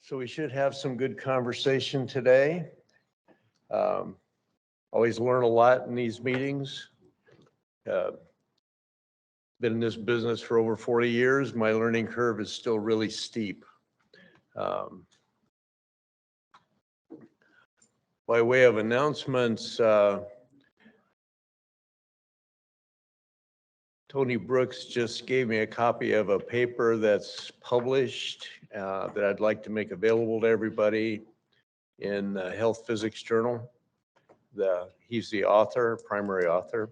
So we should have some good conversation today. Always learn a lot in these meetings. Been in this business for over 40 years. My learning curve is still really steep. By way of announcements, Tony Brooks just gave me a copy of a paper that's published that I'd like to make available to everybody in Health Physics Journal. He's the author, primary author,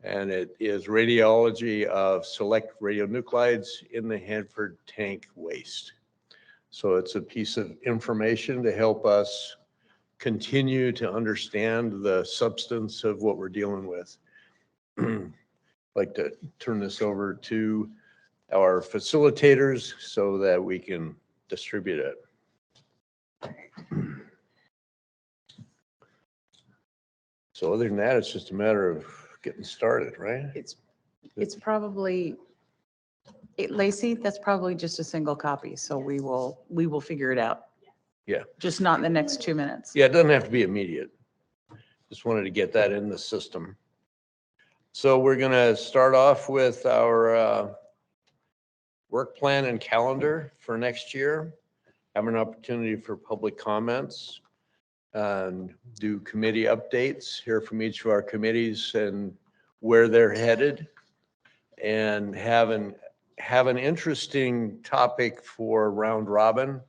and it is Radiology of Select Radionuclides in the Hanford Tank Waste. So it's a piece of information to help us continue to understand the substance of what we're dealing with. I'd like to turn this over to our facilitators so that we can distribute it. So other than that, it's just a matter of getting started, right? It's probably, Lacey, that's probably just a single copy. So we will figure it out. Yeah. Just not in the next 2 minutes. Yeah, it doesn't have to be immediate. Just wanted to get that in the system. So we're going to start off with our work plan and calendar for next year. Have an opportunity for public comments and do committee updates, hear from each of our committees and where they're headed, and have an interesting topic for round robin,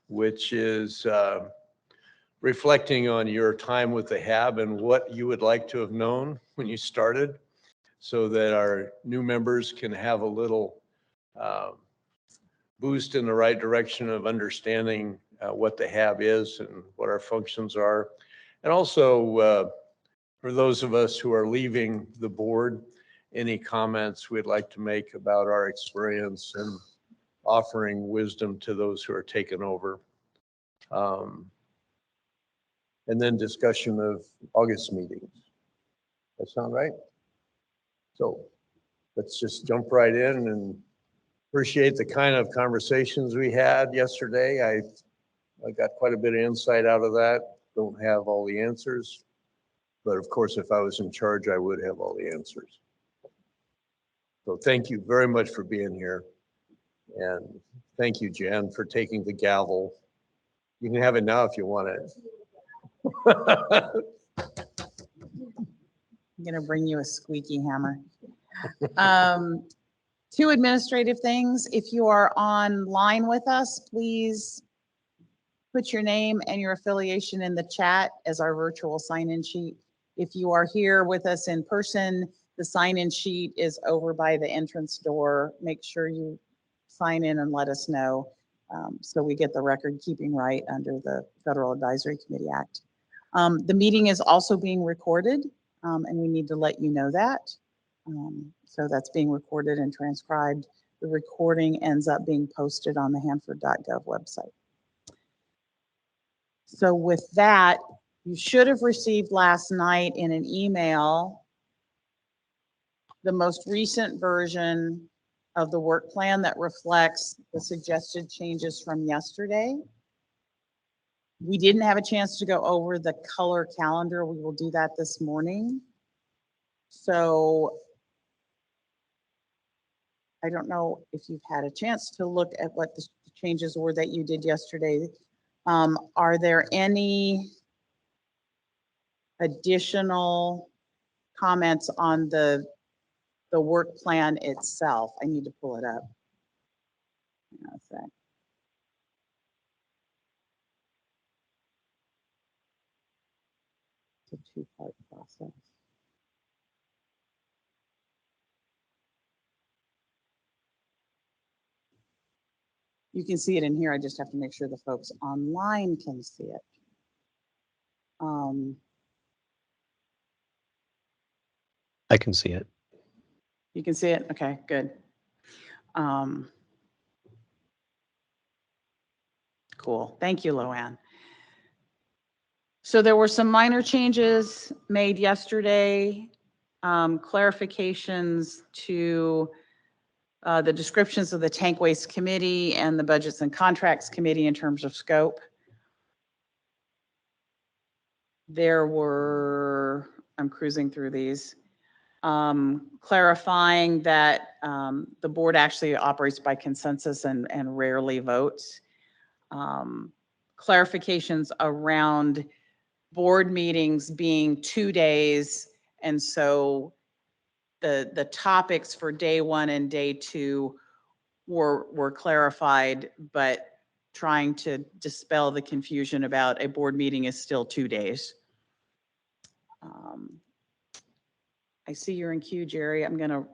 which is reflecting on your time with the HAB and what you would like to have known when you started, so that our new members can have a little boost in the right direction of understanding what the HAB is and what our functions are. And also for those of us who are leaving the board, any comments we'd like to make about our experience and offering wisdom to those who are taking over. And then discussion of August meetings. That sound right? So let's just jump right in and appreciate the kind of conversations we had yesterday. I got quite a bit of insight out of that. Don't have all the answers, but of course, if I was in charge, I would have all the answers. So thank you very much for being here. And thank you, Jen, for taking the gavel. You can have it now if you want it. I'm going to bring you a squeaky hammer. 2 administrative things. If you are online with us, please put your name and your affiliation in the chat as our virtual sign-in sheet. If you are here with us in person, the sign-in sheet is over by the entrance door. Make sure you sign in and let us know so we get the record keeping right under the Federal Advisory Committee Act. The meeting is also being recorded, and we need to let you know that. So that's being recorded and transcribed. The recording ends up being posted on the hanford.gov website. So with that, you should have received last night in an email the most recent version of the work plan that reflects the suggested changes from yesterday. We didn't have a chance to go over the color calendar. We will do that this morning. So I don't know if you've had a chance to look at what the changes were that you did yesterday. Are there any additional comments on the work plan itself? I need to pull it up. Hang on a sec. It's a 2-part process. You can see it in here. I just have to make sure the folks online can see it. I can see it. You can see it? Okay, good. Cool. Thank you, Loanne. So there were some minor changes made yesterday, clarifications to the descriptions of the Tank Waste Committee and the Budgets and Contracts Committee in terms of scope. There were, I'm cruising through these, clarifying that the board actually operates by consensus and rarely votes. Clarifications around board meetings being 2 days. And so the topics for day 1 and day 2 were clarified, but trying to dispel the confusion about a board meeting is still 2 days. I see you're in queue, Jerry. I'm going to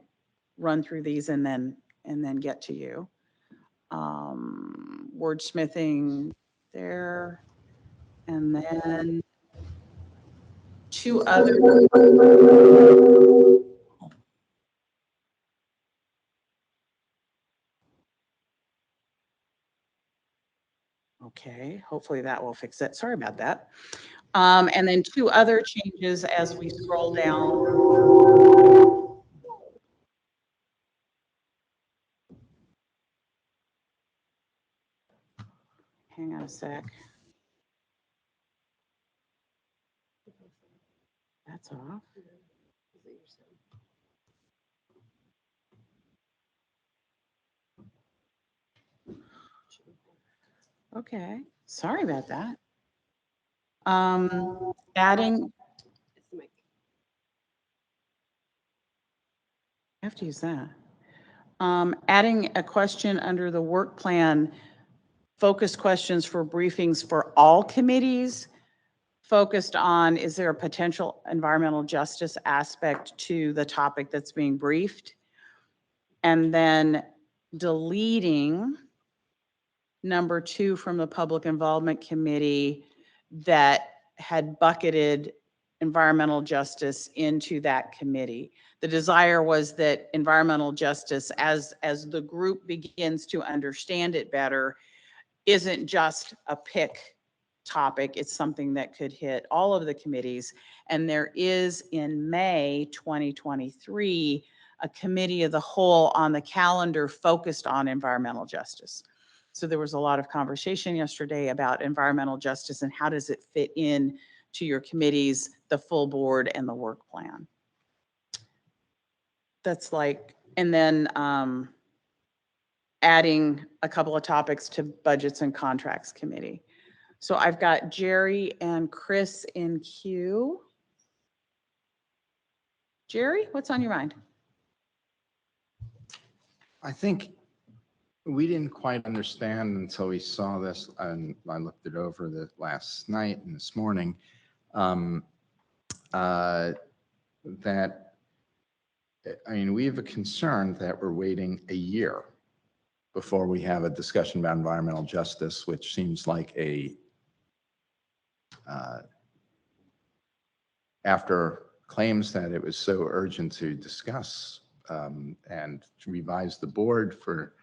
run through these and then get to you. Wordsmithing there, and then 2 other. Okay, hopefully that will fix it. Sorry about that. And then 2 other changes as we scroll down. Hang on a sec. That's off. Okay, sorry about that. Adding. I have to use that. Adding a question under the work plan, focused questions for briefings for all committees, focused on, is there a potential environmental justice aspect to the topic that's being briefed? And then deleting number 2 from the Public Involvement Committee that had bucketed environmental justice into that committee. The desire was that environmental justice, as the group begins to understand it better, isn't just a pick topic. It's something that could hit all of the committees. And there is in May 2023, a committee of the whole on the calendar focused on environmental justice. So there was a lot of conversation yesterday about environmental justice and how does it fit in to your committees, the full board, and the work plan. That's like, and then adding a couple of topics to Budgets and Contracts Committee. So I've got Jerry and Chris in queue. Jerry, what's on your mind? I think we didn't quite understand until we saw this, and I looked it over last night and this morning, that, I mean, we have a concern that we're waiting a year before we have a discussion about environmental justice, which seems like after claims that it was so urgent to discuss and to revise the board for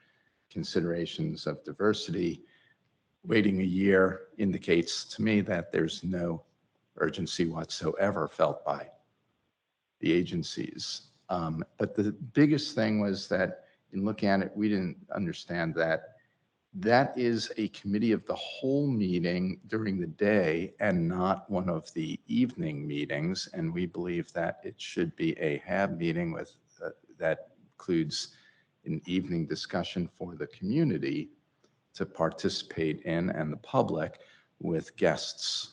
considerations of diversity, waiting a year indicates to me that there's no urgency whatsoever felt by the agencies. But the biggest thing was that in looking at it, we didn't understand that that is a committee of the whole meeting during the day and not one of the evening meetings. And we believe that it should be a HAB meeting with that includes an evening discussion for the community to participate in and the public with guests.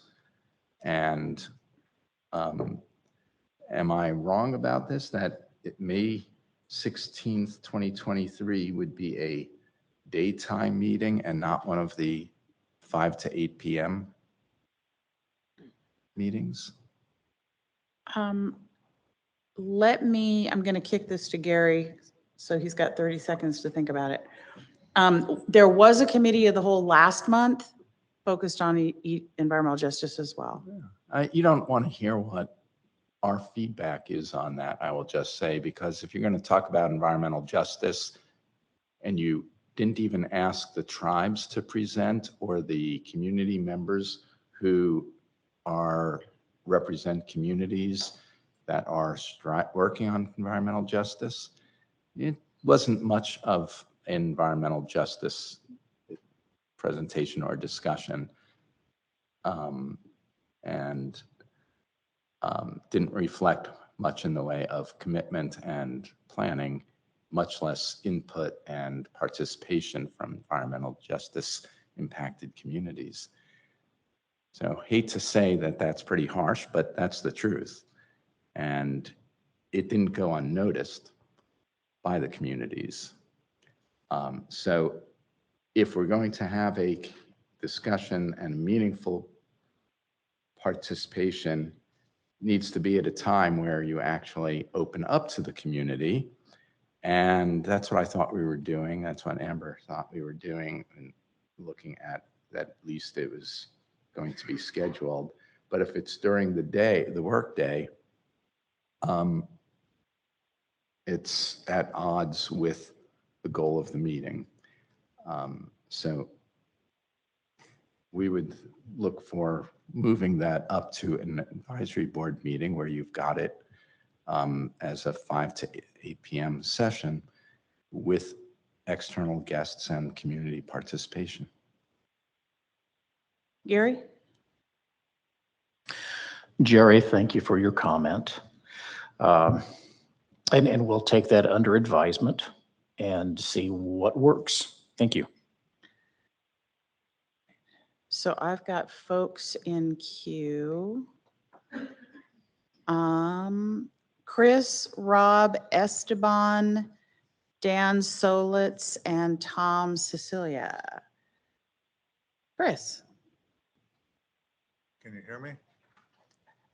And am I wrong about this, that May 16th, 2023 would be a daytime meeting and not one of the 5 to 8 p.m. meetings? I'm going to kick this to Gary, so he's got 30 seconds to think about it. There was a committee of the whole last month focused on environmental justice as well. Yeah. You don't want to hear what our feedback is on that, I will just say, because if you're going to talk about environmental justice and you didn't even ask the tribes to present or the community members who represent communities that are working on environmental justice, wasn't much of environmental justice presentation or discussion, and didn't reflect much in the way of commitment and planning, much less input and participation from environmental justice impacted communities. So hate to say that that's pretty harsh, but that's the truth. And it didn't go unnoticed by the communities. So if we're going to have a discussion and meaningful participation, needs to be at a time where you actually open up to the community. And that's what I thought we were doing. That's what Amber thought we were doing, and looking at that, at least it was going to be scheduled. But if it's during the day, the work day, it's at odds with the goal of the meeting. So we would look for moving that up to an advisory board meeting where you've got it as a 5 to 8 p.m. session with external guests and community participation. Gary? Jerry, thank you for your comment. And we'll take that under advisement and see what works. Thank you. So I've got folks in queue. Chris, Rob, Esteban, Dan Solitz, and Tom Cecilia. Chris, Can you hear me?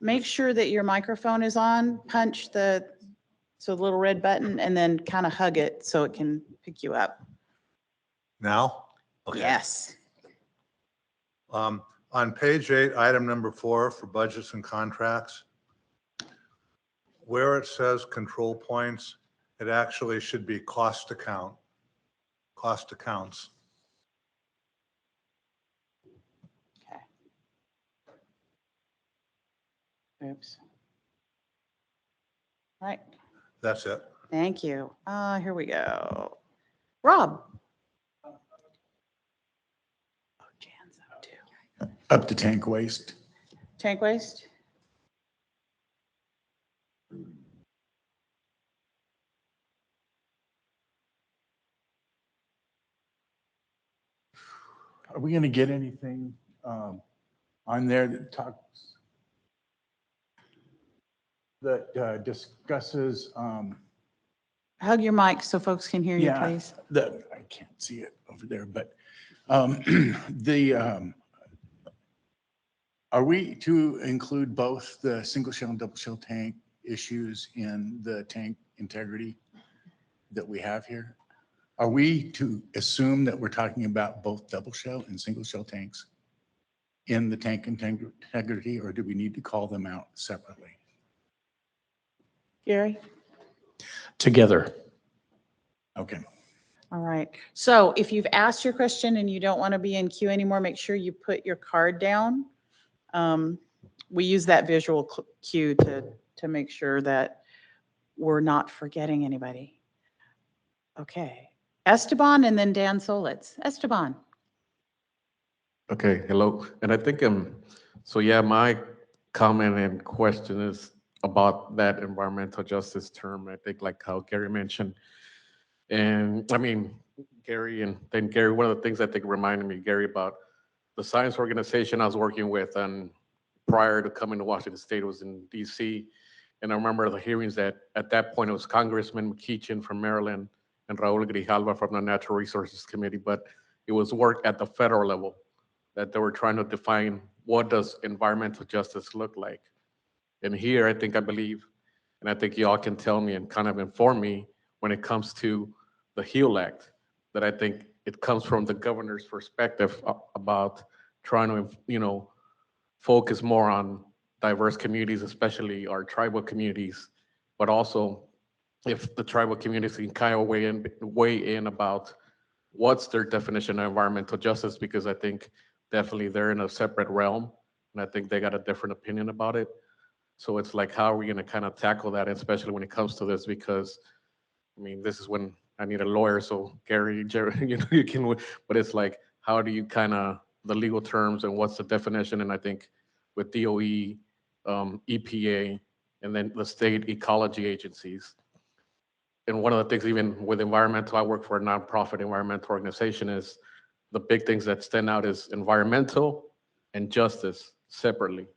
make sure that your microphone is on, punch the little red button, and then kind of hug it so it can pick you up. Now? Okay. Yes. On page 8, item number 4 for budgets and contracts, where it says control points, it actually should be cost account, cost accounts. Okay. Oops. All right. That's it. Thank you. Here we go. Rob. Oh, Jan's up too. Up to tank waste. Tank waste? Are we going to get anything on there that talks, that discusses, Hug your mic so folks can hear you, yeah, please. I can't see it over there, but are we to include both the single shell and double shell tank issues in the tank integrity that we have here? Are we to assume that we're talking about both double shell and single shell tanks in the tank integrity, or do we need to call them out separately? Gary? Together. Okay. All right. So if you've asked your question and you don't want to be in queue anymore, make sure you put your card down. We use that visual cue to make sure that we're not forgetting anybody. Okay. Esteban and then Dan Solitz. Esteban. Okay, hello. And I think, so yeah, my comment and question is about that environmental justice term. I think like how Gary mentioned. And I mean, Gary, and then Gary, one of the things I think reminded me, Gary, about the science organization I was working with, and prior to coming to Washington State was in DC. And I remember the hearings that at that point it was Congressman McKeechin from Maryland and Raul Grijalva from the Natural Resources Committee, but it was work at the federal level that they were trying to define what does environmental justice look like. And here, I believe, and I think y'all can tell me and kind of inform me when it comes to the HEAL Act, that I think it comes from the governor's perspective about trying to, focus more on diverse communities, especially our tribal communities, but also if the tribal communities can kind of weigh in about what's their definition of environmental justice, because I think definitely they're in a separate realm, and I think they got a different opinion about it. So it's like, how are we going to kind of tackle that, especially when it comes to this? Because, I mean, this is when I need a lawyer, so Gary, Jerry, you can, but it's like, how do you kind of, the legal terms and what's the definition? And I think with DOE, EPA, and then the state ecology agencies. And one of the things, even with environmental, I work for a nonprofit environmental organization, is the big things that stand out is environmental and justice separately.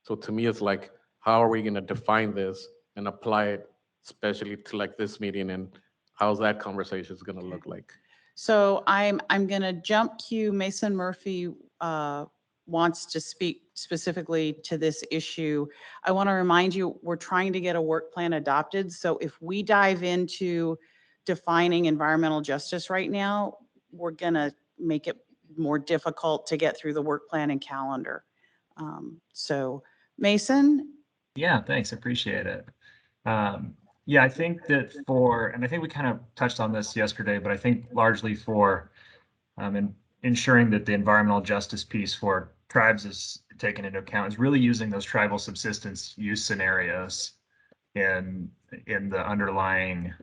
So to me, it's like, how are we going to define this and apply it, especially to like this meeting, and how's that conversation is going to look like? So I'm going to jump cue. Mason Murphy wants to speak specifically to this issue. I want to remind you, we're trying to get a work plan adopted. So if we dive into defining environmental justice right now, we're going to make it more difficult to get through the work plan and calendar. So Mason? Yeah, thanks. Appreciate it. Yeah, I think that and I think we kind of touched on this yesterday, but I think largely for ensuring that the environmental justice piece for tribes is taken into account is really using those tribal subsistence use scenarios in the underlying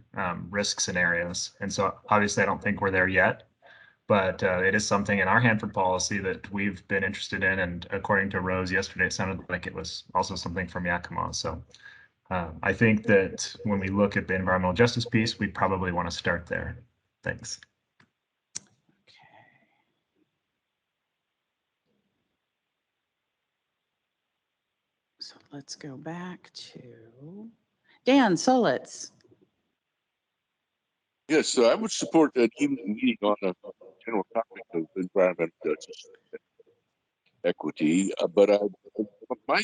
risk scenarios. And so obviously I don't think we're there yet, but it is something in our Hanford policy that we've been interested in. And according to Rose yesterday, it sounded like it was also something from Yakima. So I think that when we look at the environmental justice piece, we probably want to start there. Thanks. So let's go back to Dan Solitz. Yes, so I would support an evening meeting on a general topic of environmental justice and equity. But my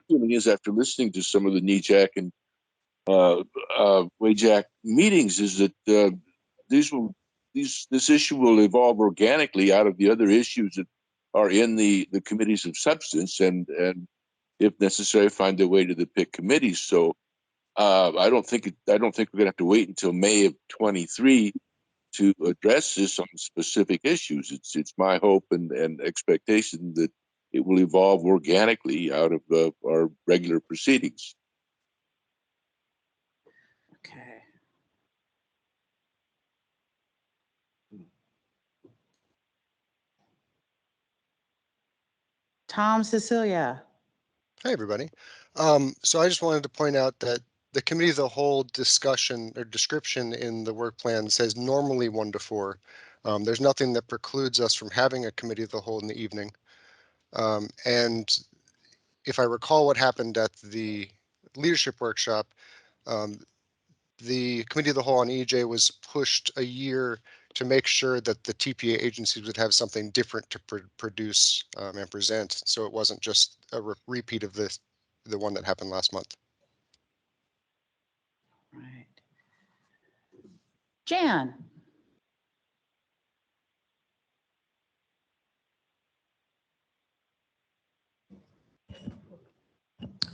feeling is, after listening to some of the NEJAC and WAJAC meetings, is that this issue will evolve organically out of the other issues that are in the committees of substance, and if necessary, find their way to the PIC committees. So I don't think we're going to have to wait until May of 23 to address this on specific issues. It's my hope and expectation that it will evolve organically out of our regular proceedings. Okay. Tom Cecilia. Hi, everybody. So I just wanted to point out that the committee of the whole discussion or description in the work plan says normally 1 to 4. There's nothing that precludes us from having a committee of the whole in the evening. And if I recall what happened at the leadership workshop, the committee of the whole on EJ was pushed a year to make sure that the TPA agencies would have something different to produce and present. So it wasn't just a repeat of the one that happened last month. Right. Jan.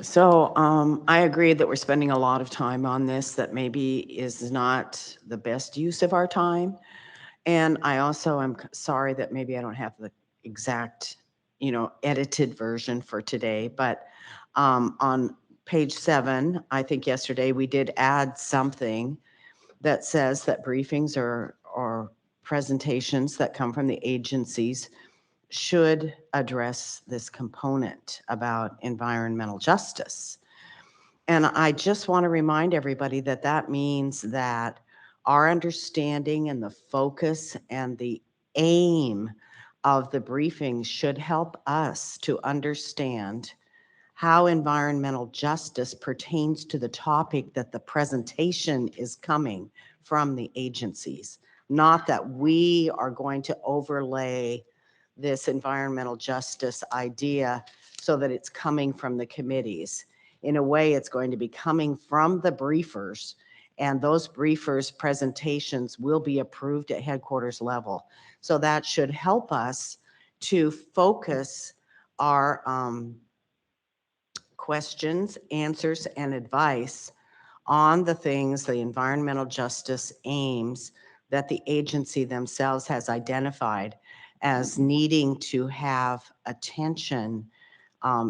So I agree that we're spending a lot of time on this that maybe is not the best use of our time. And I also am sorry that maybe I don't have the exact, edited version for today, but on page 7, I think yesterday we did add something that says that briefings or presentations that come from the agencies should address this component about environmental justice. And I just want to remind everybody that that means that our understanding and the focus and the aim of the briefings should help us to understand how environmental justice pertains to the topic that the presentation is coming from the agencies. Not that we are going to overlay this environmental justice idea so that it's coming from the committees. In a way, it's going to be coming from the briefers, and those briefers' presentations will be approved at headquarters level. So that should help us to focus our questions, answers, and advice on the things, the environmental justice aims that the agency themselves has identified as needing to have attention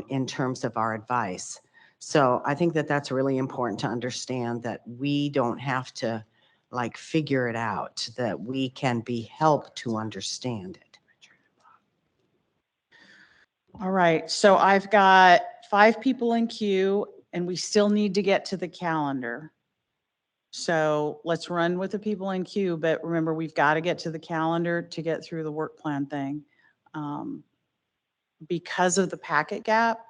in terms of our advice. So I think that that's really important to understand, that we don't have to like figure it out, that we can be helped to understand it. All right, so I've got 5 people in queue and we still need to get to the calendar. So let's run with the people in queue, but remember, we've got to get to the calendar to get through the work plan thing. Because of the packet gap,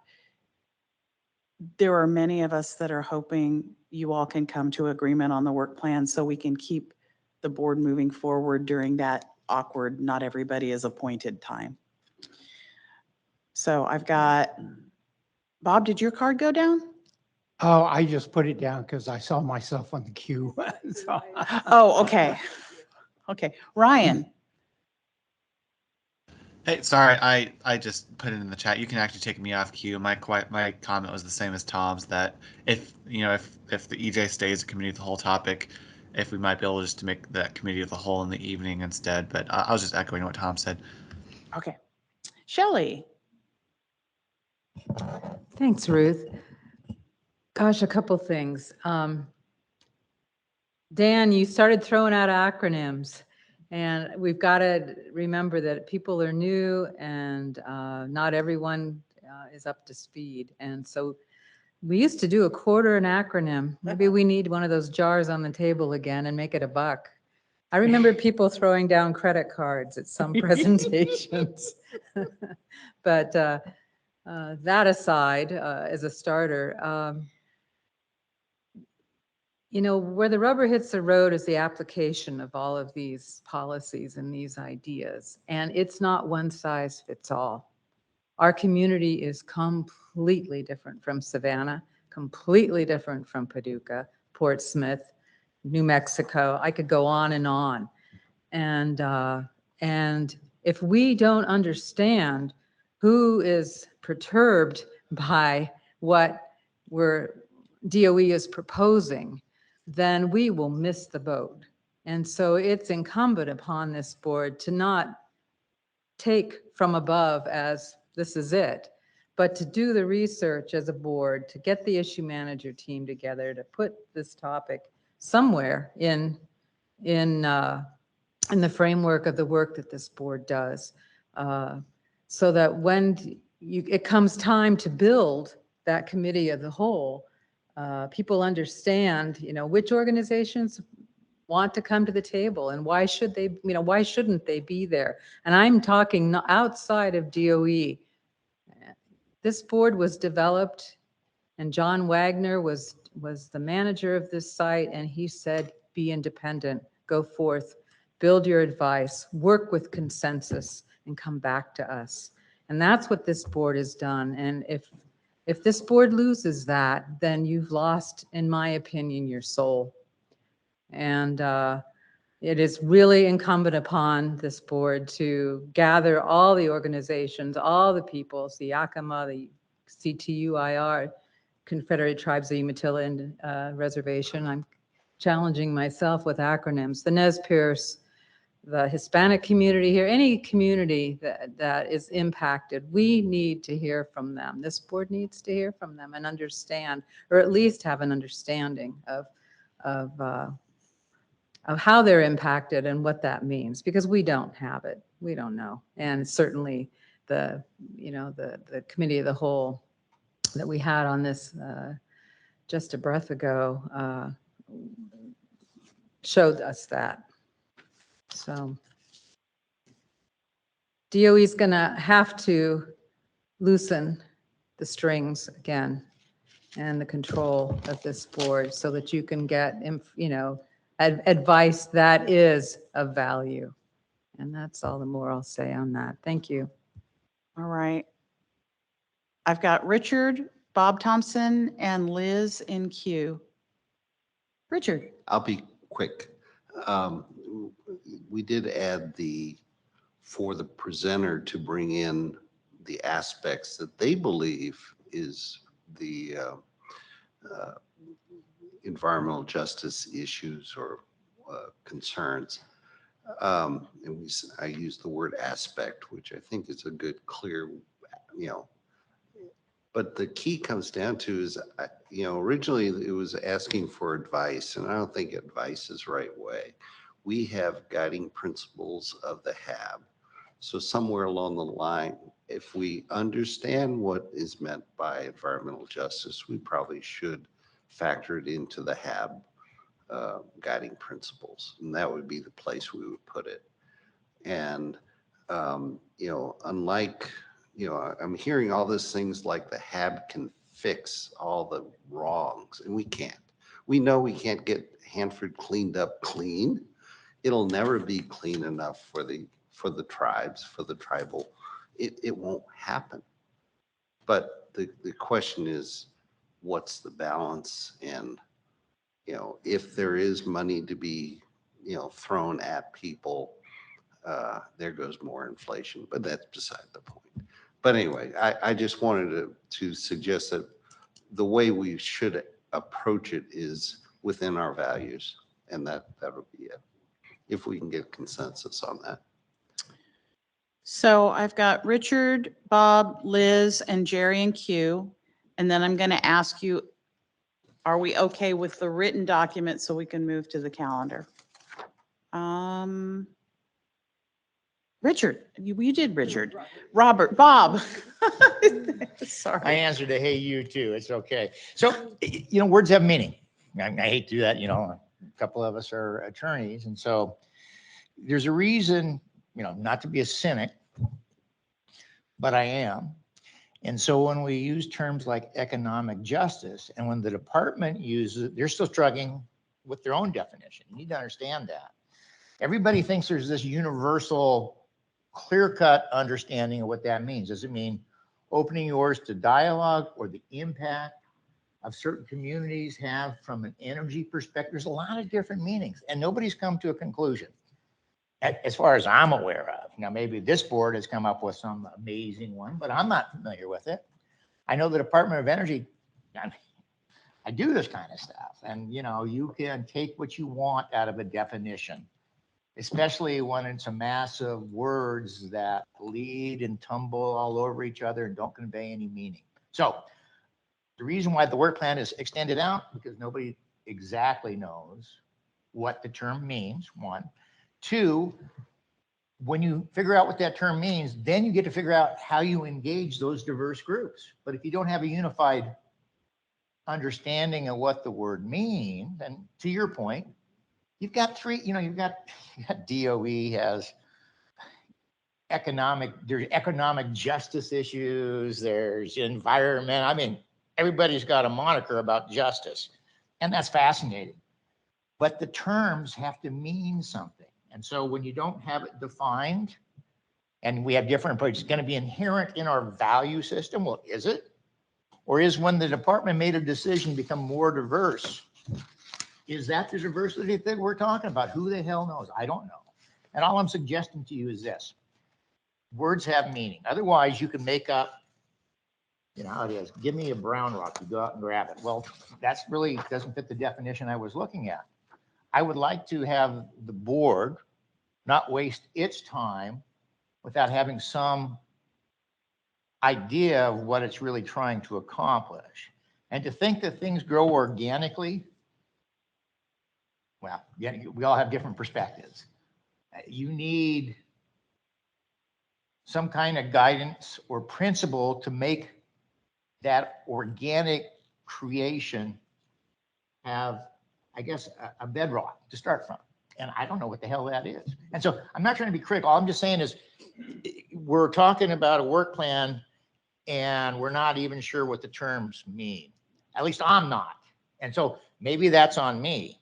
there are many of us that are hoping you all can come to agreement on the work plan so we can keep the board moving forward during that awkward, not everybody is appointed time. So I've got, Bob, did your card go down? Oh, I just put it down because I saw myself on the queue. So- Oh, okay. Okay, Ryan. Hey, sorry, I just put it in the chat. You can actually take me off queue. My comment was the same as Tom's, that if the EJ stays a committee of the whole topic, if we might be able just to make that committee of the whole in the evening instead. But I was just echoing what Tom said. Okay. Shelley. Thanks, Ruth. Gosh, a couple things. Dan, you started throwing out acronyms, and we've got to remember that people are new and not everyone is up to speed. And so we used to do a quarter an acronym. Maybe we need one of those jars on the table again and make it $1. I remember people throwing down credit cards at some presentations. But that aside, as a starter, you know, where the rubber hits the road is the application of all of these policies and these ideas. And it's not one size fits all. Our community is completely different from Savannah, completely different from Paducah, Portsmouth, New Mexico. I could go on and on. And if we don't understand who is perturbed by what DOE is proposing, then we will miss the boat. And so it's incumbent upon this board to not take from above as this is it, but to do the research as a board, to get the issue manager team together, to put this topic somewhere in the framework of the work that this board does, so that when it comes time to build that committee of the whole, people understand, you know, which organizations want to come to the table and why should they, you know, why shouldn't they be there? And I'm talking outside of DOE. This board was developed and John Wagner was the manager of this site, and he said, be independent, go forth, build your advice, work with consensus, and come back to us. And that's what this board has done. And if this board loses that, then you've lost, in my opinion, your soul. And it is really incumbent upon this board to gather all the organizations, all the peoples, the Yakima, the CTUIR, Confederate Tribes of Umatilla Reservation. I'm challenging myself with acronyms. The Nez Perce, the Hispanic community here, any community that is impacted, we need to hear from them. This board needs to hear from them and understand, or at least have an understanding of how they're impacted and what that means, because we don't have it. We don't know. And certainly the committee of the whole that we had on this just a breath ago showed us that. So DOE is going to have to loosen the strings again and the control of this board so that you can get, you know, advice that is of value. And that's all the more I'll say on that. Thank you. All right. I've got Richard, Bob Thompson, and Liz in queue. Richard. I'll be quick. We did add for the presenter to bring in the aspects that they believe is the environmental justice issues or concerns. And I use the word aspect, which I think is a good, clear, you know, But the key comes down to is, originally it was asking for advice, and I don't think advice is the right way. We have guiding principles of the HAB. So somewhere along the line, if we understand what is meant by environmental justice, we probably should factor it into the HAB guiding principles, and that would be the place we would put it. And, unlike, I'm hearing all these things like the HAB can fix all the wrongs, and we can't. We know we can't get Hanford cleaned up clean. It'll never be clean enough for the tribes, for the tribal. It won't happen. But the question is, what's the balance? And, if there is money to be, thrown at people, there goes more inflation, but that's beside the point. But anyway, I just wanted to suggest that the way we should approach it is within our values, and that'll be it, if we can get consensus on that. So I've got Richard, Bob, Liz, and Jerry and Q. And then I'm going to ask you, are we okay with the written document so we can move to the calendar? Richard, you did Richard. Robert, Bob. I Sorry. answered a hey you too. It's okay. So, words have meaning. I hate to do that. A couple of us are attorneys. And so there's a reason, not to be a cynic, but I am. And so when we use terms like economic justice, and when the department uses it, they're still struggling with their own definition. You need to understand that. Everybody thinks there's this universal, clear-cut understanding of what that means. Does it mean opening yours to dialogue, or the impact of certain communities have from an energy perspective? There's a lot of different meanings, and nobody's come to a conclusion, as far as I'm aware of. Now, maybe this board has come up with some amazing one, but I'm not familiar with it. I know the Department of Energy, I do this kind of stuff, and you can take what you want out of a definition, especially when it's a mass of words that lead and tumble all over each other and don't convey any meaning. So the reason why the work plan is extended out, because nobody exactly knows what the term means, one. Two, when you figure out what that term means, then you get to figure out how you engage those diverse groups. But if you don't have a unified understanding of what the word means, then to your point, you've got three, you've got DOE has there's economic justice issues, there's environment. I mean, everybody's got a moniker about justice, and that's fascinating. But the terms have to mean something. And so when you don't have it defined, and we have different approaches, it's going to be inherent in our value system. Well, is it? Or is when the department made a decision to become more diverse, is that the diversity that we're talking about? Who the hell knows? I don't know. And all I'm suggesting to you is this. Words have meaning. Otherwise, you can make up, how it is. Give me a brown rock. You go out and grab it. Well, that's really doesn't fit the definition I was looking at. I would like to have the board not waste its time without having some idea of what it's really trying to accomplish. And to think that things grow organically, well, yeah, we all have different perspectives. You need some kind of guidance or principle to make that organic creation have, I guess, a bedrock to start from. And I don't know what the hell that is. And so I'm not trying to be critical. All I'm just saying is we're talking about a work plan and we're not even sure what the terms mean. At least I'm not. And so maybe that's on me.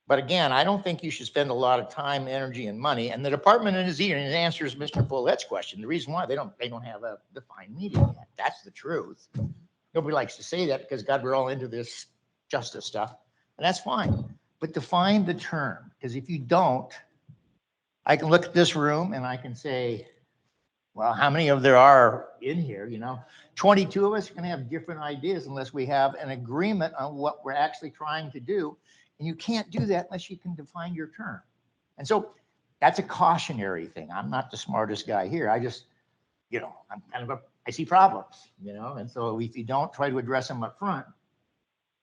But again, I don't think you should spend a lot of time, energy, and money. And the department is eager, and it answers Mr. Follett's question. The reason why they don't have a defined meaning yet. That's the truth. Nobody likes to say that because, God, we're all into this justice stuff. And that's fine. But define the term, because if you don't, I can look at this room and I can say, well, how many of there are in here? 22 of us are going to have different ideas unless we have an agreement on what we're actually trying to do. And you can't do that unless you can define your term. And so that's a cautionary thing. I'm not the smartest guy here. I just, I'm kind of a I see problems, and so if you don't try to address them up front,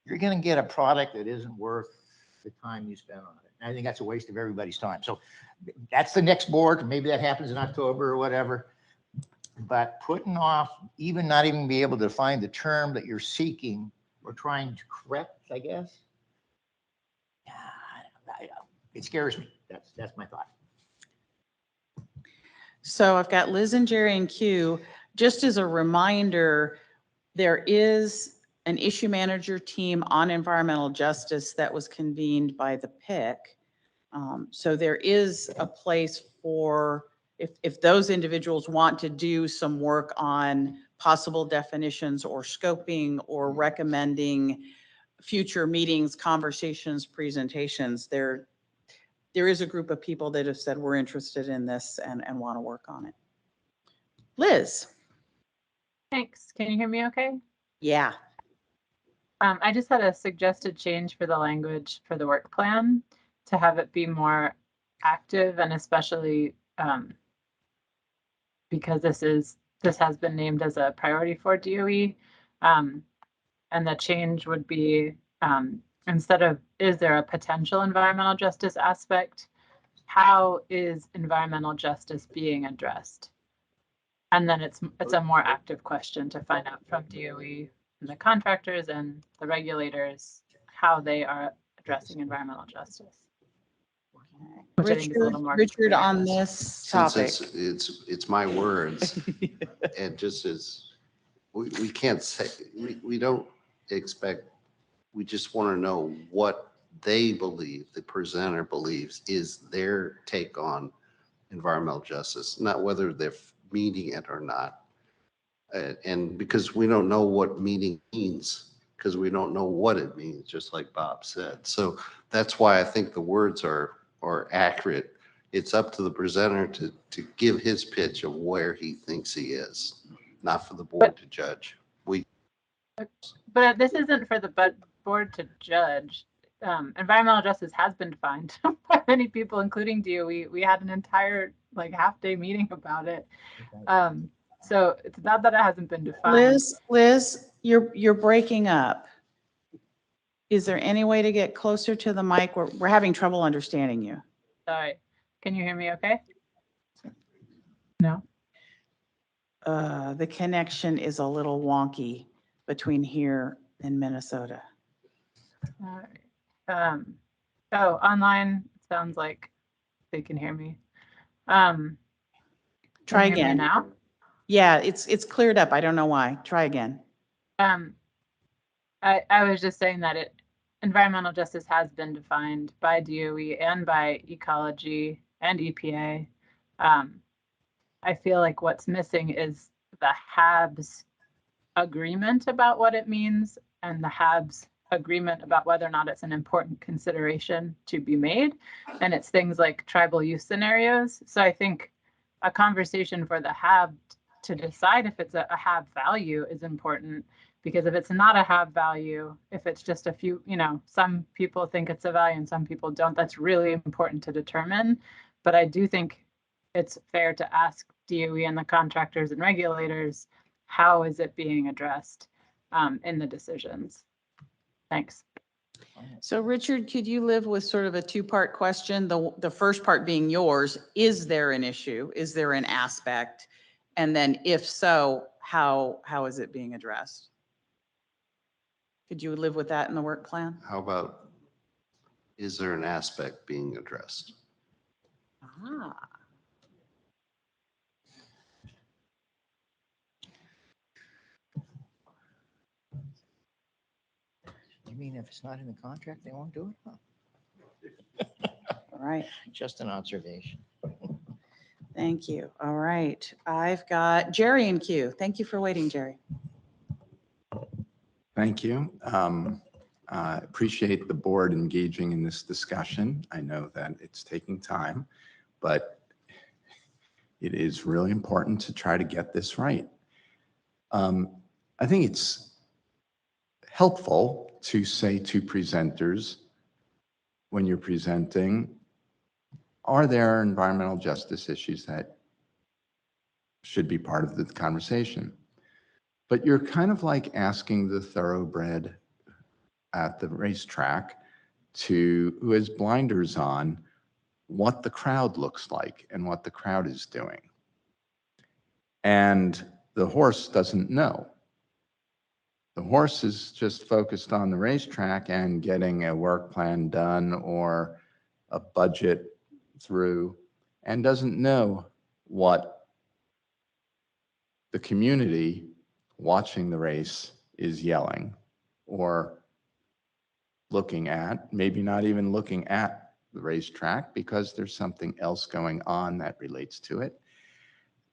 you're going to get a product that isn't worth the time you spend on it. And I think that's a waste of everybody's time. So that's the next board. Maybe that happens in October or whatever. But putting off, not even be able to find the term that you're seeking or trying to correct, I guess. It scares me. That's my thought. So I've got Liz and Jerry and Q. Just as a reminder, there is an issue manager team on environmental justice that was convened by the PIC. So there is a place for, if those individuals want to do some work on possible definitions or scoping or recommending future meetings, conversations, presentations, there is a group of people that have said we're interested in this and want to work on it. Liz. Thanks. Can you hear me okay? Yeah. I just had a suggested change for the language for the work plan to have it be more active, and especially because this has been named as a priority for DOE. And the change would be instead of is there a potential environmental justice aspect, how is environmental justice being addressed? And then it's a more active question to find out from DOE and the contractors and the regulators how they are addressing environmental justice. Which I think is a little more Richard, clear. on this topic. Since it's my words, and just as we can't say, we don't expect, we just want to know what they believe, the presenter believes is their take on environmental justice, not whether they're meaning it or not. And because we don't know what meaning means, because we don't know what it means, just like Bob said. So that's why I think the words are accurate. It's up to the presenter to give his pitch of where he thinks he is, not for the board to judge. But this isn't for the board to judge. Environmental justice has been defined by many people, including DOE. We had an entire half-day meeting about it. So it's not that it hasn't been defined. Liz, you're breaking up. Is there any way to get closer to the mic? We're having trouble understanding you. Sorry. Can you hear me okay? No. The connection is a little wonky between here and Minnesota. All right. Oh, online sounds like they can hear me. Try can you hear me again. now. Yeah, it's cleared up. I don't know why. Try again. I was just saying that environmental justice has been defined by DOE and by ecology and EPA. I feel like what's missing is the HAB's agreement about what it means and the HAB's agreement about whether or not it's an important consideration to be made. And it's things like tribal use scenarios. So I think a conversation for the HAB to decide if it's a HAB value is important, because if it's not a HAB value, if it's just a few, some people think it's a value and some people don't, that's really important to determine. But I do think it's fair to ask DOE and the contractors and regulators, how is it being addressed in the decisions? Thanks. So Richard, could you live with sort of a two-part question? The first part being yours, is there an issue? Is there an aspect? And then if so, how is it being addressed? Could you live with that in the work plan? How about, is there an aspect being addressed? Ah. You mean if it's not in the contract, they won't do it? Huh? All right. Just an observation. Thank you. All right. I've got Jerry in queue. Thank you for waiting, Jerry. Thank you. Appreciate the board engaging in this discussion. I know that it's taking time, but it is really important to try to get this right. I think it's helpful to say to presenters when you're presenting, are there environmental justice issues that should be part of the conversation? But you're kind of like asking the thoroughbred at the racetrack who has blinders on, what the crowd looks like and what the crowd is doing. And the horse doesn't know. The horse is just focused on the racetrack and getting a work plan done or a budget through, and doesn't know what the community watching the race is yelling or looking at, maybe not even looking at the racetrack because there's something else going on that relates to it.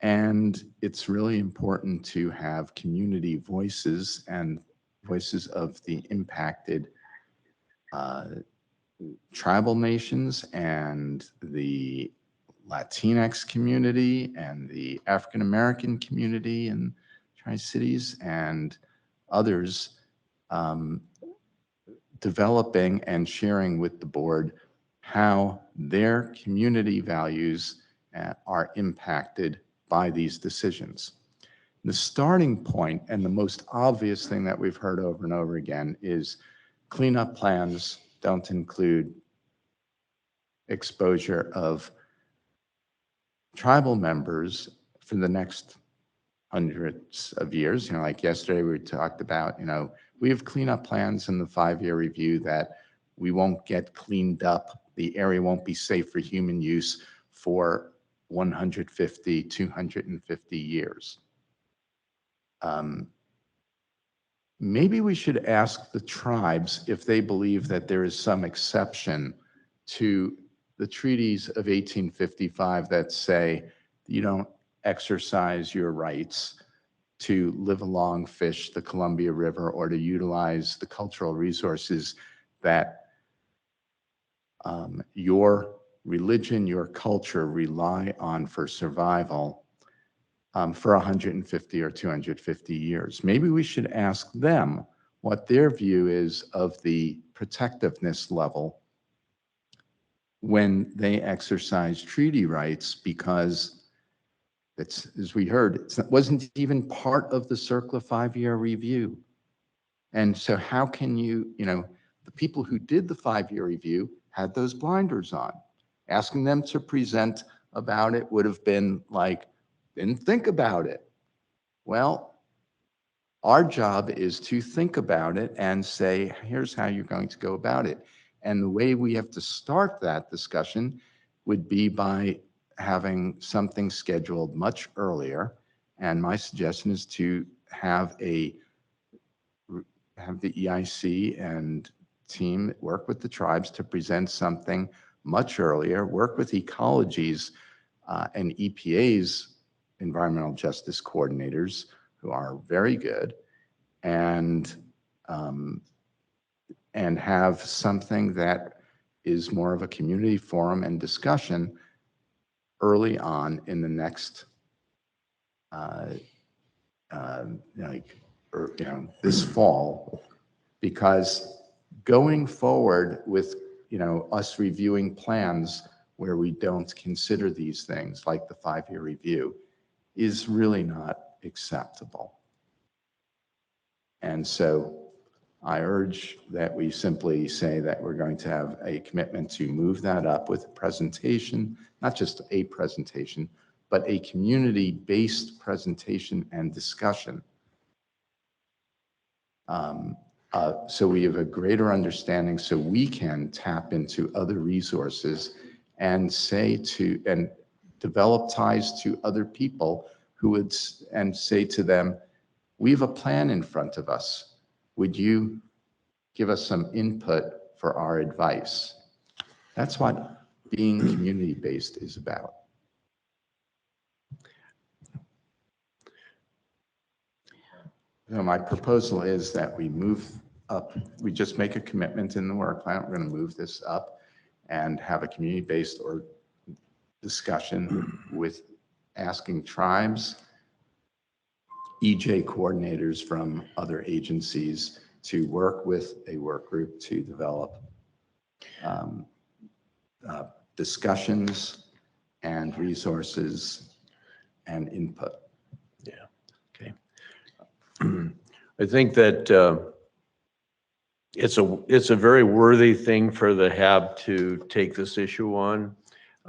And it's really important to have community voices and voices of the impacted tribal nations and the Latinx community and the African American community in Tri-Cities and others developing and sharing with the board how their community values are impacted by these decisions. The starting point and the most obvious thing that we've heard over and over again is cleanup plans don't include exposure of tribal members for the next hundreds of years. You know, like yesterday we talked about, you know, we have cleanup plans in the 5-year review that we won't get cleaned up. The area won't be safe for human use for 150, 250 years. Maybe we should ask the tribes if they believe that there is some exception to the treaties of 1855 that say you don't exercise your rights to live along, fish the Columbia River, or to utilize the cultural resources that your religion, your culture rely on for survival for 150 or 250 years. Maybe we should ask them what their view is of the protectiveness level when they exercise treaty rights, because it's, as we heard, it wasn't even part of the CERCLA 5-year review. And so how can you, you know, the people who did the 5-year review had those blinders on. Asking them to present about it would have been like, didn't think about it. Well, our job is to think about it and say, here's how you're going to go about it. And the way we have to start that discussion would be by having something scheduled much earlier. And my suggestion is to have the EIC and team work with the tribes to present something much earlier, work with ecologies and EPA's environmental justice coordinators, who are very good, and have something that is more of a community forum and discussion early on in the next, this fall, because going forward with, us reviewing plans where we don't consider these things, like the 5-year review, is really not acceptable. And so I urge that we simply say that we're going to have a commitment to move that up with a presentation, not just a presentation, but a community-based presentation and discussion. So we have a greater understanding, so we can tap into other resources and and develop ties to other people who would, and say to them, we have a plan in front of us. Would you give us some input for our advice? That's what being community-based is about. So my proposal is that we move up, we just make a commitment in the work plan. We're going to move this up and have a community-based or discussion with asking tribes, EJ coordinators from other agencies to work with a work group to develop discussions and resources and input. Yeah. Okay. I think that it's a very worthy thing for the HAB to take this issue on.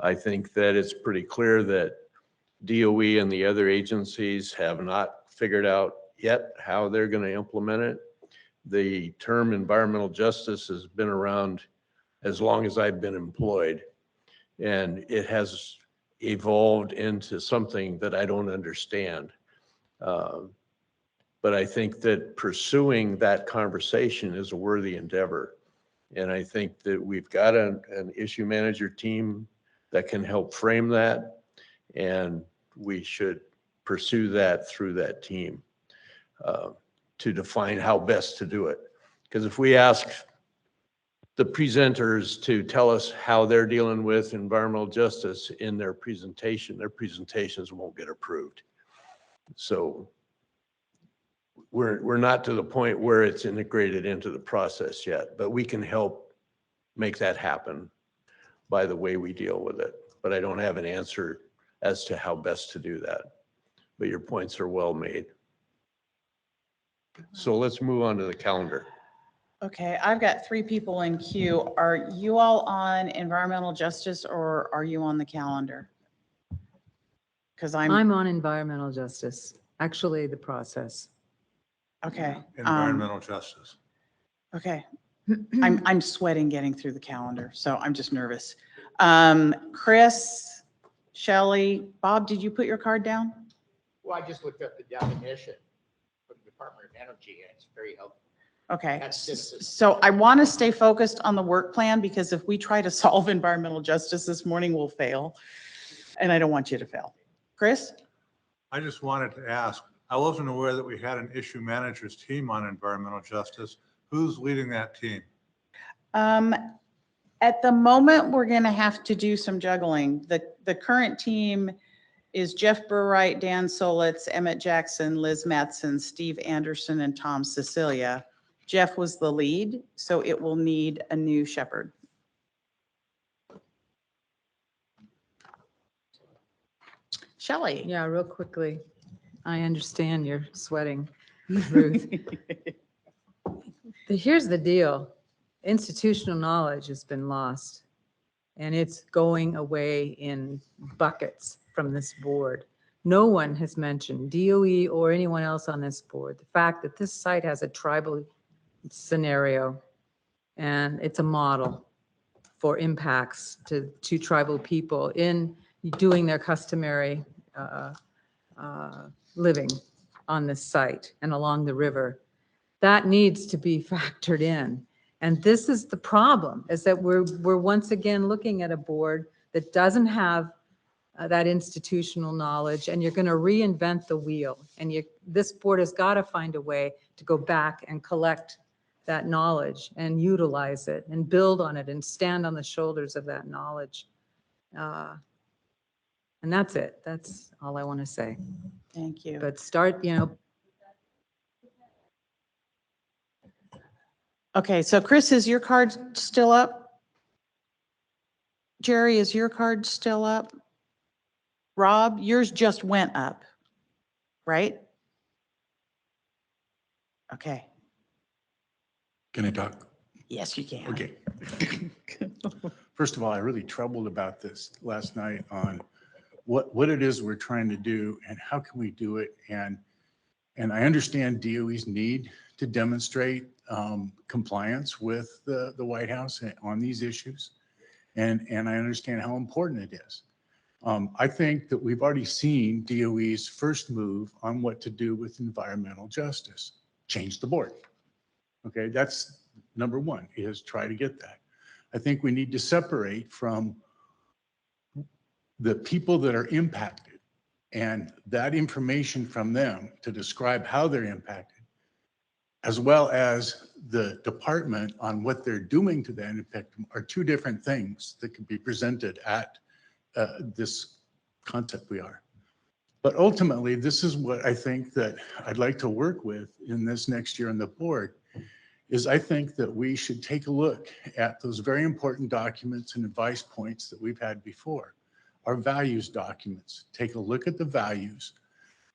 I think that it's pretty clear that DOE and the other agencies have not figured out yet how they're going to implement it. The term environmental justice has been around as long as I've been employed, and it has evolved into something that I don't understand. But I think that pursuing that conversation is a worthy endeavor. And I think that we've got an issue manager team that can help frame that, and we should pursue that through that team to define how best to do it. Because if we ask the presenters to tell us how they're dealing with environmental justice in their presentations won't get approved. So we're not to the point where it's integrated into the process yet, but we can help make that happen by the way we deal with it. But I don't have an answer as to how best to do that. But your points are well made. So let's move on to the calendar. Okay, I've got 3 people in queue. Are you all on environmental justice or are you on the calendar? Because I'm on environmental justice, actually the process. Okay. Environmental justice. Okay. I'm sweating getting through the calendar, so I'm just nervous. Chris, Shelley, Bob, did you put your card down? Well, I just looked up the definition from the Department of Energy, and it's very helpful. Okay, That's just- so I want to stay focused on the work plan because if we try to solve environmental justice this morning, we'll fail. And I don't want you to fail. Chris? I just wanted to ask, I wasn't aware that we had an issue managers team on environmental justice. Who's leading that team? At the moment, we're going to have to do some juggling. The current team is Jeff Burright, Dan Solitz, Emmett Jackson, Liz Mattson, Steve Anderson, and Tom Cecilia. Jeff was the lead, so it will need a new shepherd. Shelley? Yeah, real quickly. I understand you're sweating, Ruth. Here's the deal. Institutional knowledge has been lost, and it's going away in buckets from this board. No one has mentioned, DOE or anyone else on this board, the fact that this site has a tribal scenario, and it's a model for impacts to tribal people in doing their customary living on this site and along the river. That needs to be factored in. And this is the problem, is that we're once again looking at a board that doesn't have that institutional knowledge, and you're going to reinvent the wheel. And this board has got to find a way to go back and collect that knowledge and utilize it and build on it and stand on the shoulders of that knowledge. And that's it. That's all I want to say. Thank you. But start, Okay, so Chris, is your card still up? Jerry, is your card still up? Rob, yours just went up, right? Okay. Can I talk? Yes, you can. Okay. First of all, I really troubled about this last night on what it is we're trying to do and how can we do it. And I understand DOE's need to demonstrate compliance with the White House on these issues. And I understand how important it is. I think that we've already seen DOE's first move on what to do with environmental justice, change the board. Okay, that's number one, is try to get that. I think we need to separate from the people that are impacted and that information from them to describe how they're impacted, as well as the department on what they're doing to that impact, are two different things that can be presented at this concept we are. But ultimately, this is what I think that I'd like to work with in this next year on the board, is I think that we should take a look at those very important documents and advice points that we've had before. Our values documents, take a look at the values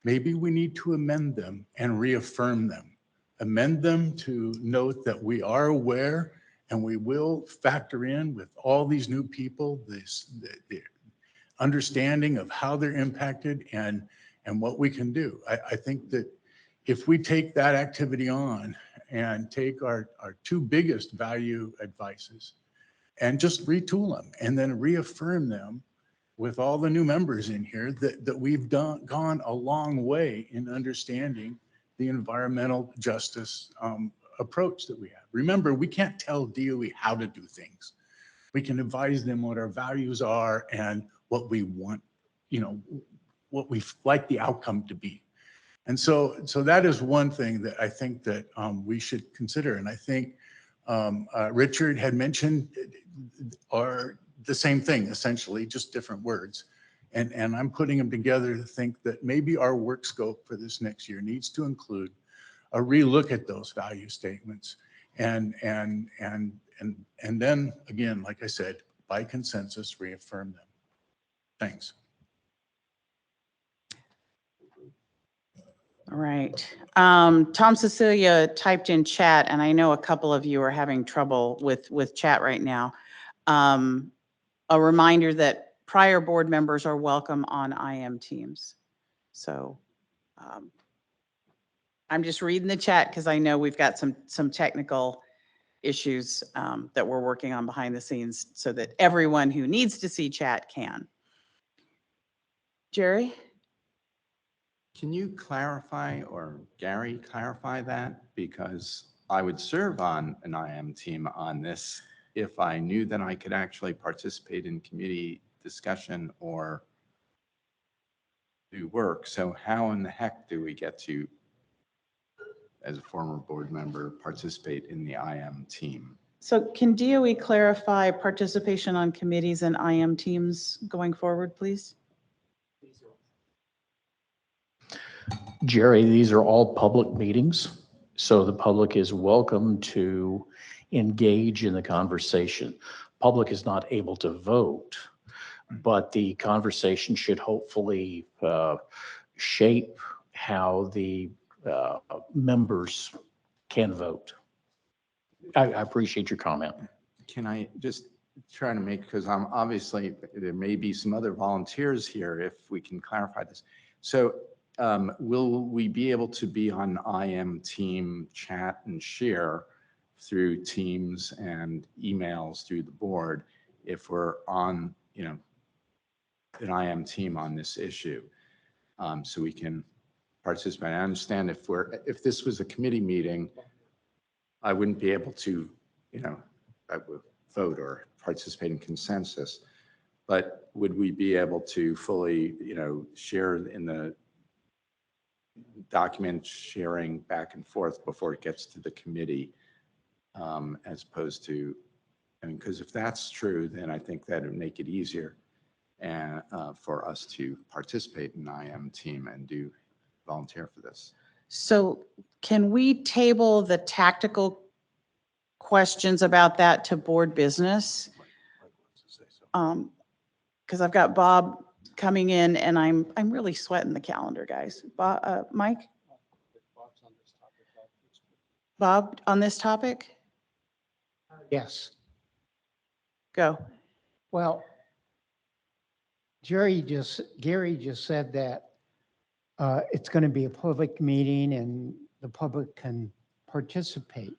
maybe we need to amend them and reaffirm them. Amend them to note that we are aware and we will factor in with all these new people, the understanding of how they're impacted and what we can do. I think that if we take that activity on and take our two biggest value advices and just retool them and then reaffirm them with all the new members in here, that we've gone a long way in understanding the environmental justice approach that we have. Remember, we can't tell DOE how to do things. We can advise them what our values are and what we want, what we like the outcome to be. And so that is one thing that I think that we should consider. And I think Richard had mentioned the same thing, essentially, just different words. And I'm putting them together to think that maybe our work scope for this next year needs to include a relook at those value statements. And then again, like I said, by consensus, reaffirm them. Thanks. All right. Tom Cecilia typed in chat, and I know a couple of you are having trouble with chat right now. A reminder that prior board members are welcome on IM Teams. So I'm just reading the chat because I know we've got some technical issues that we're working on behind the scenes so that everyone who needs to see chat can. Jerry? Can you clarify, or Gary clarify that? Because I would serve on an IM team on this if I knew that I could actually participate in committee discussion or do work. So how in the heck do we get to, as a former board member, participate in the IM team? So can DOE clarify participation on committees and IM teams going forward, please? Jerry, these are all public meetings, so the public is welcome to engage in the conversation. Public is not able to vote, but the conversation should hopefully shape how the members can vote. I appreciate your comment. Can I just try to make, because I'm obviously, there may be some other volunteers here if we can clarify this. So will we be able to be on IM team chat and share through Teams and emails through the board if we're on, an IM team on this issue? So we can participate. I understand if this was a committee meeting, I wouldn't be able to, I would vote or participate in consensus, but would we be able to fully, share in the document sharing back and forth before it gets to the committee, as opposed to, because if that's true, then I think that would make it easier and for us to participate in IM team and volunteer for this. So can we table the tactical questions about that to board business? Because I've got Bob coming in and I'm really sweating the calendar, guys. Bob, Mike? Bob, on this topic? Yes. Go. Well, Gary just said that it's going to be a public meeting and the public can participate.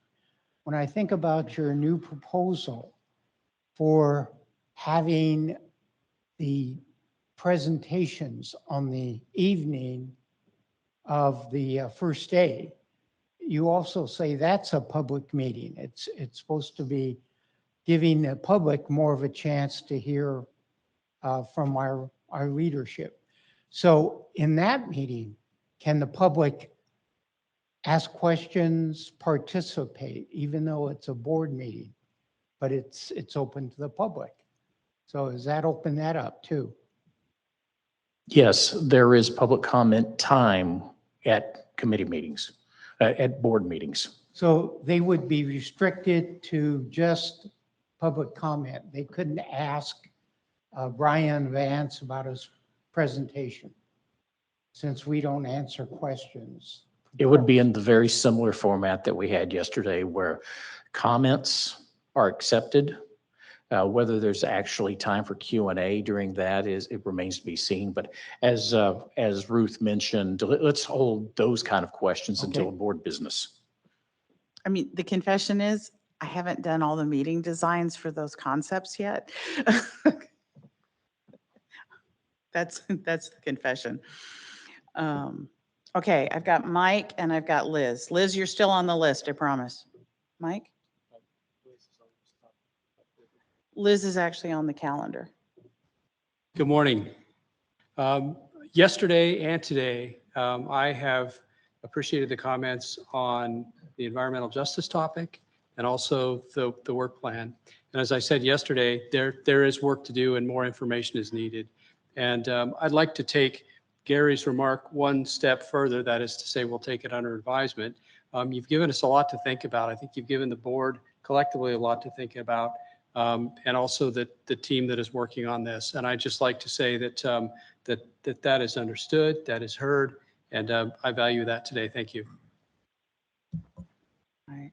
When I think about your new proposal for having the presentations on the evening of the first day, you also say that's a public meeting. It's supposed to be giving the public more of a chance to hear from our leadership. So in that meeting, can the public ask questions, participate, even though it's a board meeting, but it's open to the public? So does that open that up too? Yes, there is public comment time at committee meetings, at board meetings. So they would be restricted to just public comment. They couldn't ask Brian Vance about his presentation. since we don't answer questions? It would be in the very similar format that we had yesterday where comments are accepted. Whether there's actually time for Q&A during that it remains to be seen. But as Ruth mentioned, let's hold those kind of questions until board business. I mean, the confession is I haven't done all the meeting designs for those concepts yet. That's the confession. Okay, I've got Mike and I've got Liz. Liz, you're still on the list, I promise. Mike? Liz is actually on the calendar. Good morning. Yesterday and today, I have appreciated the comments on the environmental justice topic and also the work plan. And as I said yesterday, there is work to do and more information is needed. And I'd like to take Gary's remark one step further, that is to say, we'll take it under advisement. You've given us a lot to think about. I think you've given the board collectively a lot to think about. And also the team that is working on this. And I'd just like to say that that is understood, that is heard, and I value that today. Thank you. All right.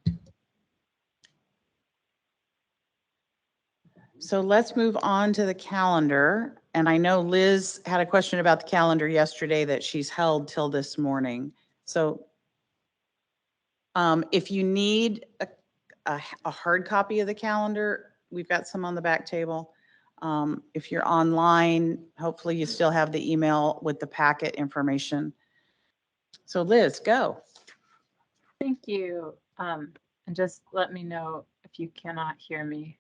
So let's move on to the calendar. And I know Liz had a question about the calendar yesterday that she's held till this morning. So if you need a hard copy of the calendar, we've got some on the back table. If you're online, hopefully you still have the email with the packet information. So Liz, go. Thank you. And just let me know if you cannot hear me.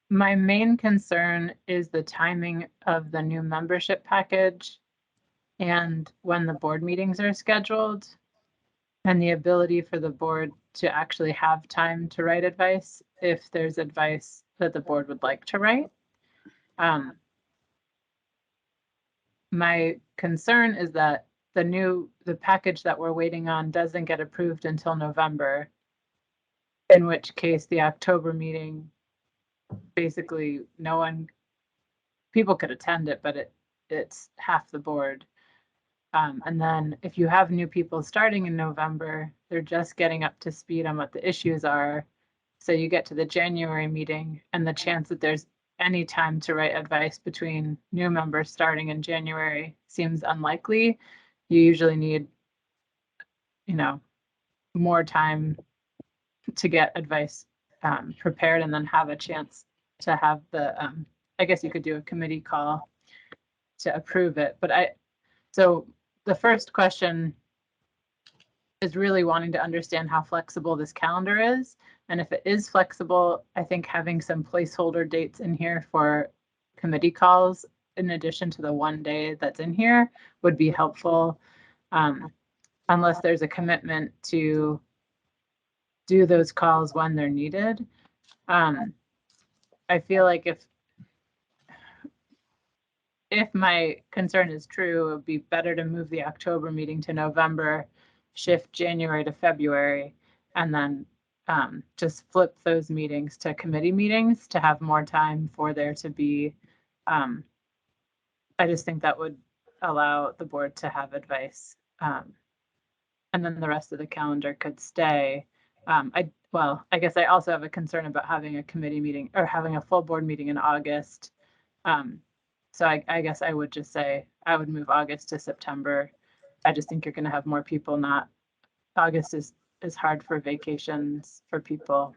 My main concern is the timing of the new membership package and when the board meetings are scheduled and the ability for the board to actually have time to write advice if there's advice that the board would like to write. My concern is that the package that we're waiting on doesn't get approved until November, in which case the October meeting, basically people could attend it, but it's half the board. And then if you have new people starting in November, they're just getting up to speed on what the issues are. So you get to the January meeting and the chance that there's any time to write advice between new members starting in January seems unlikely. You usually need, more time to get advice prepared and then have a chance to have I guess you could do a committee call to approve it. So the first question is really wanting to understand how flexible this calendar is. And if it is flexible, I think having some placeholder dates in here for committee calls, in addition to the one day that's in here, would be helpful. Unless there's a commitment to do those calls when they're needed. I feel like if my concern is true, it would be better to move the October meeting to November, shift January to February, and then just flip those meetings to committee meetings to have more time for there to be. I just think that would allow the board to have advice. And then the rest of the calendar could stay. I guess I also have a concern about having a committee meeting or having a full board meeting in August. So I guess I would just say I would move August to September. I just think you're going to have more people August is hard for vacations for people.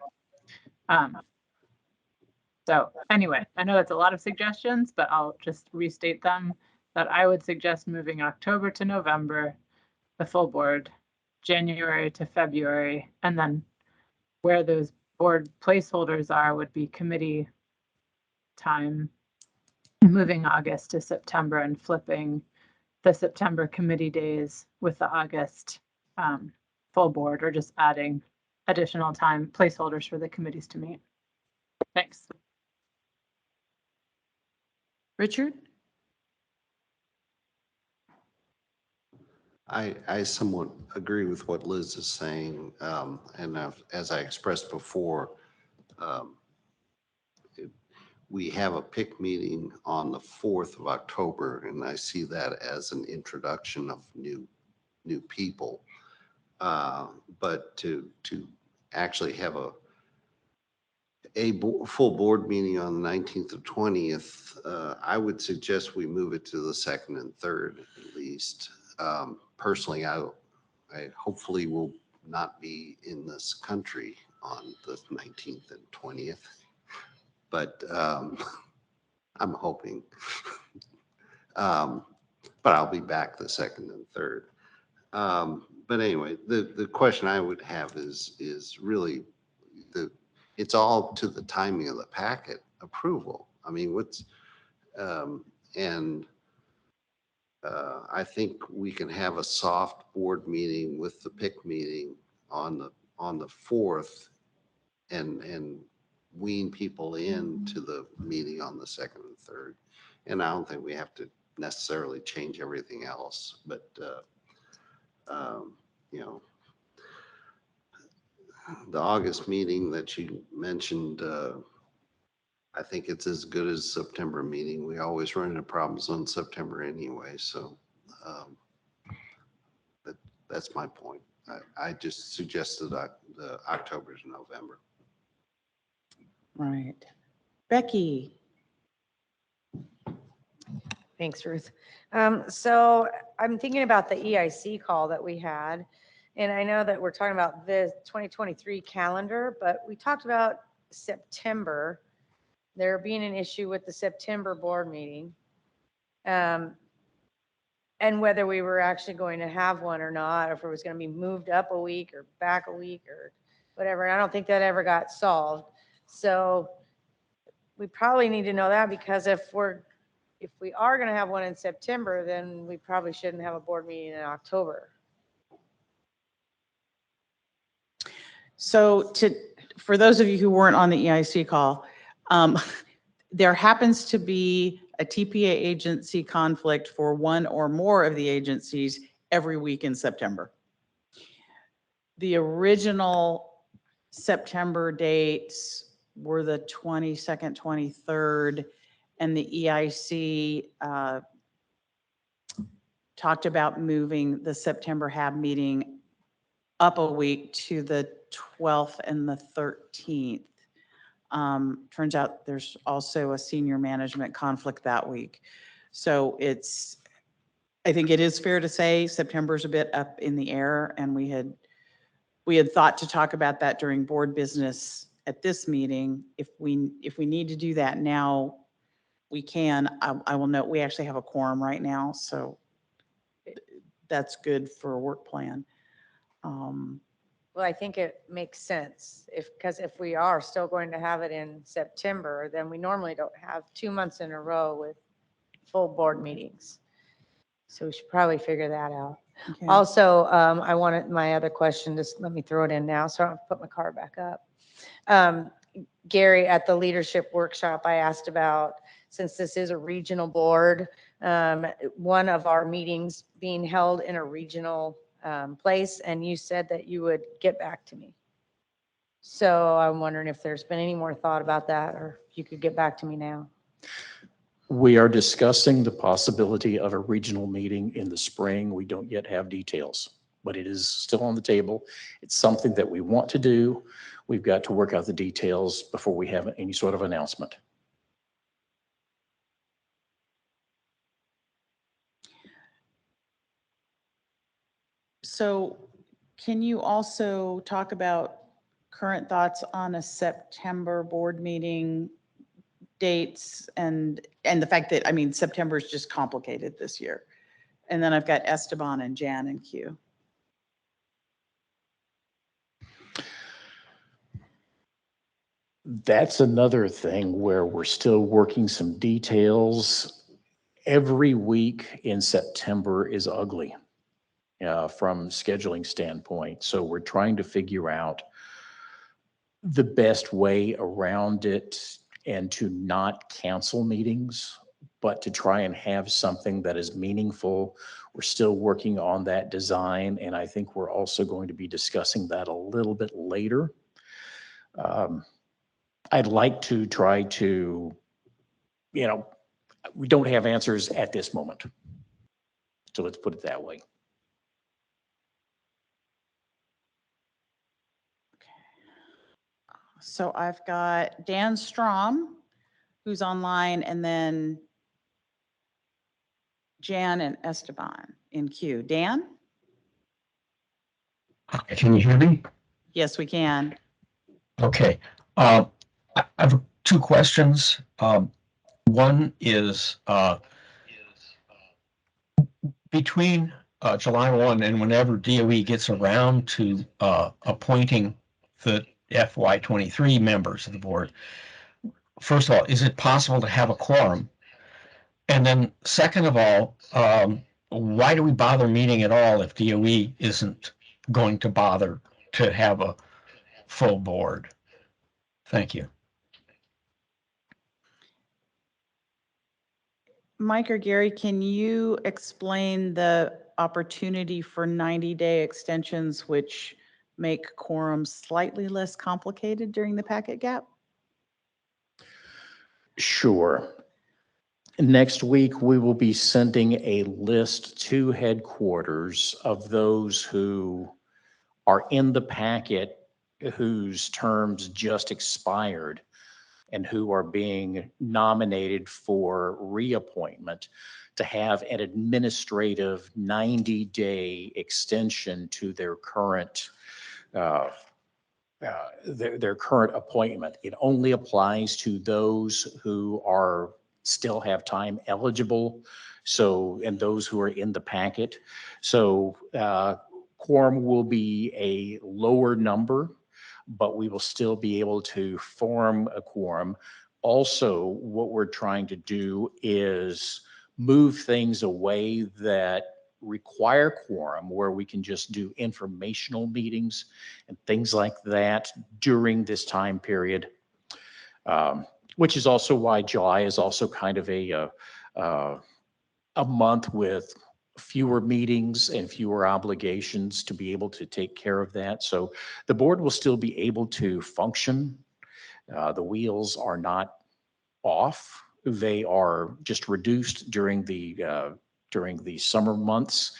So anyway, I know that's a lot of suggestions, but I'll just restate them that I would suggest moving October to November, the full board, January to February, and then where those board placeholders are would be committee time, moving August to September and flipping the September committee days with the August full board, or just adding additional time placeholders for the committees to meet. Thanks. Richard? I somewhat agree with what Liz is saying. And as I expressed before, we have a PIC meeting on the 4th of October, and I see that as an introduction of new people. But to actually have a full board meeting on the 19th or 20th, I would suggest we move it to the 2nd and 3rd at least. Personally, I hopefully will not be in this country on the 19th and 20th, but I'm hoping. But I'll be back the 2nd and 3rd. But anyway, the question I would have is really it's all to the timing of the packet approval. I mean, I think we can have a soft board meeting with the PIC meeting on the 4th and wean people into the meeting on the 2nd and 3rd. And I don't think we have to necessarily change everything else, but you know, the August meeting that you mentioned, I think it's as good as September meeting. We always run into problems on September anyway, so that's my point. I just suggested the October to November. Right. Becky. Thanks, Ruth. So I'm thinking about the EIC call that we had, and I know that we're talking about the 2023 calendar, but we talked about September, there being an issue with the September board meeting, and whether we were actually going to have one or not, or if it was going to be moved up a week or back a week or whatever. And I don't think that ever got solved. So we probably need to know that, because if we are going to have one in September, then we probably shouldn't have a board meeting in October. So for those of you who weren't on the EIC call, there happens to be a TPA agency conflict for one or more of the agencies every week in September. The original September dates were the 22nd, 23rd, and the EIC talked about moving the September HAB meeting up a week to the 12th and the 13th. Turns out there's also a senior management conflict that week. So I think it is fair to say September's a bit up in the air, and we had thought to talk about that during board business at this meeting. If we need to do that now, we can. I will note we actually have a quorum right now, so that's good for a work plan. Well, I think it makes sense because if we are still going to have it in September, then we normally don't have 2 months in a row with full board meetings. So we should probably figure that out. Okay. Also, I wanted my other question, just let me throw it in now so I don't have to put my card back up. Gary, at the leadership workshop, I asked about, since this is a regional board, one of our meetings being held in a regional place, and you said that you would get back to me. So I'm wondering if there's been any more thought about that, or if you could get back to me now. We are discussing the possibility of a regional meeting in the spring. We don't yet have details, but it is still on the table. It's something that we want to do. We've got to work out the details before we have any sort of announcement. So can you also talk about current thoughts on a September board meeting dates and the fact that, I mean, September is just complicated this year. And then I've got Esteban and Jan and Q. That's another thing where we're still working some details. Every week in September is ugly from scheduling standpoint. So we're trying to figure out the best way around it and to not cancel meetings, but to try and have something that is meaningful. We're still working on that design, and I think we're also going to be discussing that a little bit later. I'd like to try to you know, we don't have answers at this moment. So let's put it that way. So I've got Dan Strom, who's online, and then Jan and Esteban in queue. Dan? Can you hear me? Yes, we can. Okay. I have two questions. One is between July 1 and whenever DOE gets around to appointing the FY23 members of the board, first of all, is it possible to have a quorum? And then second of all, why do we bother meeting at all if DOE isn't going to bother to have a full board? Thank you. Mike or Gary, can you explain the opportunity for 90-day extensions which make quorums slightly less complicated during the packet gap? Sure. Next week, we will be sending a list to headquarters of those who are in the packet whose terms just expired and who are being nominated for reappointment to have an administrative 90-day extension to their current their current appointment. It only applies to those who are still have time eligible. So, and those who are in the packet. So quorum will be a lower number, but we will still be able to form a quorum. Also, what we're trying to do is move things away that require quorum, where we can just do informational meetings and things like that during this time period, which is also why July is also kind of a month with fewer meetings and fewer obligations to be able to take care of that. So the board will still be able to function. The wheels are not off. They are just reduced during the summer months.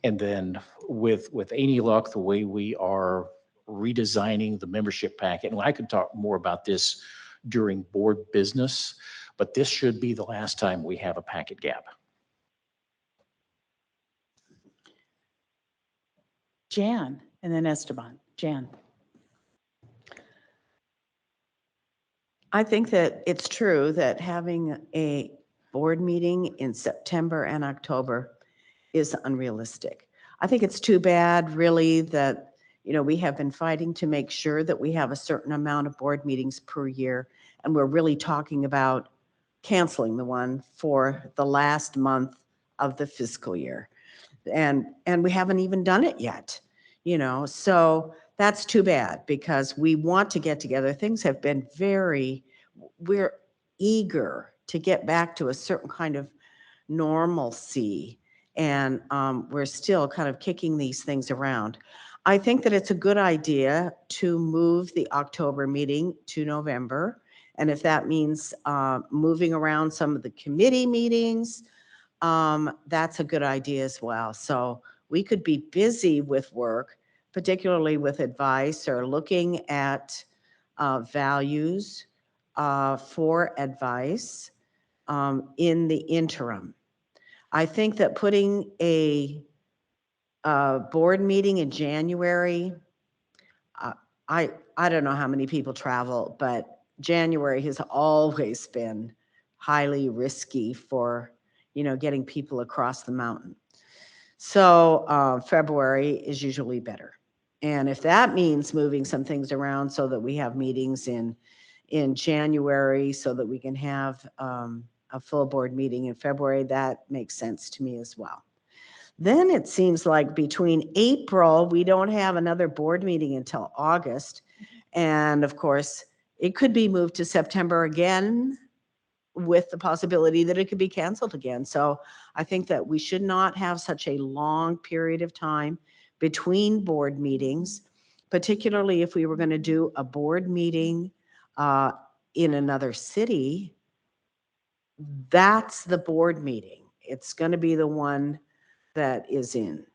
And then with any luck, the way we are redesigning the membership packet, and I could talk more about this during board business, but this should be the last time we have a packet gap. Jan, and then Esteban. Jan. I think that it's true that having a board meeting in September and October is unrealistic. I think it's too bad, really, that, you know, we have been fighting to make sure that we have a certain amount of board meetings per year, and we're really talking about canceling the one for the last month of the fiscal year. And we haven't even done it yet, you know, so that's too bad because we want to get together. Things have been we're eager to get back to a certain kind of normalcy, and we're still kind of kicking these things around. I think that it's a good idea to move the October meeting to November. And if that means moving around some of the committee meetings, that's a good idea as well. So we could be busy with work, particularly with advice or looking at values for advice in the interim. I think that putting a board meeting in January, I don't know how many people travel, but January has always been highly risky for, you know, getting people across the mountain. So February is usually better. And if that means moving some things around so that we have meetings in January so that we can have a full board meeting in February, that makes sense to me as well. Then it seems like between April, we don't have another board meeting until August. And of course, it could be moved to September again with the possibility that it could be canceled again. So I think that we should not have such a long period of time between board meetings, particularly if we were going to do a board meeting in another city. That's the board meeting. It's going to be the one that is in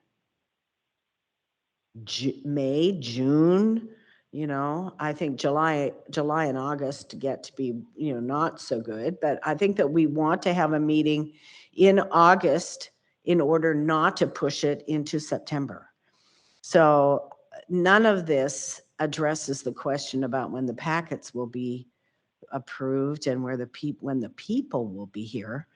May, June, I think July and August get to be, not so good, but I think that we want to have a meeting in August in order not to push it into September. So none of this addresses the question about when the packets will be approved and when the people will be here.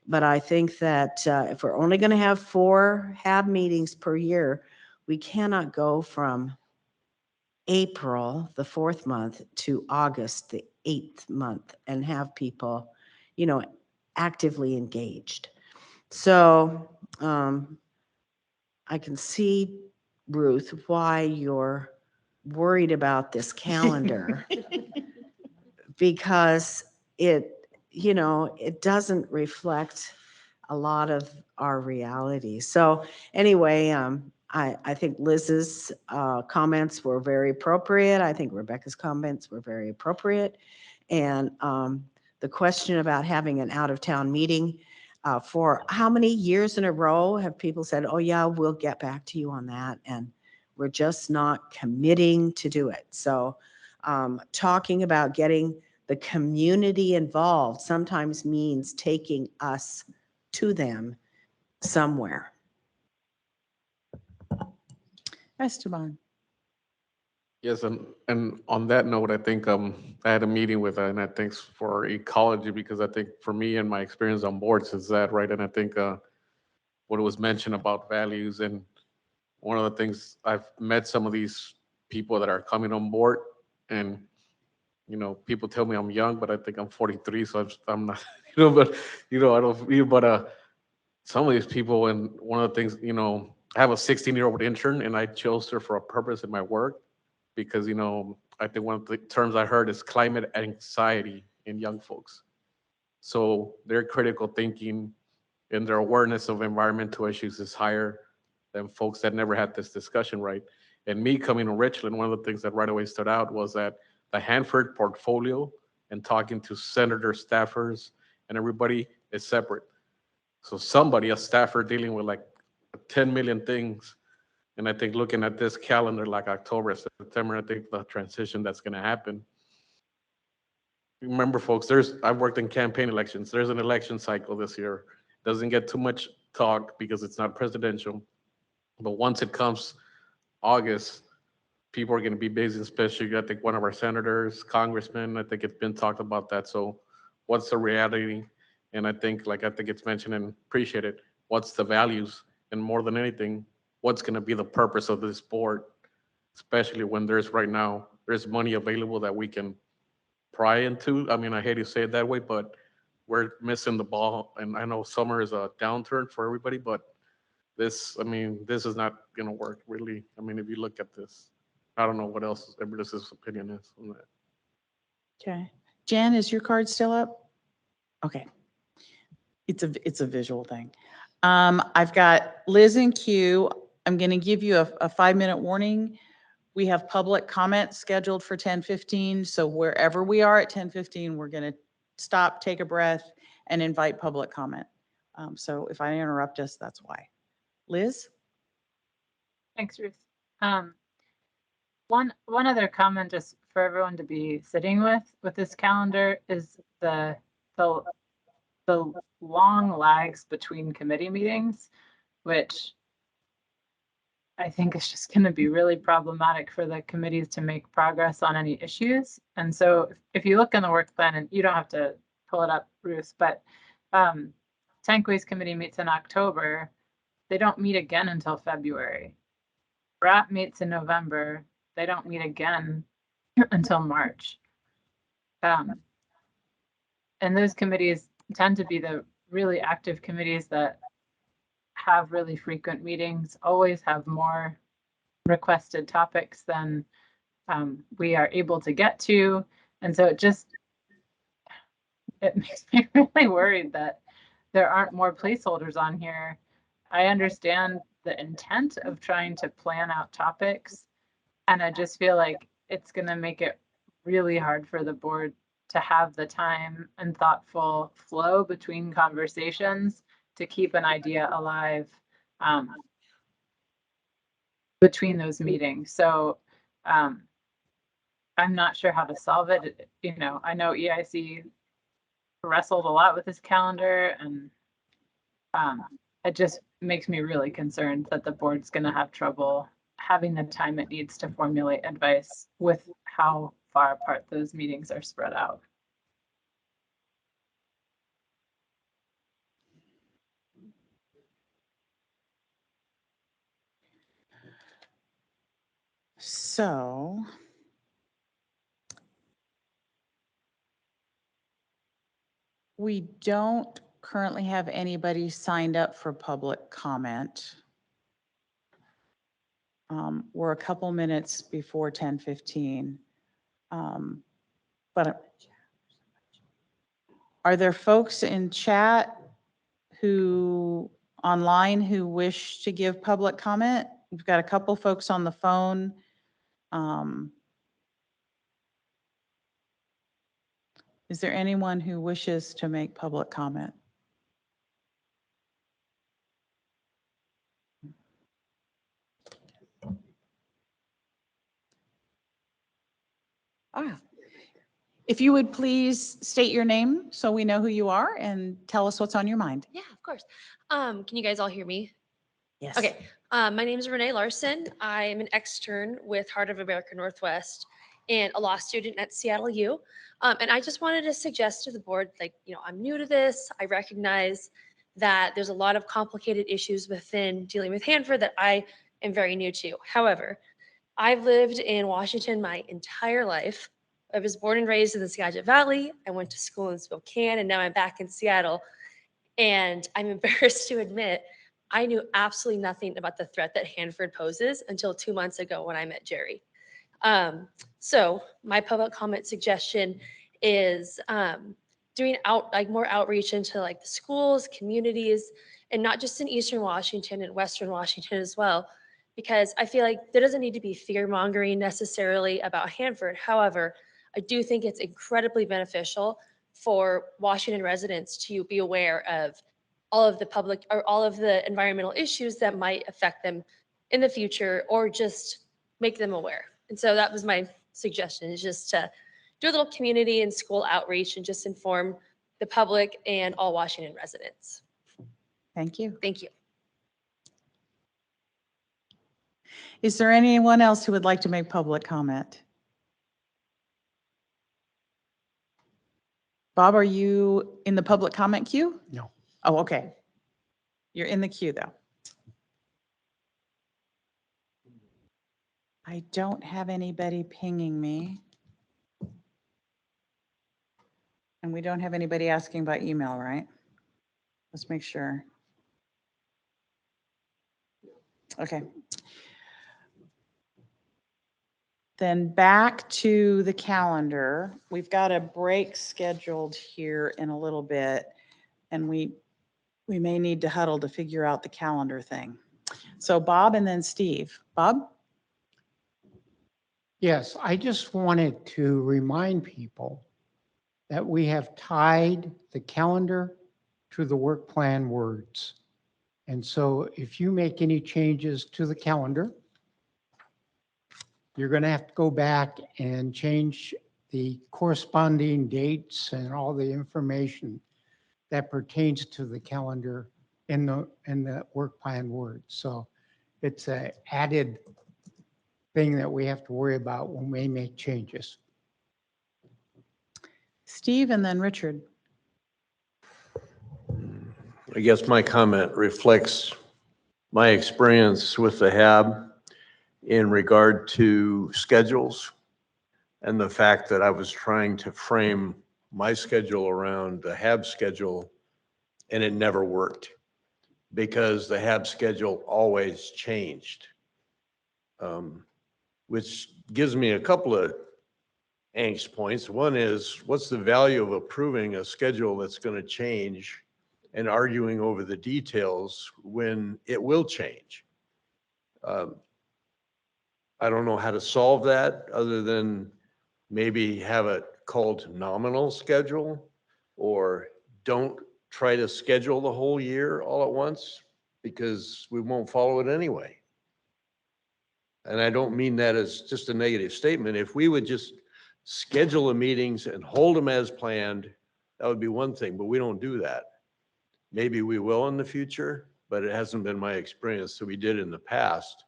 But I think that if we're only going to have 4 HAB meetings per year, we cannot go from April, the 4th month, to August, the 8th month, and have people, actively engaged. So I can see, Ruth, why you're worried about this calendar because it doesn't reflect a lot of our reality. So anyway, I think Liz's comments were very appropriate. I think Rebecca's comments were very appropriate. And the question about having an out-of-town meeting, for how many years in a row have people said, oh yeah, we'll get back to you on that. And we're just not committing to do it. So talking about getting the community involved sometimes means taking us to them somewhere. Esteban. Yes, and on that note, I think I had a meeting with, and I thanks for ecology, because I think for me and my experience on boards is that, right? And I think what was mentioned about values, and one of the things, I've met some of these people that are coming on board, and people tell me I'm young, but I think I'm 43, so I'm not, but I don't, but some of these people, and one of the things, I have a 16-year-old intern, and I chose her for a purpose in my work, because I think one of the terms I heard is climate anxiety in young folks. So their critical thinking and their awareness of environmental issues is higher than folks that never had this discussion, right? And me coming to Richland, one of the things that right away stood out was that the Hanford portfolio and talking to senator staffers and everybody is separate. So somebody, a staffer dealing with like 10 million things. And I think looking at this calendar, like October, September, I think the transition that's going to happen. Remember, folks, I've worked in campaign elections. There's an election cycle this year. Doesn't get too much talk because it's not presidential. But once it comes August, people are going to be busy, especially I think one of our senators, congressmen, I think it's been talked about that. So what's the reality? And I think it's mentioned and appreciated, what's the values? And more than anything, what's going to be the purpose of this board, especially when there's money available that we can pry into. I mean, I hate to say it that way, but we're missing the ball. And I know summer is a downturn for everybody, but this is not going to work really. I mean, if you look at this, I don't know what else everybody's opinion is on that. Okay. Jen, is your card still up? Okay. It's a visual thing. I've got Liz and Q. I'm going to give you a 5-minute warning. We have public comment scheduled for 10:15. So wherever we are at 10:15, we're going to stop, take a breath, and invite public comment. So if I interrupt us, that's why. Liz? Thanks, Ruth. One other comment just for everyone to be sitting with this calendar is the long lags between committee meetings, which I think is just going to be really problematic for the committees to make progress on any issues. And so if you look in the work plan, and you don't have to pull it up, Ruth, but Tank Committee meets in October. They don't meet again until February. RAP meets in November. They don't meet again until March. And those committees tend to be the really active committees that have really frequent meetings, always have more requested topics than we are able to get to. And so it makes me really worried that there aren't more placeholders on here. I understand the intent of trying to plan out topics, and I just feel like it's going to make it really hard for the board to have the time and thoughtful flow between conversations to keep an idea alive between those meetings. So I'm not sure how to solve it. You know, I know EIC wrestled a lot with this calendar, and it just makes me really concerned that the board's going to have trouble having the time it needs to formulate advice with how far apart those meetings are spread out. So we don't currently have anybody signed up for public comment. We're a couple minutes before 10:15. But are there folks in chat online who wish to give public comment? We've got a couple folks on the phone. Is there anyone who wishes to make public comment? If you would please state your name so we know who you are and tell us what's on your mind. Yeah, of course. Can you guys all hear me? Yes. Okay. My name is Renee Larson. I am an extern with Heart of America Northwest and a law student at Seattle U. And I just wanted to suggest to the board, like, you know, I'm new to this. I recognize that there's a lot of complicated issues within dealing with Hanford that I am very new to. However, I've lived in Washington my entire life. I was born and raised in the Skagit Valley. I went to school in Spokane, and now I'm back in Seattle. And I'm embarrassed to admit, I knew absolutely nothing about the threat that Hanford poses until 2 months ago when I met Jerry. So my public comment suggestion is doing more outreach into like the schools, communities, and not just in Eastern Washington and Western Washington as well, because I feel like there doesn't need to be fear mongering necessarily about Hanford. However, I do think it's incredibly beneficial for Washington residents to be aware of all of the public or all of the environmental issues that might affect them in the future, or just make them aware. And so that was my suggestion, is just to do a little community and school outreach and just inform the public and all Washington residents. Thank you. Thank you. Is there anyone else who would like to make public comment? Bob, are you in the public comment queue? No. Oh, okay. You're in the queue though. I don't have anybody pinging me. And we don't have anybody asking by email, right? Let's make sure. Okay. Then back to the calendar. We've got a break scheduled here in a little bit, and we may need to huddle to figure out the calendar thing. So Bob and then Steve. Bob? Yes, I just wanted to remind people that we have tied the calendar to the work plan words. And so if you make any changes to the calendar, you're going to have to go back and change the corresponding dates and all the information that pertains to the calendar in the work plan words. So it's an added thing that we have to worry about when we make changes. Steve and then Richard. I guess my comment reflects my experience with the HAB in regard to schedules and the fact that I was trying to frame my schedule around the HAB schedule, and it never worked because the HAB schedule always changed, which gives me a couple of angst points. One is, what's the value of approving a schedule that's going to change and arguing over the details when it will change? I don't know how to solve that other than maybe have it called nominal schedule, or don't try to schedule the whole year all at once, because we won't follow it anyway. And I don't mean that as just a negative statement. If we would just schedule the meetings and hold them as planned, that would be one thing, but we don't do that. Maybe we will in the future, but it hasn't been my experience that we did in the past,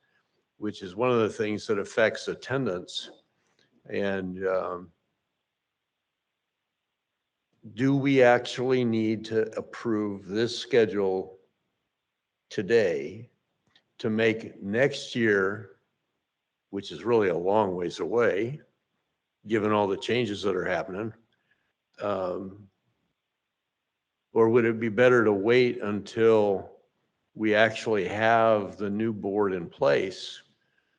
which is one of the things that affects attendance. And do we actually need to approve this schedule today to make next year, which is really a long ways away, given all the changes that are happening? Or would it be better to wait until we actually have the new board in place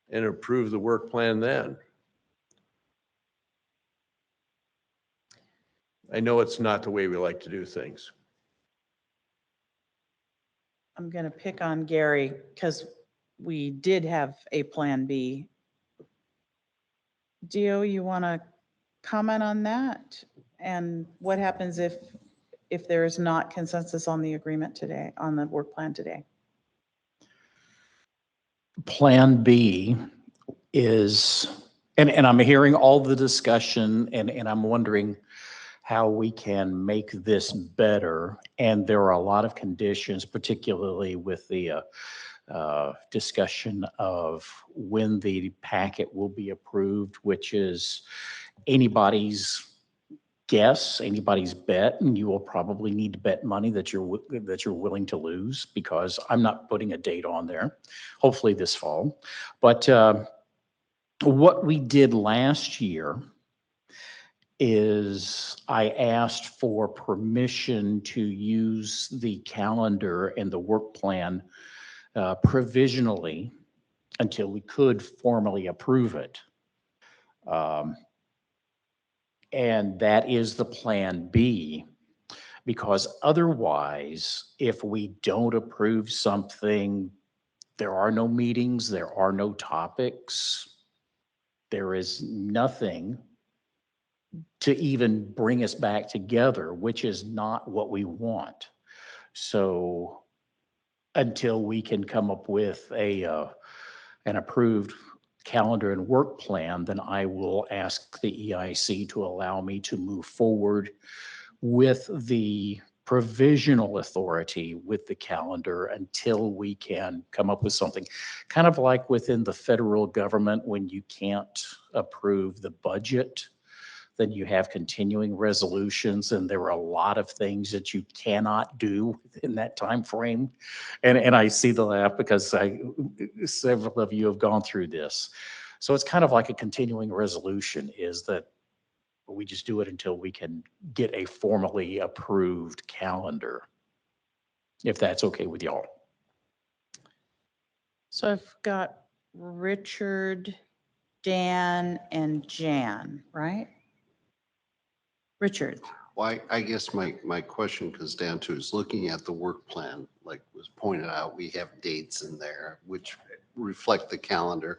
and approve the work plan then? I know it's not the way we like to do things. I'm going to pick on Gary because we did have a plan B. Dio, you want to comment on that? And what happens if there is not consensus on the agreement today, on the work plan today? Plan B is, and I'm hearing all the discussion, and I'm wondering how we can make this better. And there are a lot of conditions, particularly with the discussion of when the packet will be approved, which is anybody's guess, anybody's bet, and you will probably need to bet money that you're willing to lose, because I'm not putting a date on there, hopefully this fall. But what we did last year is I asked for permission to use the calendar and the work plan provisionally until we could formally approve it. And that is the plan B, because otherwise, if we don't approve something, there are no meetings, there are no topics, there is nothing to even bring us back together, which is not what we want. So until we can come up with an approved calendar and work plan, then I will ask the EIC to allow me to move forward with the provisional authority with the calendar until we can come up with something. Kind of like within the federal government, when you can't approve the budget, then you have continuing resolutions, and there are a lot of things that you cannot do in that time frame. And I see the laugh because several of you have gone through this. So it's kind of like a continuing resolution, is that we just do it until we can get a formally approved calendar, if that's okay with y'all. So I've got Richard, Dan, and Jan, right? Richard. Well, I guess my question comes down to is looking at the work plan, like was pointed out, we have dates in there which reflect the calendar.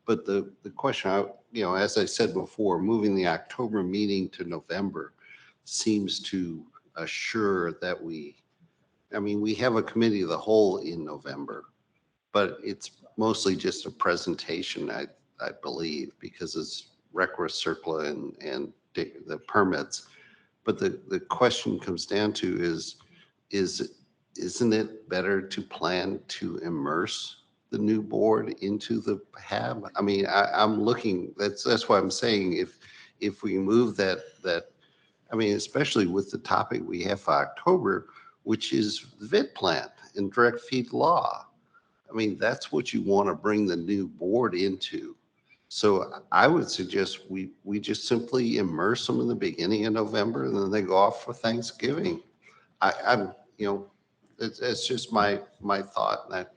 But the question, as I said before, moving the October meeting to November seems to assure that we have a committee of the whole in November, but it's mostly just a presentation, I believe, because it's requisite circular and the permits. But the question comes down to isn't it better to plan to immerse the new board into the HAB? I mean, I'm looking, that's why I'm saying if we move that, I mean, especially with the topic we have for October, which is the VIT plan and direct feed law. I mean, that's what you want to bring the new board into. So I would suggest we just simply immerse them in the beginning of November, and then they go off for Thanksgiving. It's just my thought.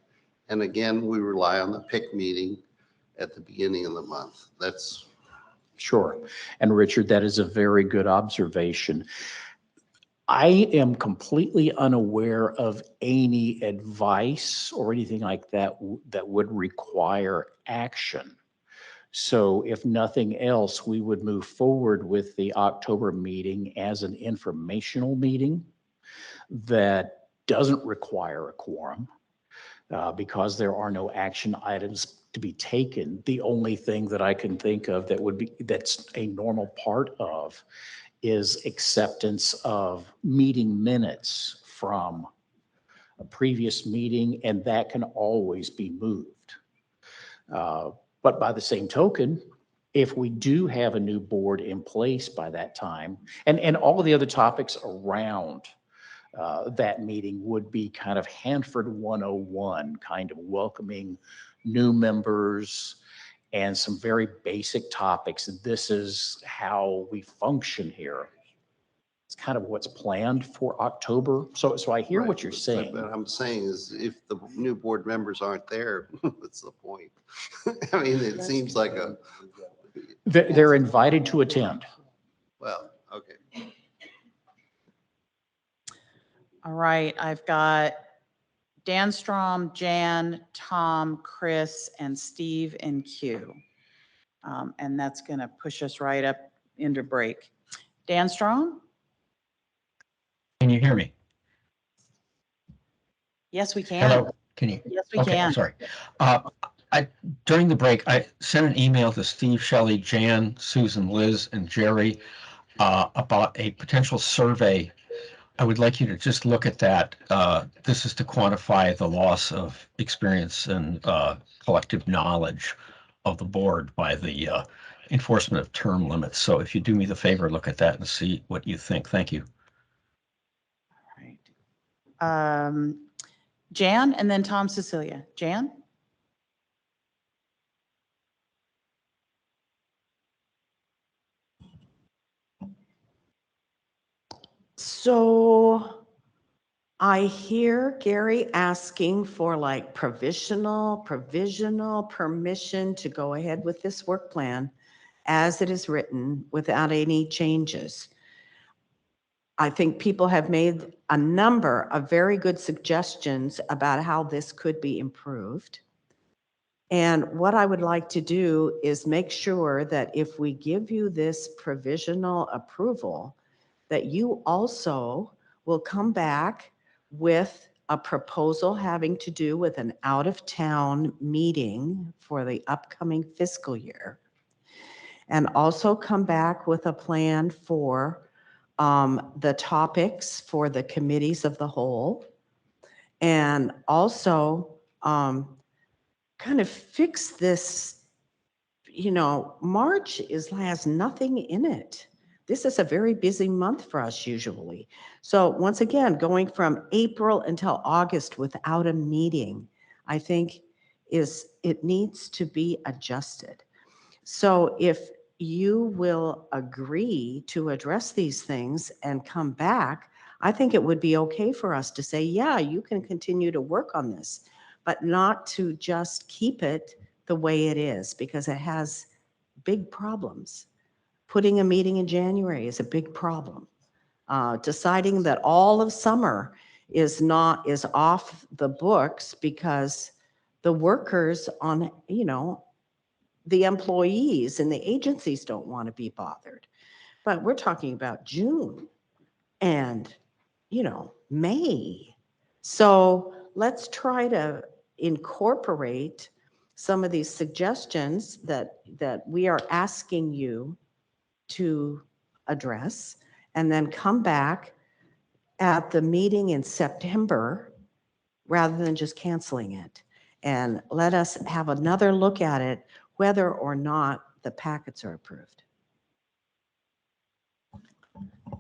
And again, we rely on the PIC meeting at the beginning of the month. That's sure. And Richard, that is a very good observation. I am completely unaware of any advice or anything like that that would require action. So if nothing else, we would move forward with the October meeting as an informational meeting that doesn't require a quorum because there are no action items to be taken. The only thing that I can think of that's a normal part of is acceptance of meeting minutes from a previous meeting, and that can always be moved. But by the same token, if we do have a new board in place by that time, and all of the other topics around that meeting would be kind of Hanford 101, kind of welcoming new members and some very basic topics. This is how we function here. It's kind of what's planned for October. So I hear Right, what you're saying. But I'm saying is if the new board members aren't there, what's the point? I mean, it seems like a, They're invited to attend. well, okay. All right, I've got Dan Strom, Jan, Tom, Chris, and Steve and Q. And that's going to push us right up into break. Dan Strom? Can you hear me? Yes, we can. Hello, can you? Yes, we Okay, can. sorry. During the break, I sent an email to Steve, Shelley, Jan, Susan, Liz, and Jerry about a potential survey. I would like you to just look at that. This is to quantify the loss of experience and collective knowledge of the board by the enforcement of term limits. So if you do me the favor, look at that and see what you think. Thank you. Jan and then Tom Cecilia. Jan? So I hear Gary asking for like provisional permission to go ahead with this work plan as it is written without any changes. I think people have made a number of very good suggestions about how this could be improved. And what I would like to do is make sure that if we give you this provisional approval, that you also will come back with a proposal having to do with an out-of-town meeting for the upcoming fiscal year. And also come back with a plan for the topics for the committees of the whole. And also kind of fix this, March has nothing in it. This is a very busy month for us usually. So once again, going from April until August without a meeting, I think it needs to be adjusted. So if you will agree to address these things and come back, I think it would be okay for us to say, yeah, you can continue to work on this, but not to just keep it the way it is because it has big problems. Putting a meeting in January is a big problem. Deciding that all of summer is off the books because the workers on, the employees and the agencies don't want to be bothered. But we're talking about June and, May. So let's try to incorporate some of these suggestions that we are asking you to address and then come back at the meeting in September rather than just canceling it. And let us have another look at it, whether or not the packets are approved.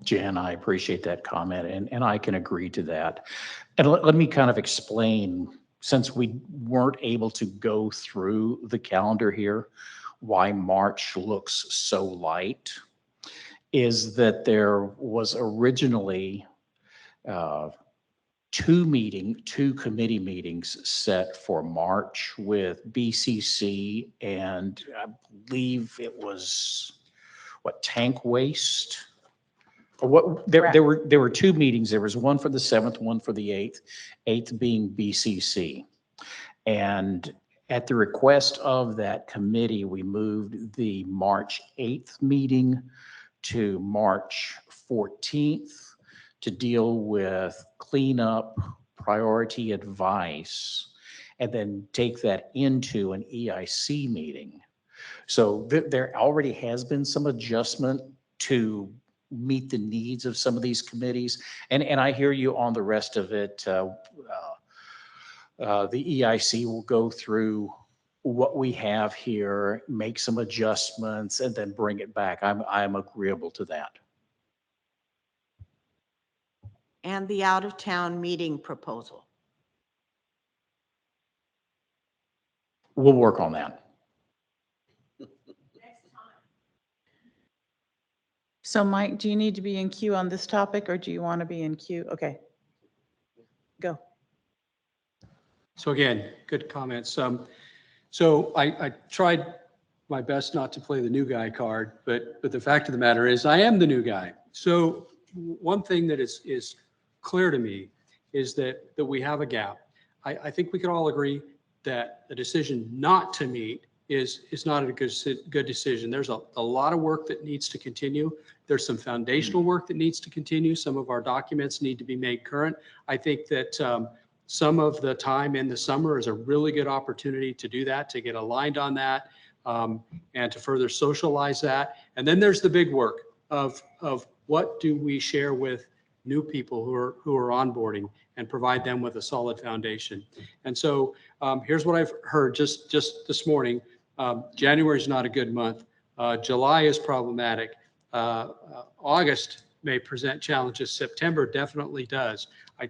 Jan, I appreciate that comment, and I can agree to that. And let me kind of explain, since we weren't able to go through the calendar here, why March looks so light, is that there was originally two committee meetings set for March with BCC and I believe it was tank waste. There were two meetings. There was one for the 7th, one for the 8th, 8th being BCC. And At the request of that committee, we moved the March 8th meeting to March 14th to deal with cleanup, priority advice, and then take that into an EIC meeting. So there already has been some adjustment to meet the needs of some of these committees. And I hear you on the rest of it. The EIC will go through what we have here, make some adjustments, and then bring it back. I'm agreeable to that. And the out-of-town meeting proposal. We'll work on that. So Mike, do you need to be in queue on this topic or do you want to be in queue? Okay. Go. So again, good comments. So I tried my best not to play the new guy card, but the fact of the matter is I am the new guy. So one thing that is clear to me is that we have a gap. I think we can all agree that the decision not to meet is not a good decision. There's a lot of work that needs to continue. There's some foundational work that needs to continue. Some of our documents need to be made current. I think that some of the time in the summer is a really good opportunity to do that, to get aligned on that, and to further socialize that. And then there's the big work of what do we share with new people who are onboarding and provide them with a solid foundation. And so here's what I've heard just this morning. January is not a good month. July is problematic. August may present challenges. September definitely does. I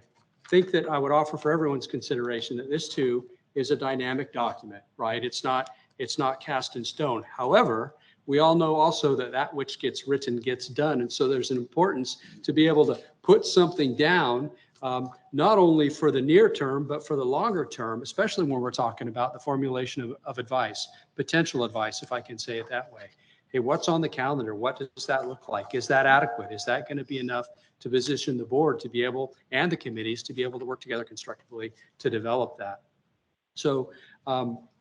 think that I would offer for everyone's consideration that this too is a dynamic document, right? It's not cast in stone. However, we all know also that which gets written gets done. And so there's an importance to be able to put something down, not only for the near term, but for the longer term, especially when we're talking about the formulation of advice, potential advice, if I can say it that way. Hey, what's on the calendar? What does that look like? Is that adequate? Is that going to be enough to position the board to be able, and the committees to be able to work together constructively to develop that? So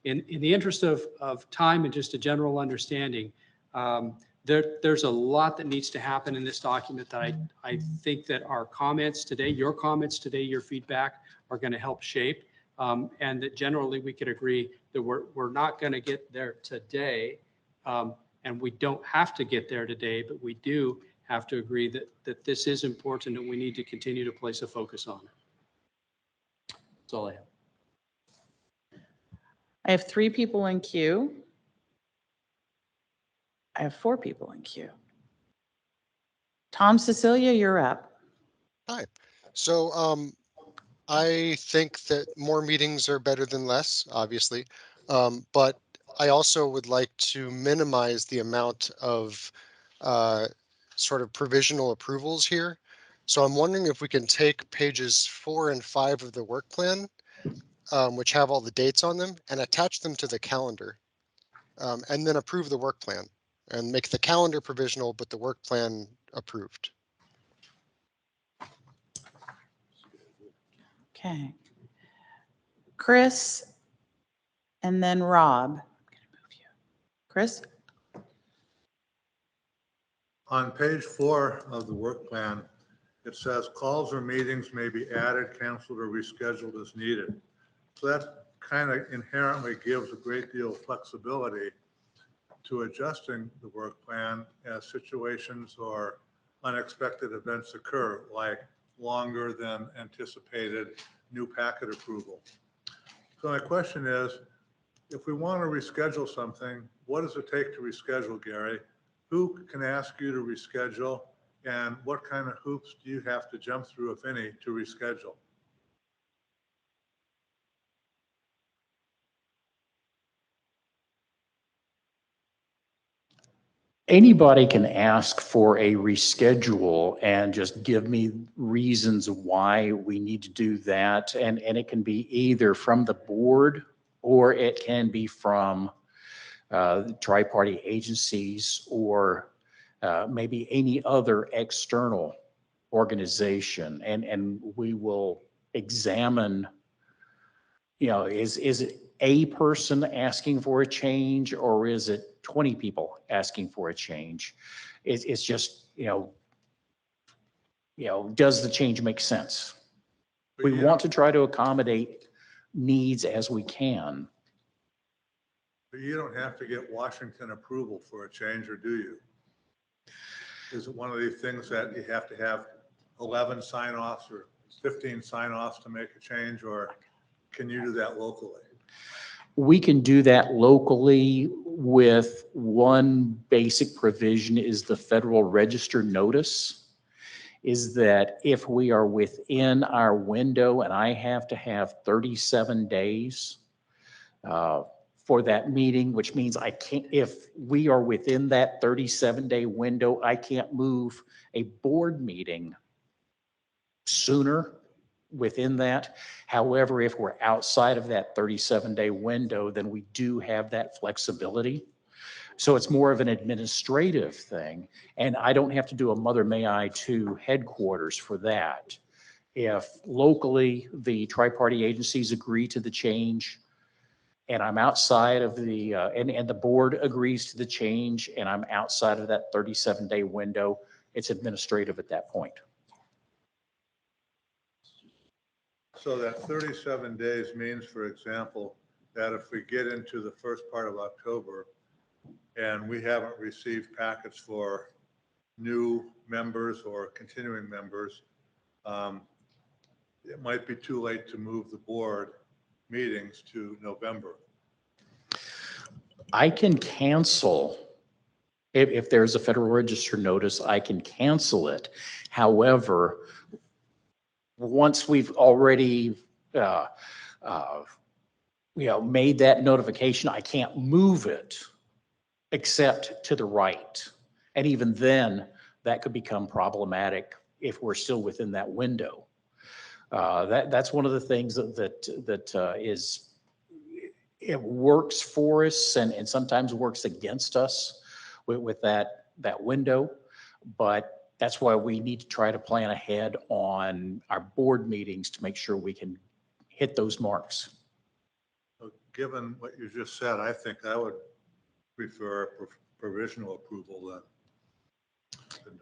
in the interest of time and just a general understanding, there's a lot that needs to happen in this document that I think that our comments today, your feedback are going to help shape, and that generally we could agree that we're not going to get there today, and we don't have to get there today, but we do have to agree that this is important and we need to continue to place a focus on it. That's all I have. I have 3 people in queue. I have 4 people in queue. Tom, Cecilia, you're up. Hi. So I think that more meetings are better than less, obviously. But I also would like to minimize the amount of sort of provisional approvals here. So I'm wondering if we can take pages 4 and 5 of the work plan, which have all the dates on them, and attach them to the calendar, and then approve the work plan and make the calendar provisional, but the work plan approved. Okay. Chris, and then Rob. Chris? On page 4 of the work plan, it says calls or meetings may be added, canceled, or rescheduled as needed. So that kind of inherently gives a great deal of flexibility to adjusting the work plan as situations or unexpected events occur, like longer than anticipated new packet approval. So my question is, if we want to reschedule something, what does it take to reschedule, Gary? Who can ask you to reschedule? And what kind of hoops do you have to jump through, if any, to reschedule? Anybody can ask for a reschedule and just give me reasons why we need to do that. And it can be either from the board or it can be from tri-party agencies or maybe any other external organization. And we will examine, is it a person asking for a change, or is it 20 people asking for a change? It's just, does the change make sense? But We you want don't- to try to accommodate needs as we can. But you don't have to get Washington approval for a change, or do you? Is it one of these things that you have to have 11 sign-offs or 15 sign-offs to make a change, or can you do that locally? We can do that locally with one basic provision is the Federal Register notice, is that if we are within our window, and I have to have 37 days for that meeting, which means I can't, if we are within that 37-day window, I can't move a board meeting sooner within that. However, if we're outside of that 37-day window, then we do have that flexibility. So it's more of an administrative thing. And I don't have to do a Mother May I to headquarters for that. If locally the tri-party agencies agree to the change and I'm outside of the, and the board agrees to the change and I'm outside of that 37-day window, it's administrative at that point. So that 37 days means, for example, that if we get into the first part of October and we haven't received packets for new members or continuing members, it might be too late to move the board meetings to November. I can cancel, if there's a Federal Register notice, I can cancel it. However, once we've already made that notification, I can't move it except to the right. And even then, that could become problematic if we're still within that window. That's one of the things that is, it works for us and sometimes works against us with that window. But that's why we need to try to plan ahead on our board meetings to make sure we can hit those marks. So given what you just said, I think I would prefer provisional approval than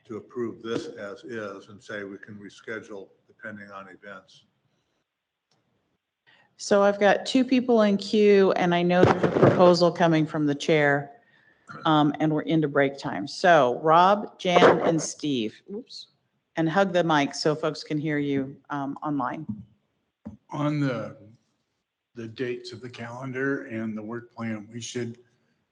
to approve this as is and say we can reschedule depending on events. So I've got two people in queue and I know there's a proposal coming from the chair. And we're into break time. So Rob, Jan, and Steve. Oops. And hug the mic so folks can hear you online. On the dates of the calendar and the work plan, we should,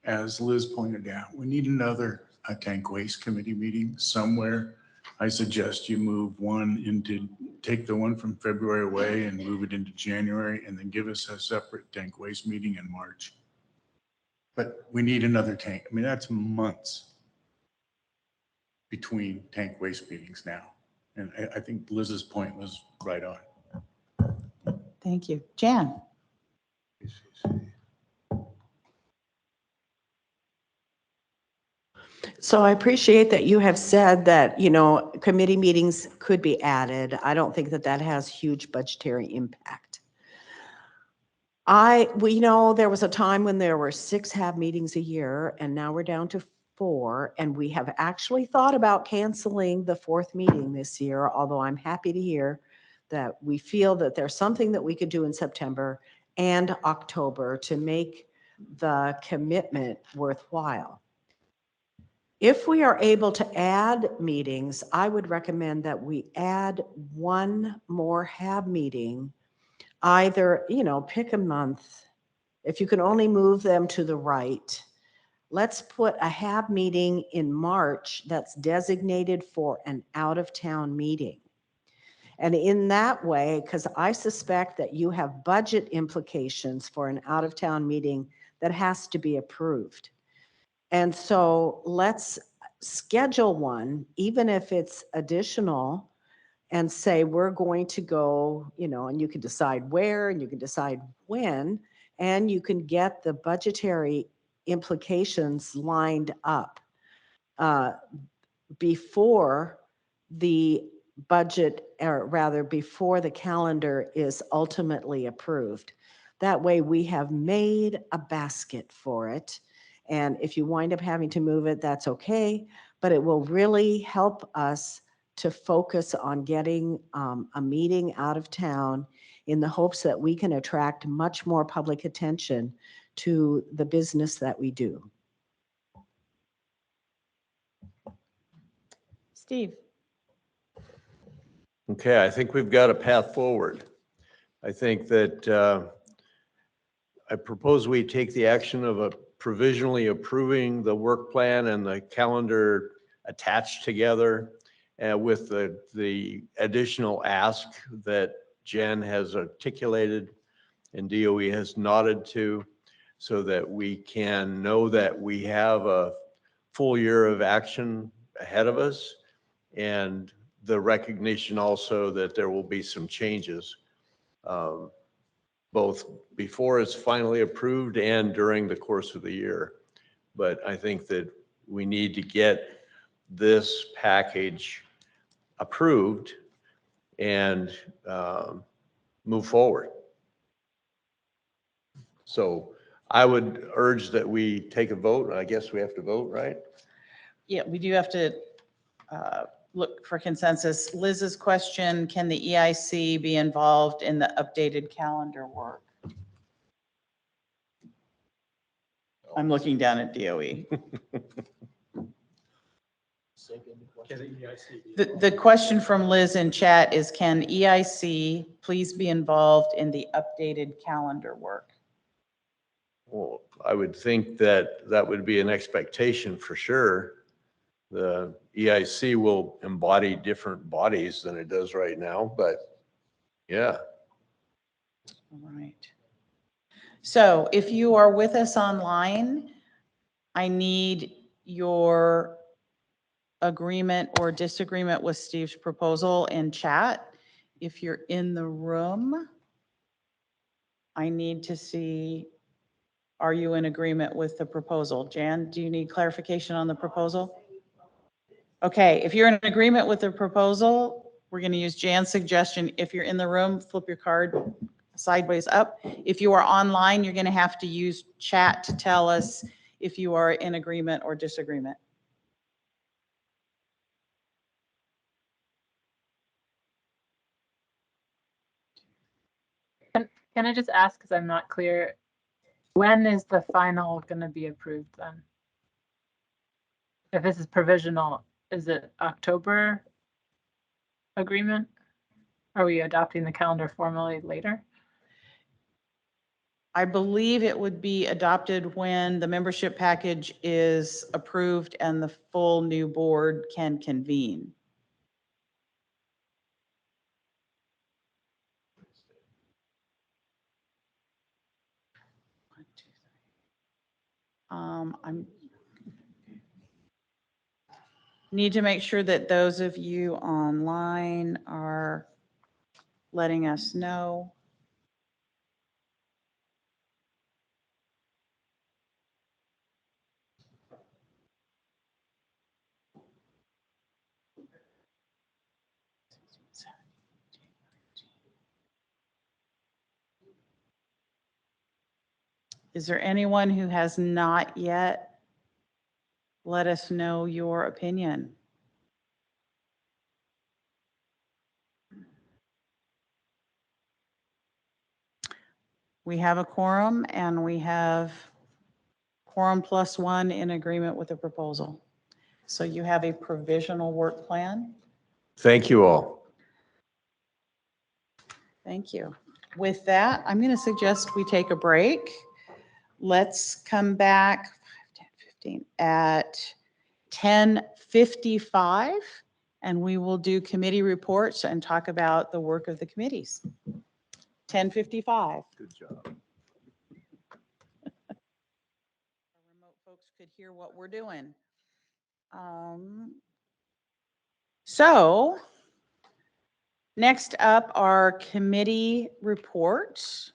as Liz pointed out, we need another tank waste committee meeting somewhere. I suggest you move one into, take the one from February away and move it into January, and then give us a separate tank waste meeting in March. But we need another tank. I mean, that's months between tank waste meetings now. And I think Liz's point was right on. Thank you. Jan. So I appreciate that you have said that, committee meetings could be added. I don't think that has huge budgetary impact. We know there was a time when there were 6 HAB meetings a year, and now we're down to 4, and we have actually thought about canceling the 4th meeting this year, although I'm happy to hear that we feel that there's something that we could do in September and October to make the commitment worthwhile. If we are able to add meetings, I would recommend that we add one more HAB meeting, either, pick a month. If you can only move them to the right, let's put a HAB meeting in March that's designated for an out-of-town meeting. And in that way, because I suspect that you have budget implications for an out-of-town meeting that has to be approved. And so let's schedule one, even if it's additional, and say we're going to go, and you can decide where and you can decide when, and you can get the budgetary implications lined up before the budget, or rather before the calendar is ultimately approved. That way we have made a basket for it. And if you wind up having to move it, that's okay. But it will really help us to focus on getting a meeting out of town in the hopes that we can attract much more public attention to the business that we do. Steve? Okay, I think we've got a path forward. I think that I propose we take the action of provisionally approving the work plan and the calendar attached together with the additional ask that Jen has articulated and DOE has nodded to, so that we can know that we have a full year of action ahead of us, and the recognition also that there will be some changes, both before it's finally approved and during the course of the year. But I think that we need to get this package approved and move forward. So I would urge that we take a vote. I guess we have to vote, right? Yeah, we do have to look for consensus. Liz's question, can the EIC be involved in the updated calendar work? I'm looking down at DOE. The question from Liz in chat is, can EIC please be involved in the updated calendar work? Well, I would think that that would be an expectation for sure. The EIC will embody different bodies than it does right now, but yeah. All right. So if you are with us online, I need your agreement or disagreement with Steve's proposal in chat. If you're in the room, I need to see, are you in agreement with the proposal? Jan, do you need clarification on the proposal? Okay, if you're in agreement with the proposal, we're going to use Jan's suggestion. If you're in the room, flip your card sideways up. If you are online, you're going to have to use chat to tell us if you are in agreement or disagreement. Can I just ask, because I'm not clear, when is the final going to be approved then? If this is provisional, is it October agreement? Are we adopting the calendar formally later? I believe it would be adopted when the membership package is approved and the full new board can convene. I'm need to make sure that those of you online are letting us know. Is there anyone who has not yet let us know your opinion? We have a quorum and we have quorum plus one in agreement with the proposal. So you have a provisional work plan. Thank you all. Thank you. With that, I'm going to suggest we take a break. Let's come back 10, 15 at 10:55, and we will do committee reports and talk about the work of the committees. 10:55. Good job. Our remote folks could hear what we're doing. So next up are committee reports.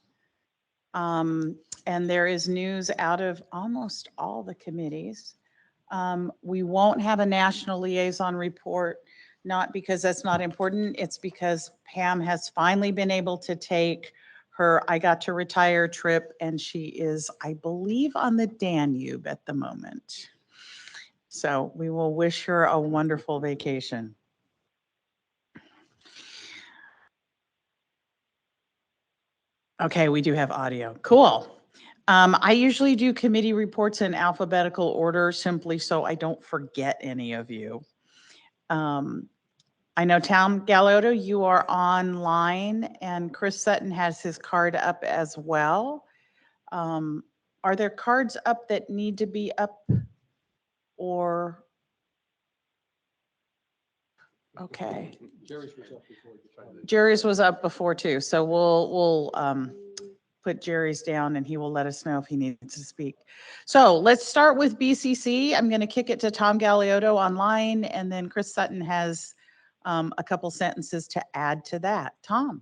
And there is news out of almost all the committees. We won't have a national liaison report, not because that's not important. It's because Pam has finally been able to take her I got to retire trip, and she is, I believe, on the Danube at the moment. So we will wish her a wonderful vacation. Okay, we do have audio. Cool. I usually do committee reports in alphabetical order simply so I don't forget any of you. I know Tom Gallardo, you are online, and Chris Sutton has his card up as well. Are there cards up that need to be up or? Okay. Jerry's was up before too, so we'll put Jerry's down and he will let us know if he needs to speak. So let's start with BCC. I'm going to kick it to Tom Gallardo online, and then Chris Sutton has a couple sentences to add to that. Tom.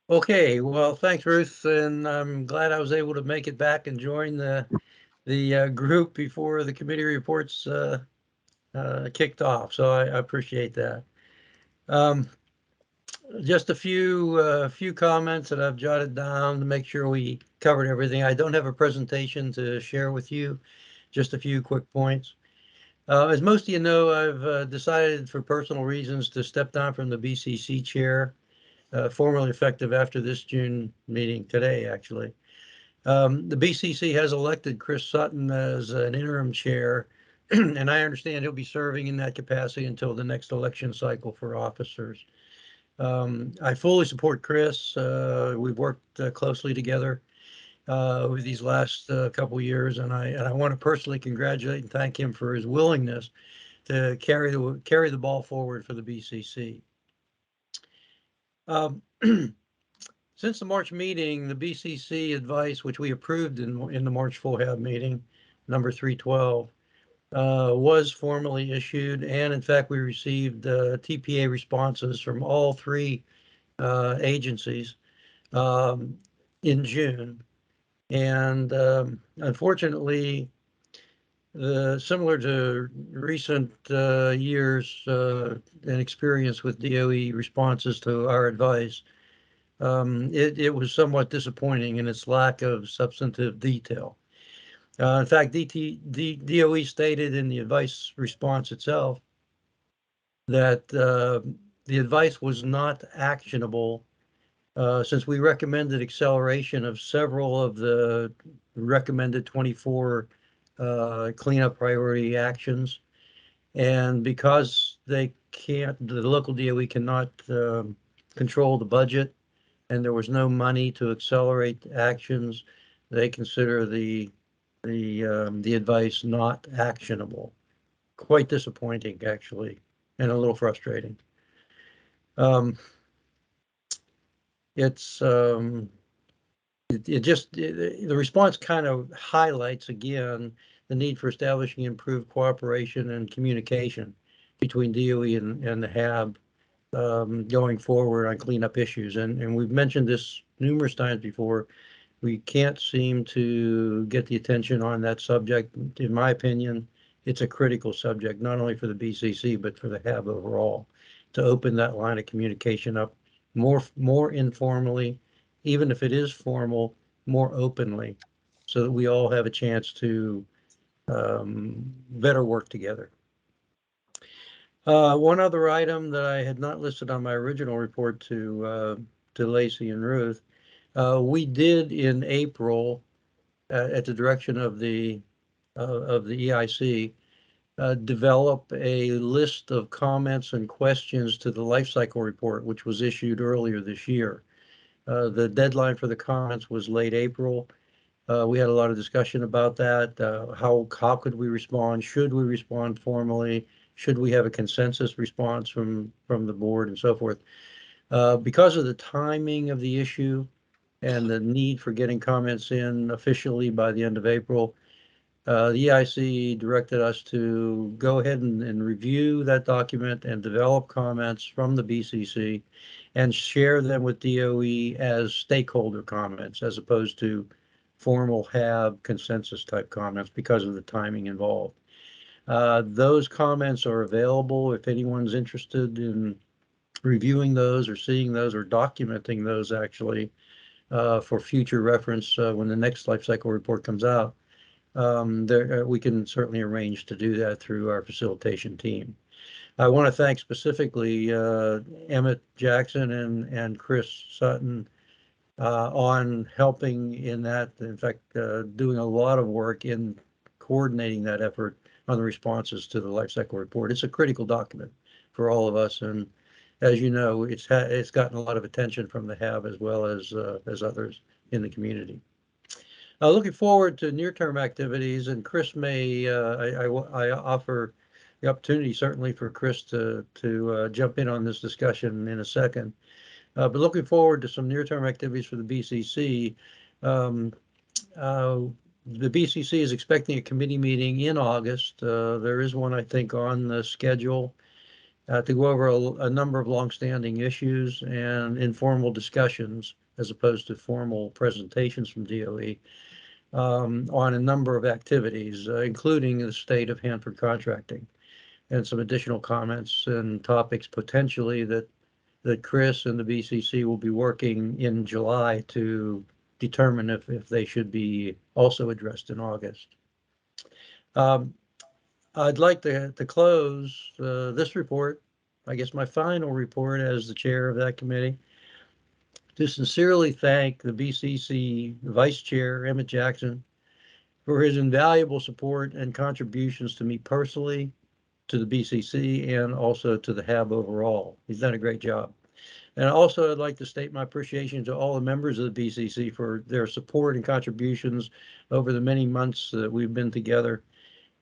Okay, well, thanks, Ruth, and I'm glad I was able to make it back and join the group before the committee reports kicked off. So I appreciate that. Just a few comments that I've jotted down to make sure we covered everything. I don't have a presentation to share with you, just a few quick points. As most of you know, I've decided for personal reasons to step down from the BCC chair, formally effective after this June meeting today, actually. The BCC has elected Chris Sutton as an interim chair, and I understand he'll be serving in that capacity until the next election cycle for officers. I fully support Chris. We've worked closely together over these last couple of years, and I want to personally congratulate and thank him for his willingness to carry the ball forward for the BCC. Since the March meeting, the BCC advice, which we approved in the March full HAB meeting, number 312, was formally issued, and in fact, we received TPA responses from all three agencies in June. And unfortunately, similar to recent years and experience with DOE responses to our advice, it was somewhat disappointing in its lack of substantive detail. In fact, DOE stated in the advice response itself that the advice was not actionable since we recommended acceleration of several of the recommended 24 cleanup priority actions. And because the local DOE cannot control the budget, and there was no money to accelerate actions, they consider the advice not actionable. Quite disappointing, actually, and a little frustrating. The response kind of highlights again the need for establishing improved cooperation and communication between DOE and the HAB going forward on cleanup issues. And we've mentioned this numerous times before. We can't seem to get the attention on that subject. In my opinion, it's a critical subject, not only for the BCC, but for the HAB overall, to open that line of communication up more informally, even if it is formal, more openly, so that we all have a chance to better work together. One other item that I had not listed on my original report to Lacey and Ruth, we did in April, at the direction of the EIC, develop a list of comments and questions to the life cycle report, which was issued earlier this year. The deadline for the comments was late April. We had a lot of discussion about that. How could we respond? Should we respond formally? Should we have a consensus response from the board and so forth? Because of the timing of the issue and the need for getting comments in officially by the end of April, the EIC directed us to go ahead and review that document and develop comments from the BCC and share them with DOE as stakeholder comments, as opposed to formal HAB consensus type comments because of the timing involved. Those comments are available if anyone's interested in reviewing those or seeing those or documenting those actually for future reference when the next life cycle report comes out. We can certainly arrange to do that through our facilitation team. I want to thank specifically Emmett Jackson and Chris Sutton on helping in that. In fact, doing a lot of work in coordinating that effort on the responses to the life cycle report. It's a critical document for all of us, and as you know, it's gotten a lot of attention from the HAB as well as others in the community. Looking forward to near-term activities, and Chris may, I offer the opportunity certainly for Chris to jump in on this discussion in a second. But looking forward to some near-term activities for the BCC. The BCC is expecting a committee meeting in August. There is one, I think, on the schedule to go over a number of longstanding issues and informal discussions as opposed to formal presentations from DOE. On a number of activities, including the state of Hanford contracting, and some additional comments and topics potentially that Chris and the BCC will be working in July to determine if they should be also addressed in August. I'd like to close this report, I guess my final report as the chair of that committee, to sincerely thank the BCC Vice Chair, Emmett Jackson, for his invaluable support and contributions to me personally, to the BCC, and also to the HAB overall. He's done a great job. And also, I'd like to state my appreciation to all the members of the BCC for their support and contributions over the many months that we've been together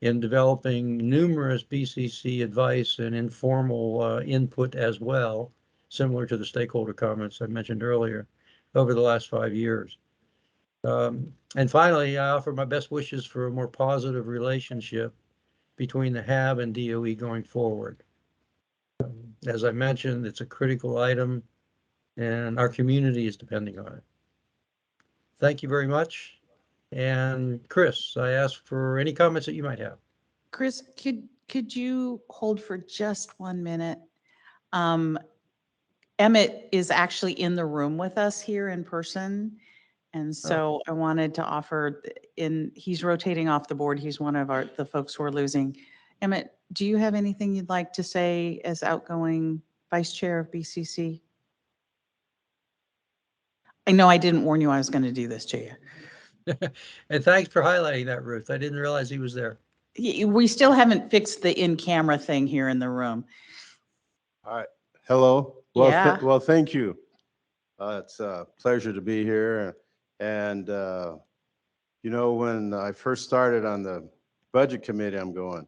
in developing numerous BCC advice and informal input as well, similar to the stakeholder comments I mentioned earlier, over the last 5 years. And finally, I offer my best wishes for a more positive relationship between the HAB and DOE going forward. As I mentioned, it's a critical item and our community is depending on it. Thank you very much. And Chris, I ask for any comments that you might have. Chris, could you hold for just 1 minute? Emmett is actually in the room with us here in person. And so I wanted to offer he's rotating off the board. He's one of the folks we're losing. Emmett, do you have anything you'd like to say as outgoing vice chair of BCC? I know I didn't warn you I was going to do this to you. And thanks for highlighting that, Ruth. I didn't realize he was there. We still haven't fixed the in-camera thing here in the room. All right. Hello. Well, Yeah. well, thank you. It's a pleasure to be here. And, you know, when I first started on the budget committee, I'm going,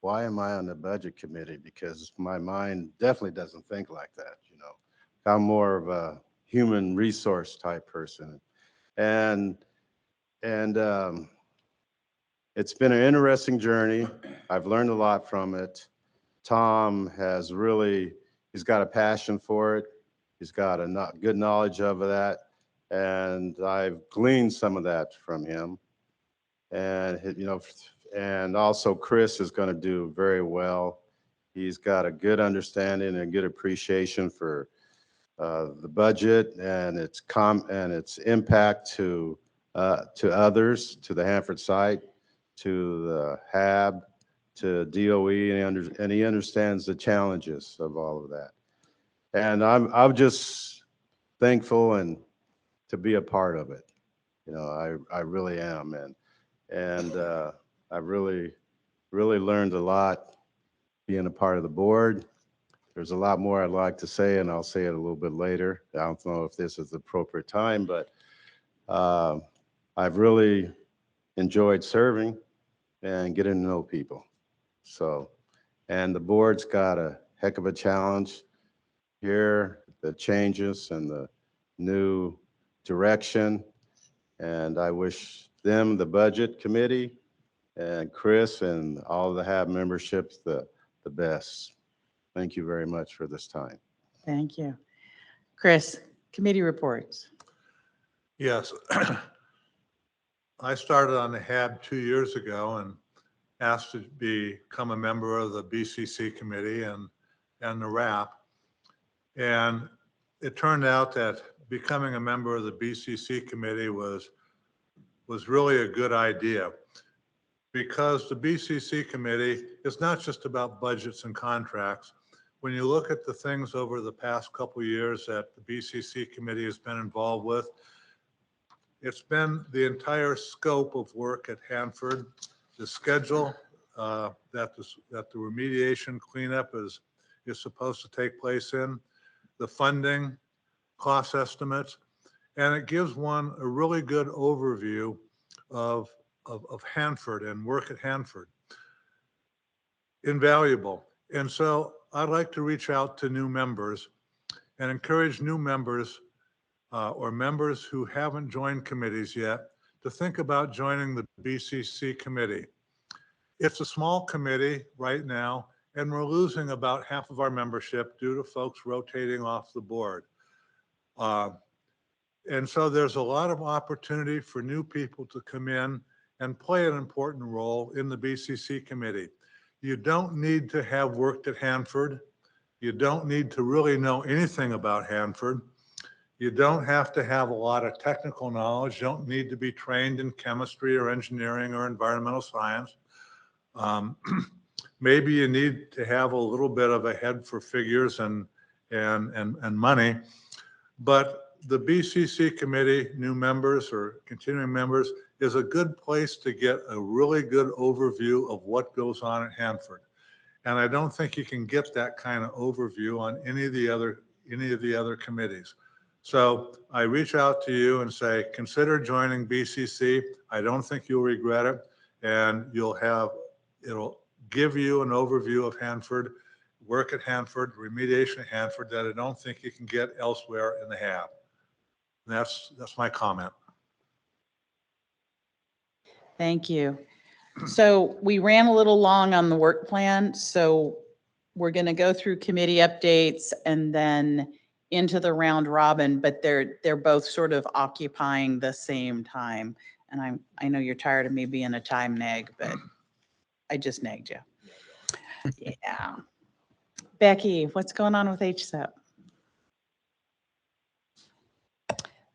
why am I on the budget committee? Because my mind definitely doesn't think like that. You know, I'm more of a human resource type person. And it's been an interesting journey. I've learned a lot from it. Tom has really, he's got a passion for it. He's got a good knowledge of that. And I've gleaned some of that from him. And, you know, and also Chris is going to do very well. He's got a good understanding and good appreciation for the budget and its impact to others, to the Hanford site, to the HAB, to DOE, and he understands the challenges of all of that. And I'm just thankful and to be a part of it. You know, I really am, and I really learned a lot being a part of the board. There's a lot more I'd like to say, and I'll say it a little bit later. I don't know if this is the appropriate time, but I've really enjoyed serving and getting to know people. So, and the board's got a heck of a challenge here, the changes and the new direction. And I wish them, the budget committee, and Chris and all the HAB memberships the best. Thank you very much for this time. Thank you. Chris, committee reports. Yes. I started on the HAB 2 years ago and asked to become a member of the BCC committee and the RAP. And it turned out that becoming a member of the BCC committee was really a good idea, because the BCC committee is not just about budgets and contracts. When you look at the things over the past couple of years that the BCC committee has been involved with, it's been the entire scope of work at Hanford, the schedule that the remediation cleanup is supposed to take place in, the funding, cost estimates, and it gives one a really good overview of Hanford and work at Hanford. Invaluable. And so I'd like to reach out to new members and encourage new members or members who haven't joined committees yet to think about joining the BCC committee. It's a small committee right now, and we're losing about half of our membership due to folks rotating off the board. And so there's a lot of opportunity for new people to come in and play an important role in the BCC committee. You don't need to have worked at Hanford. You don't need to really know anything about Hanford. You don't have to have a lot of technical knowledge. You don't need to be trained in chemistry or engineering or environmental science. Maybe you need to have a little bit of a head for figures and money, but the BCC committee, new members or continuing members, is a good place to get a really good overview of what goes on at Hanford. And I don't think you can get that kind of overview on any of the other committees. So I reach out to you and say, consider joining BCC. I don't think you'll regret it. And it'll give you an overview of Hanford, work at Hanford, remediation at Hanford that I don't think you can get elsewhere in the HAB. That's my comment. Thank you. So we ran a little long on the work plan, so we're going to go through committee updates and then into the round robin, but they're both sort of occupying the same time. And I know you're tired of me being a time nag, but I just nagged you. Yeah. Becky, what's going on with HSEP?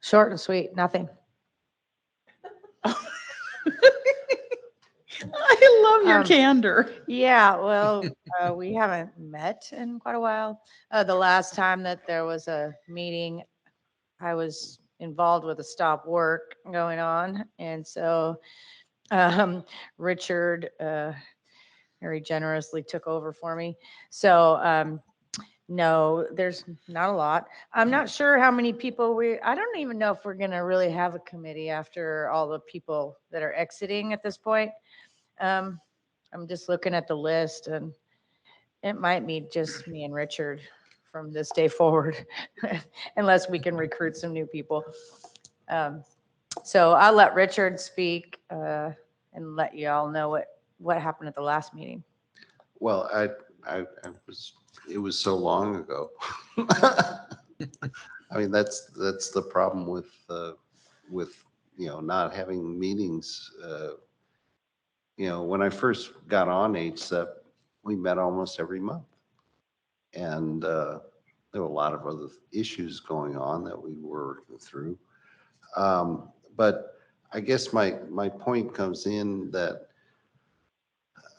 Short and sweet, nothing. I love your candor. Yeah, well, we haven't met in quite a while. The last time that there was a meeting, I was involved with a stop work going on. And so Richard very generously took over for me. So no, there's not a lot. I'm not sure how many people I don't even know if we're going to really have a committee after all the people that are exiting at this point. I'm just looking at the list, and it might be just me and Richard from this day forward, unless we can recruit some new people. So I'll let Richard speak and let you all know what happened at the last meeting. Well, it was so long ago. I mean, that's the problem with not having meetings. When I first got on HSEP, we met almost every month, and there were a lot of other issues going on that we were working through. But I guess my point comes in that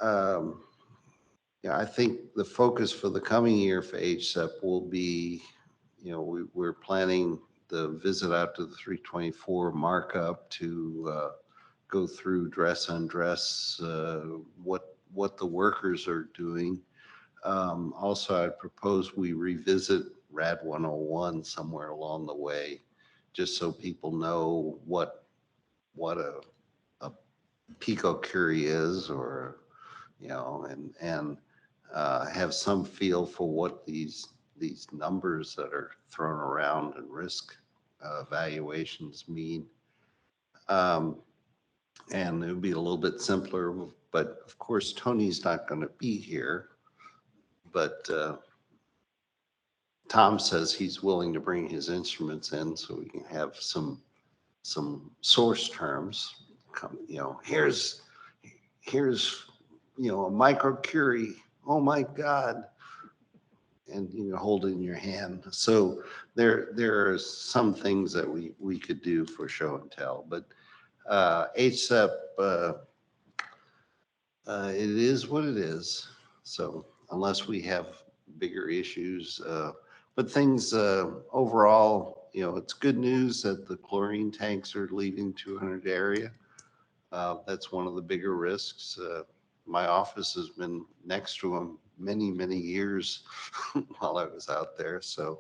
I think the focus for the coming year for HSEP will be, we're planning the visit out to the 324 markup to go through dress undress, what the workers are doing. Also, I'd propose we revisit RAD 101 somewhere along the way, just so people know what a picocurie is, or and have some feel for what these numbers that are thrown around and risk evaluations mean. And it would be a little bit simpler, but of course Tony's not going to be here. But Tom says he's willing to bring his instruments in so we can have some source terms. Here's a microcurie. Oh my God. and you know, hold it in your hand. So there are some things that we could do for show and tell, but HSEP, it is what it is. So unless we have bigger issues, but things overall, you know, it's good news that the chlorine tanks are leaving 200 area. That's one of the bigger risks. My office has been next to them many, many years while I was out there. So,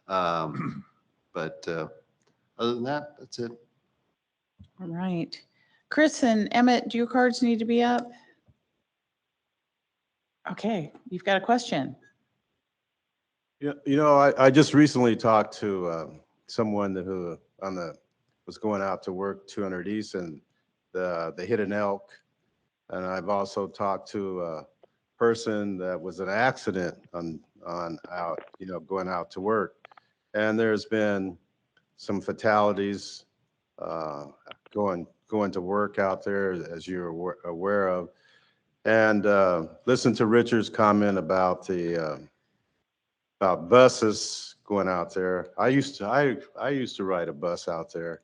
but other than that, that's it. All right. Chris and Emmett, do your cards need to be up? Okay, you've got a question. Yeah, you know, I just recently talked to someone who was going out to work 200 East, and they hit an elk. And I've also talked to a person that was in an accident on out, you know, going out to work. And there's been some fatalities going to work out there, as you're aware of. And listen to Richard's comment about about buses going out there. I used to ride a bus out there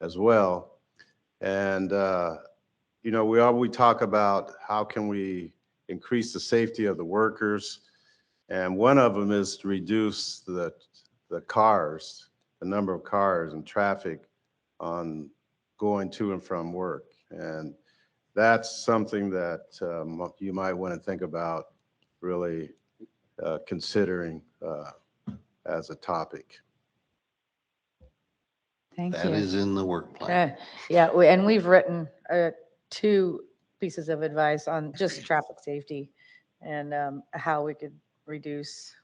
as well. And you know, we talk about how can we increase the safety of the workers, and one of them is to reduce the cars, the number of cars and traffic on going to and from work. And that's something that you might want to think about really considering as a topic. Thank That you. is in the work plan. Yeah, and we've written 2 pieces of advice on just traffic safety and how we could reduce,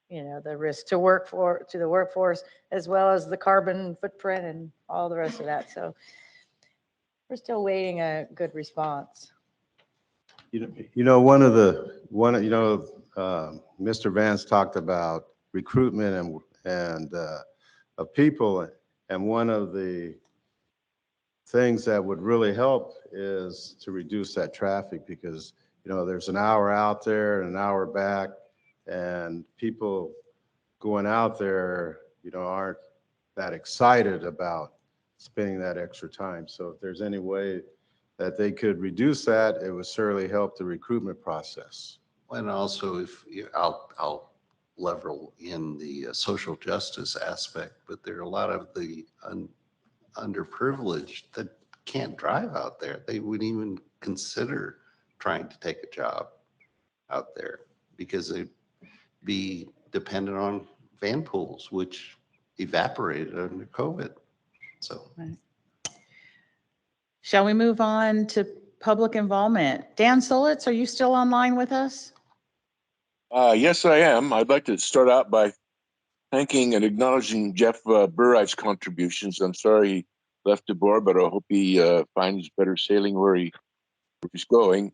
you know, the risk to the workforce, as well as the carbon footprint and all the rest of that. So we're still waiting a good response. Mr. Vance talked about recruitment and of people, and one of the things that would really help is to reduce that traffic, because you know there's an hour out there and an hour back, and people going out there, you know, aren't that excited about spending that extra time. So if there's any way that they could reduce that, it would certainly help the recruitment process. And also, if I'll level in the social justice aspect, but there are a lot of the underprivileged that can't drive out there. They wouldn't even consider trying to take a job out there because they'd be dependent on van pools, which evaporated under COVID. So. Right. Shall we move on to public involvement? Dan Solitz, are you still online with us? Yes, I am. I'd like to start out by thanking and acknowledging Jeff Burright's contributions. I'm sorry he left the board, but I hope he finds better sailing where he's going.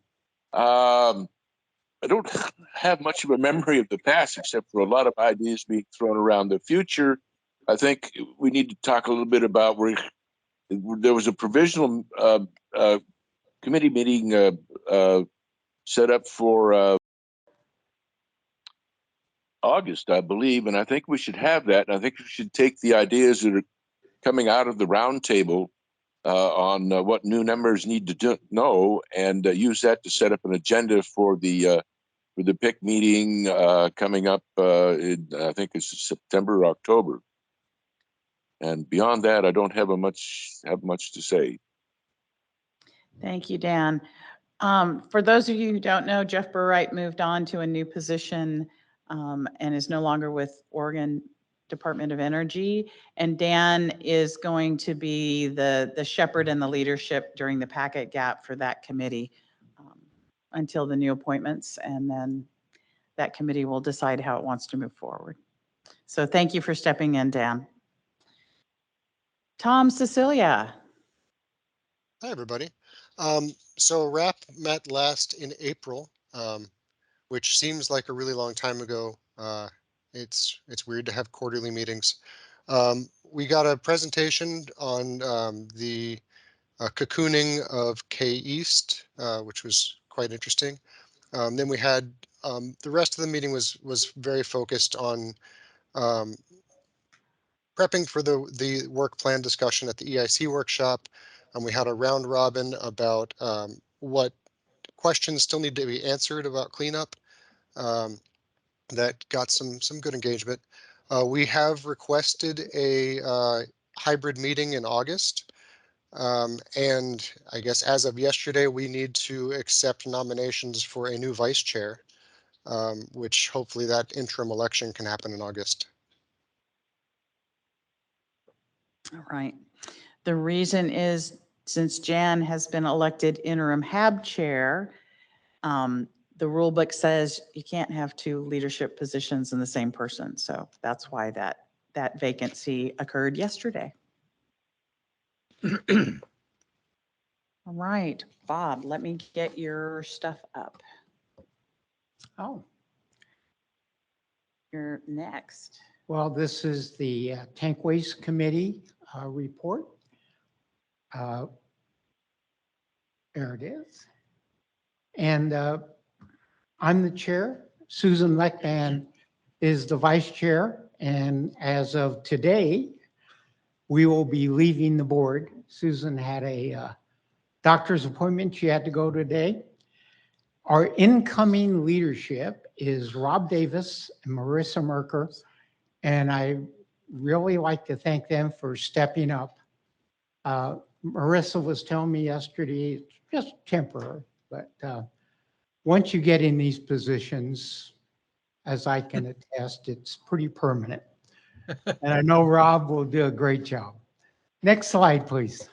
I don't have much of a memory of the past, except for a lot of ideas being thrown around the future. I think we need to talk a little bit about where there was a provisional committee meeting set up for August, I believe, and I think we should have that. And I think we should take the ideas that are coming out of the roundtable on what new members need to know, and use that to set up an agenda for the PIC meeting coming up in, I think it's September or October. And beyond that, I don't have much to say. Thank you, Dan. For those of you who don't know, Jeff Burright moved on to a new position and is no longer with Oregon Department of Energy. And Dan is going to be the shepherd and the leadership during the packet gap for that committee until the new appointments. And then that committee will decide how it wants to move forward. So thank you for stepping in, Dan. Tom Cecilia. Hi, everybody. So RAP met last in April, which seems like a really long time ago. It's weird to have quarterly meetings. We got a presentation on the cocooning of K East, which was quite interesting. Then we had the rest of the meeting was very focused on prepping for the work plan discussion at the EIC workshop. We had a round robin about what questions still need to be answered about cleanup. That got some good engagement. We have requested a hybrid meeting in August. And I guess as of yesterday, we need to accept nominations for a new vice chair, which hopefully that interim election can happen in August. All right. The reason is since Jan has been elected interim HAB chair, the rule book says you can't have two leadership positions in the same person. So that's why that vacancy occurred yesterday. All right, Bob, let me get your stuff up. Oh, You're next. well, this is the Tank Waste Committee report. There it is. And I'm the chair. Susan Leckman is the vice chair. And as of today, we will be leaving the board. Susan had a doctor's appointment she had to go today. Our incoming leadership is Rob Davis and Marissa Merker. And I really like to thank them for stepping up. Marissa was telling me yesterday, it's just temporary, but once you get in these positions, as I can attest, it's pretty permanent. And I know Rob will do a great job. Next slide, please.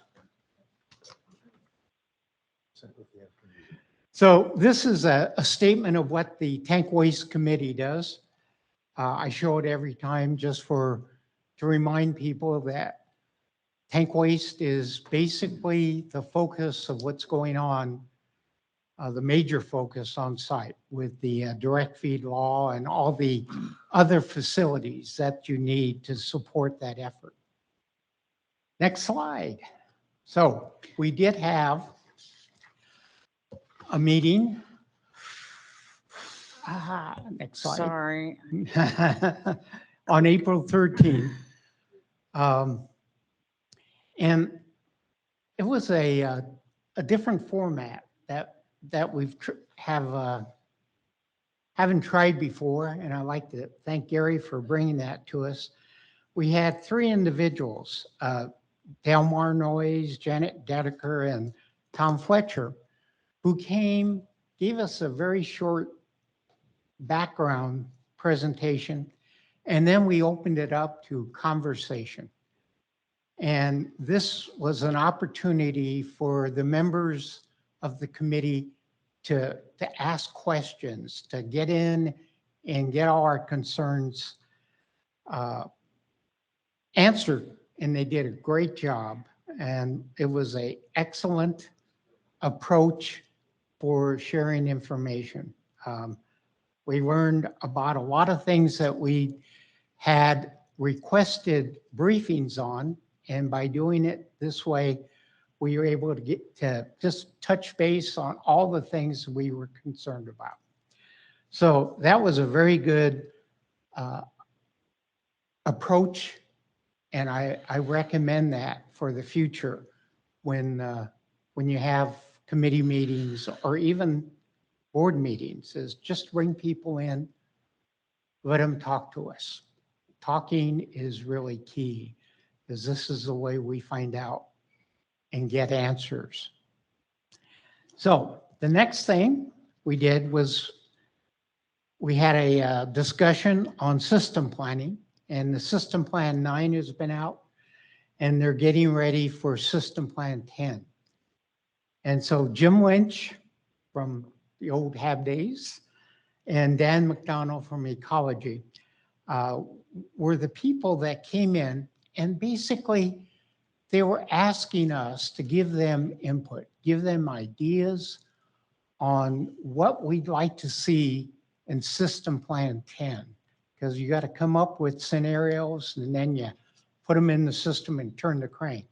So this is a statement of what the Tank Waste Committee does. I show it every time just to remind people that tank waste is basically the focus of what's going on, the major focus on site with the direct feed law and all the other facilities that you need to support that effort. Next slide. So we did have a meeting. Next slide. Sorry. On April 13th. And it was a different format that we've haven't tried before. And I'd like to thank Gary for bringing that to us. We had three individuals, Delmar Noyes, Janet Dedeker, and Tom Fletcher, who gave us a very short background presentation, and then we opened it up to conversation. And this was an opportunity for the members of the committee to ask questions, to get in and get all our concerns answered. And they did a great job. And it was an excellent approach for sharing information. We learned about a lot of things that we had requested briefings on. And by doing it this way, we were able to get to just touch base on all the things we were concerned about. So that was a very good approach. And I recommend that for the future when you have committee meetings or even board meetings, is just bring people in, let them talk to us. Talking is really key, because this is the way we find out and get answers. So the next thing we did was we had a discussion on system planning, and the system plan 9 has been out, and they're getting ready for system plan 10. And so Jim Lynch from the old HAB days and Dan McDonald from Ecology were the people that came in, and basically they were asking us to give them input, give them ideas on what we'd like to see in system plan 10, because you got to come up with scenarios and then you put them in the system and turn the crank.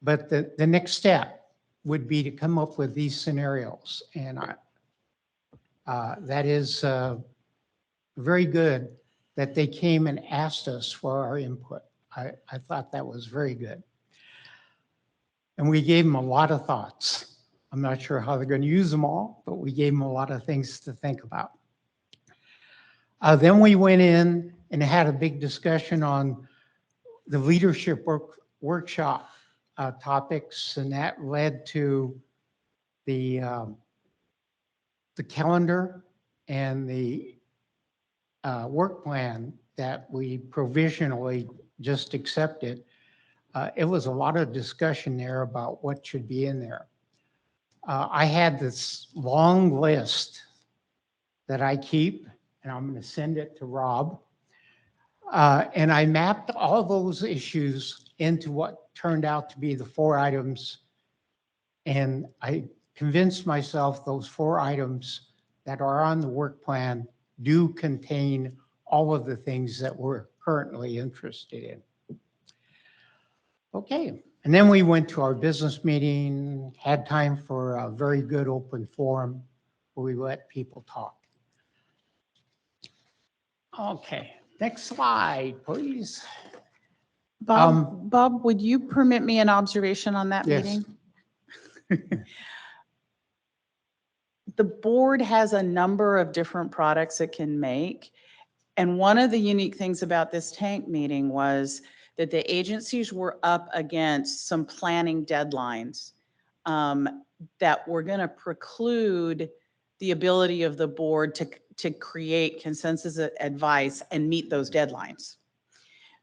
But the next step would be to come up with these scenarios. And That is very good that they came and asked us for our input. I thought that was very good. And we gave them a lot of thoughts. I'm not sure how they're going to use them all, but we gave them a lot of things to think about. Then we went in and had a big discussion on the leadership workshop topics, and that led to the calendar and the work plan that we provisionally just accepted. It was a lot of discussion there about what should be in there. I had this long list that I keep, and I'm going to send it to Rob. And I mapped all those issues into what turned out to be the 4 items. And I convinced myself those 4 items that are on the work plan do contain all of the things that we're currently interested in. Okay, and then we went to our business meeting, had time for a very good open forum where we let people talk. Okay, next slide, please. Bob, would you permit me an observation on that Yes. meeting? The board has a number of different products it can make. And one of the unique things about this tank meeting was that the agencies were up against some planning deadlines that were going to preclude the ability of the board to create consensus advice and meet those deadlines.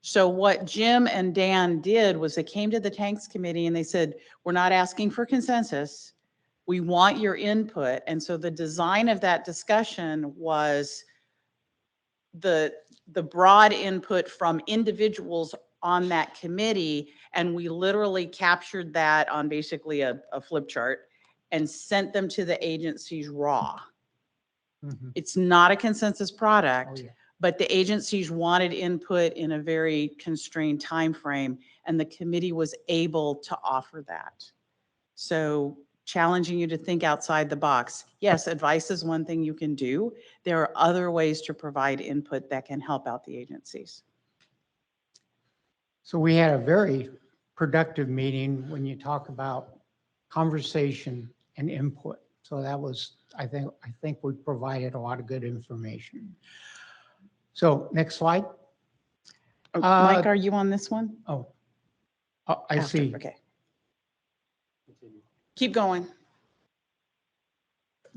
So what Jim and Dan did was they came to the tanks committee and they said, we're not asking for consensus. We want your input. And so the design of that discussion was the broad input from individuals on that committee. And we literally captured that on basically a flip chart and sent them to the agencies raw. Mhm. It's not a consensus product. Oh, yeah. But the agencies wanted input in a very constrained time frame, and the committee was able to offer that. So challenging you to think outside the box. Yes, advice is one thing you can do. There are other ways to provide input that can help out the agencies. So we had a very productive meeting when you talk about conversation and input. So that was, I think we provided a lot of good information. So next slide. Mike, are you on this one? I After, see. okay. Keep going.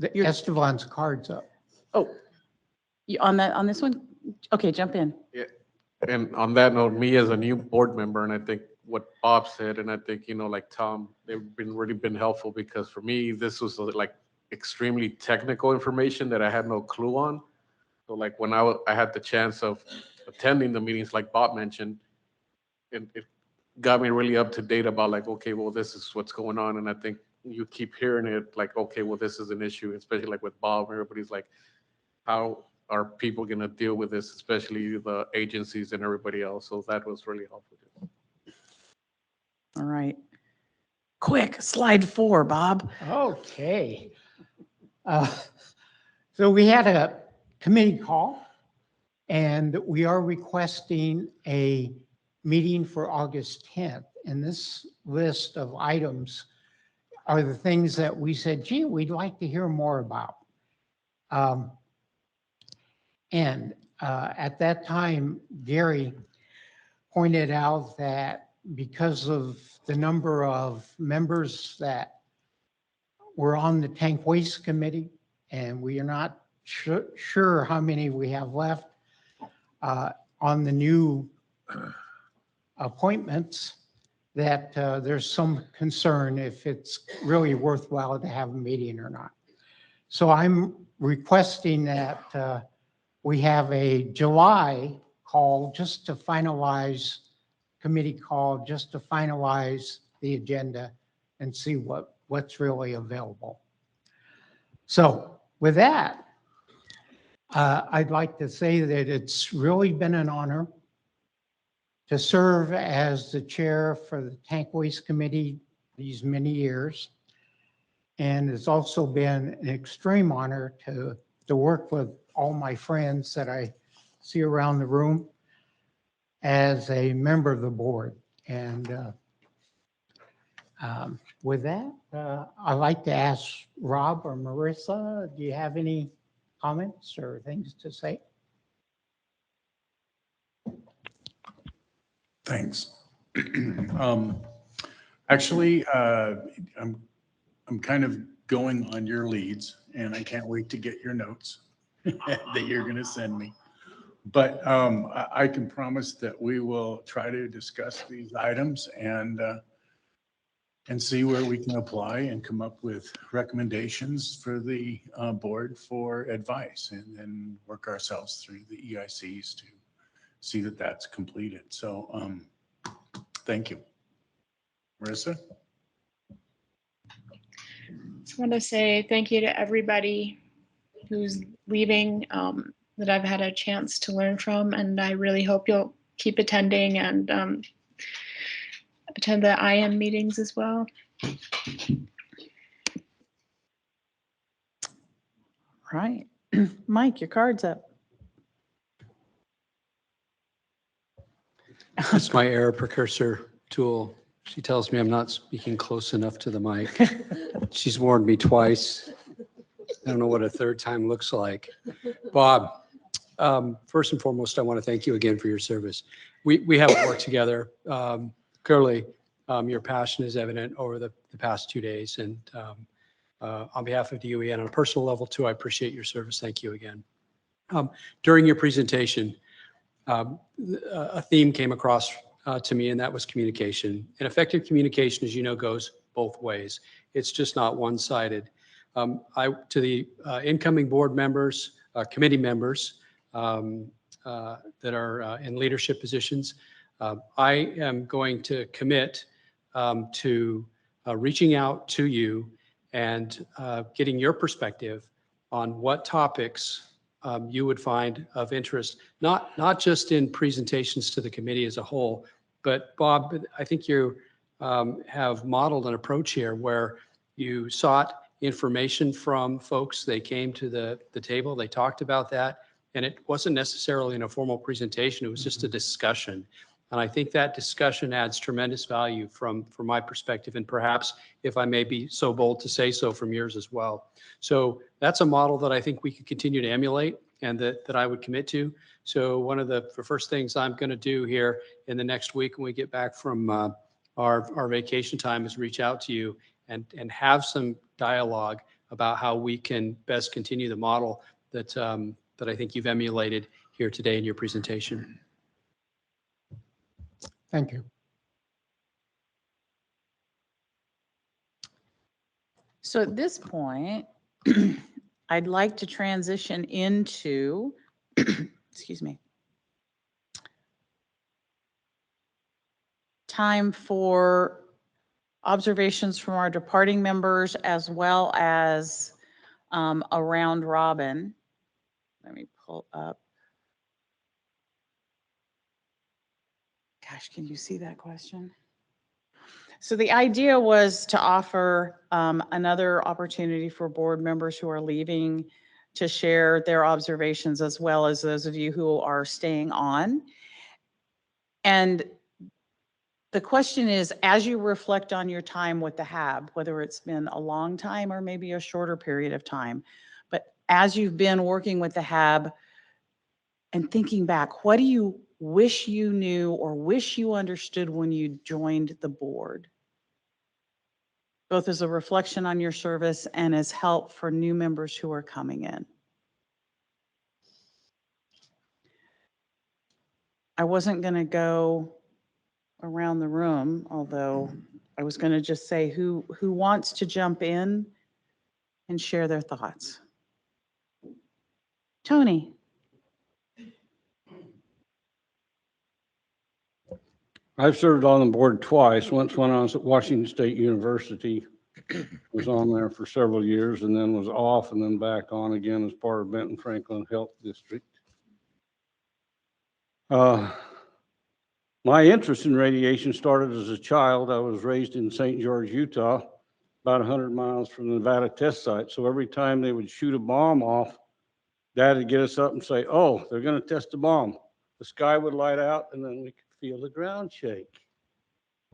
Estevan's card's up. Oh, you on this one? Okay, jump in. Yeah. And on that note, me as a new board member, and I think what Bob said, and I think, like Tom, they've really been helpful, because for me, this was like extremely technical information that I had no clue on. So like when I had the chance of attending the meetings, like Bob mentioned, it got me really up to date about like, okay, well, this is what's going on. And I think you keep hearing it like, okay, well, this is an issue, especially like with Bob, everybody's like, how are people going to deal with this, especially the agencies and everybody else? So that was really helpful. All right. Quick, slide 4, Bob. Okay. So we had a committee call, and we are requesting a meeting for August 10th. And this list of items are the things that we said, gee, we'd like to hear more about. At that time, Gary pointed out that because of the number of members that were on the Tank Waste Committee, and we are not sure how many we have left on the new appointments, that there's some concern if it's really worthwhile to have a meeting or not. So I'm requesting that we have a July call just to finalize, committee call just to finalize the agenda and see what's really available. So with that, I'd like to say that it's really been an honor to serve as the chair for the Tank Waste Committee these many years. And it's also been an extreme honor to to work with all my friends that I see around the room as a member of the board. And with that, I'd like to ask Rob or Marissa, do you have any comments or things to say? Thanks. Actually, I'm kind of going on your leads, and I can't wait to get your notes that you're going to send me. But I can promise that we will try to discuss these items and see where we can apply and come up with recommendations for the board for advice, and then work ourselves through the EICs to see that that's completed. So thank you. Marissa? Just want to say thank you to everybody who's leaving that I've had a chance to learn from, and I really hope you'll keep attending and attend the IM meetings as well. Right. Mike, your card's up. That's my error precursor tool. She tells me I'm not speaking close enough to the mic. She's warned me twice. I don't know what a third time looks like. Bob, first and foremost, I want to thank you again for your service. We haven't worked together. Clearly, your passion is evident over the past 2 days. And on behalf of DOE and on a personal level too, I appreciate your service. Thank you again. During your presentation, a theme came across to me, and that was communication. And effective communication, as you know, goes both ways. It's just not one-sided. To the incoming board members, committee members that are in leadership positions, I am going to commit to reaching out to you and getting your perspective on what topics you would find of interest, not just in presentations to the committee as a whole, but Bob, I think you have modeled an approach here where you sought information from folks. They came to the table, they talked about that, and it wasn't necessarily in a formal presentation, it was just a discussion. And I think that discussion adds tremendous value from my perspective, and perhaps, if I may be so bold to say so, from yours as well. So that's a model that I think we could continue to emulate and that I would commit to. So one of the first things I'm going to do here in the next week when we get back from our vacation time is reach out to you and have some dialogue about how we can best continue the model that I think you've emulated here today in your presentation. Thank you. So at this point, I'd like to transition into, excuse me, time for observations from our departing members as well as a round robin. Let me pull up. Gosh, can you see that question? So the idea was to offer another opportunity for board members who are leaving to share their observations, as well as those of you who are staying on. And the question is, as you reflect on your time with the HAB, whether it's been a long time or maybe a shorter period of time, but as you've been working with the HAB and thinking back, what do you wish you knew or wish you understood when you joined the board? Both as a reflection on your service and as help for new members who are coming in. I wasn't going to go around the room, although I was going to just say who wants to jump in and share their thoughts. Tony. I've served on the board twice. Once when I was at Washington State University, was on there for several years and then was off and then back on again as part of Benton Franklin Health District. My interest in radiation started as a child. I was raised in St. George, Utah, about 100 miles from the Nevada test site. So every time they would shoot a bomb off Dad would get us up and say, oh, they're going to test a bomb. The sky would light out and then we could feel the ground shake.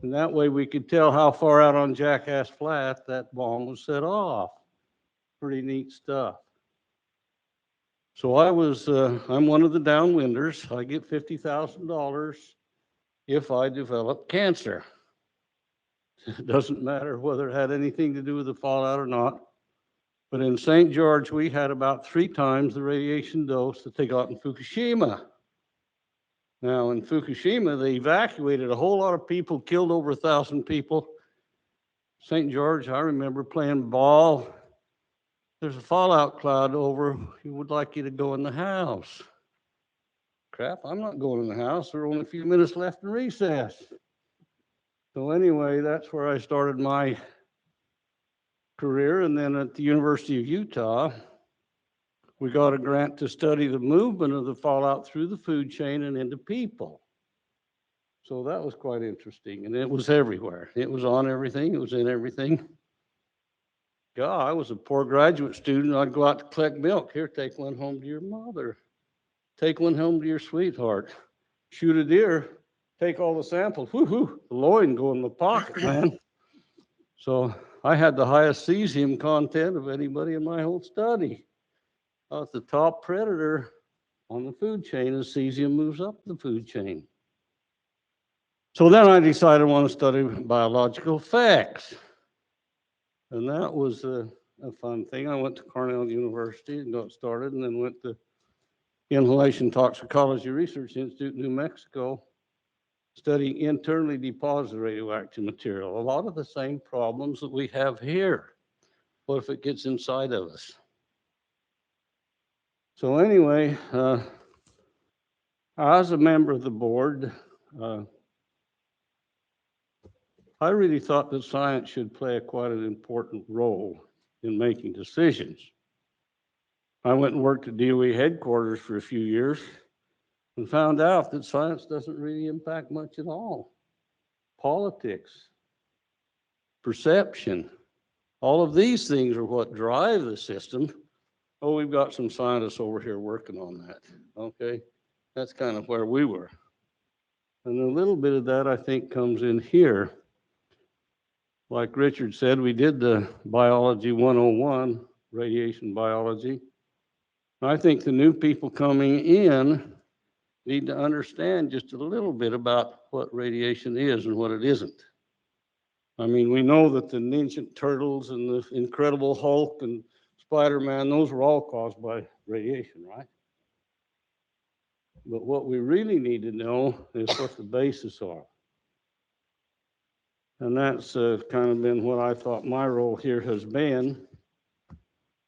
And that way we could tell how far out on Jackass Flat that bomb was set off. Pretty neat stuff. So I'm one of the downwinders. I get $50,000 if I develop cancer. It doesn't matter whether it had anything to do with the fallout or not. But in St. George, we had about 3 times the radiation dose that they got in Fukushima. Now, in Fukushima, they evacuated a whole lot of people, killed over 1,000 people. St. George, I remember playing ball. There's a fallout cloud over. He would like you to go in the house. Crap, I'm not going in the house. There are only a few minutes left in recess. So anyway, that's where I started my career. And then at the University of Utah, we got a grant to study the movement of the fallout through the food chain and into people. So that was quite interesting. And it was everywhere. It was on everything. It was in everything. God, I was a poor graduate student. I'd go out to collect milk. Here, take one home to your mother. Take one home to your sweetheart. Shoot a deer. Take all the samples. Woo-hoo, the loin go in the pocket, man. So I had the highest cesium content of anybody in my whole study. I was the top predator on the food chain as cesium moves up the food chain. So then I decided I want to study biological effects. And that was a fun thing. I went to Cornell University and got started, and then went to Inhalation Toxicology Research Institute in New Mexico, studying internally deposited radioactive material. A lot of the same problems that we have here. What if it gets inside of us? So anyway, I was a member of the board. I really thought that science should play quite an important role in making decisions. I went and worked at DOE headquarters for a few years and found out that science doesn't really impact much at all. Politics, perception, all of these things are what drive the system. Oh, we've got some scientists over here working on that. Okay, that's kind of where we were. And a little bit of that, I think, comes in here. Like Richard said, we did the Biology 101, radiation biology. I think the new people coming in need to understand just a little bit about what radiation is and what it isn't. I mean, we know that the Ninja Turtles and the Incredible Hulk and Spider-Man, those were all caused by radiation, right? But what we really need to know is what the bases are. And that's kind of been what I thought my role here has been,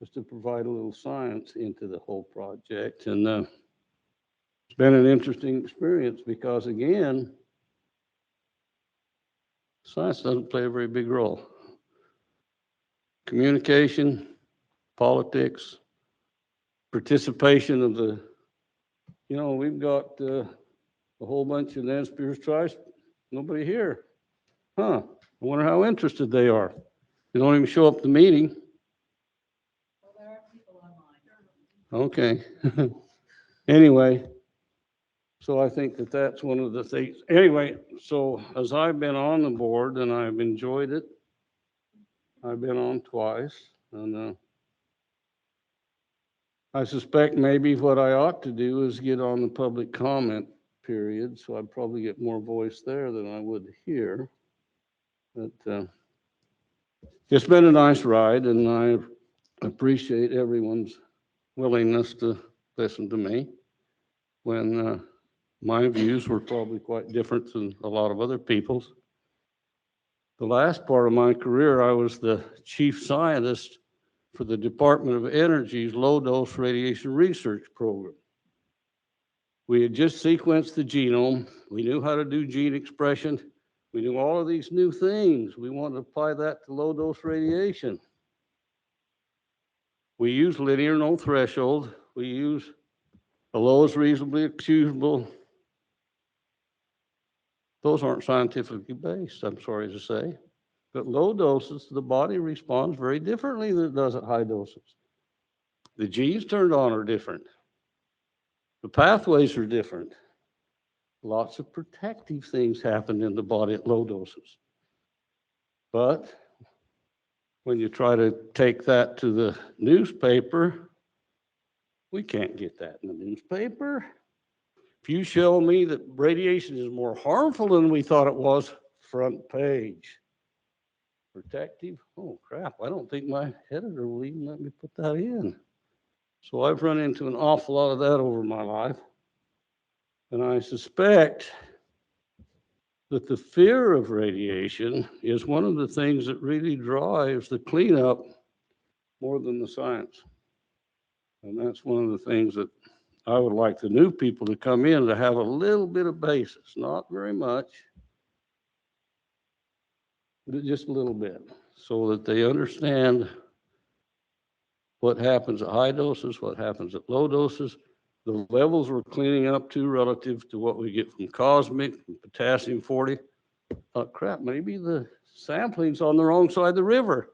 is to provide a little science into the whole project. And it's been an interesting experience because, again, science doesn't play a very big role. Communication, politics, participation of the, you know, we've got a whole bunch of Nan Spears tribes, nobody here. Huh, I wonder how interested they are. They don't even show up at the meeting. Well, there are people online. Okay. Anyway, so I think that that's one of the things. Anyway, so as I've been on the board and I've enjoyed it, I've been on twice, and I suspect maybe what I ought to do is get on the public comment period, so I'd probably get more voice there than I would here. But it's been a nice ride, and I appreciate everyone's willingness to listen to me when my views were probably quite different than a lot of other people's. The last part of my career, I was the chief scientist for the Department of Energy's low-dose radiation research program. We had just sequenced the genome. We knew how to do gene expression. We knew all of these new things. We wanted to apply that to low-dose radiation. We use linear no threshold. We use the lowest reasonably achievable. Those aren't scientifically based, I'm sorry to say. But low doses, the body responds very differently than it does at high doses. The genes turned on are different. The pathways are different. Lots of protective things happen in the body at low doses. But when you try to take that to the newspaper, we can't get that in the newspaper. If you show me that radiation is more harmful than we thought it was, front page. Protective, oh crap, I don't think my editor will even let me put that in. So I've run into an awful lot of that over my life. And I suspect that the fear of radiation is one of the things that really drives the cleanup more than the science. And that's one of the things that I would like the new people to come in to have a little bit of basis, not very much, but just a little bit, so that they understand what happens at high doses, what happens at low doses, the levels we're cleaning up to relative to what we get from cosmic, from potassium 40. Crap, maybe the sampling's on the wrong side of the river.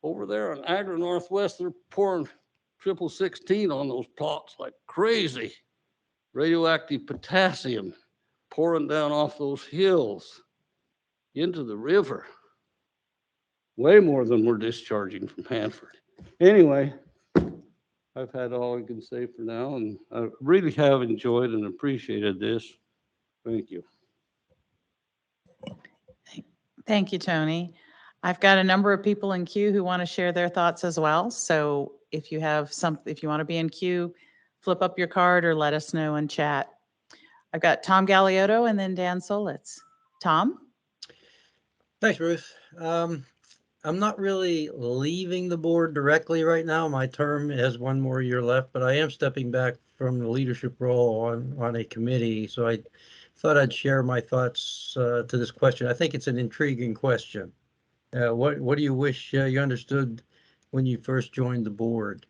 Over there in Agra Northwest, they're pouring 1616 on those plots like crazy. Radioactive potassium pouring down off those hills into the river. Way more than we're discharging from Hanford. Anyway, I've had all I can say for now, and I really have enjoyed and appreciated this. Thank you. Thank you, Tony. I've got a number of people in queue who want to share their thoughts as well. So if you have if you want to be in queue, flip up your card or let us know in chat. I've got Tom Galiotto and then Dan Solitz. Tom? Thanks, Ruth. I'm not really leaving the board directly right now. My term has one more year left, but I am stepping back from the leadership role on a committee. So I thought I'd share my thoughts to this question. I think it's an intriguing question. What do you wish you understood when you first joined the board?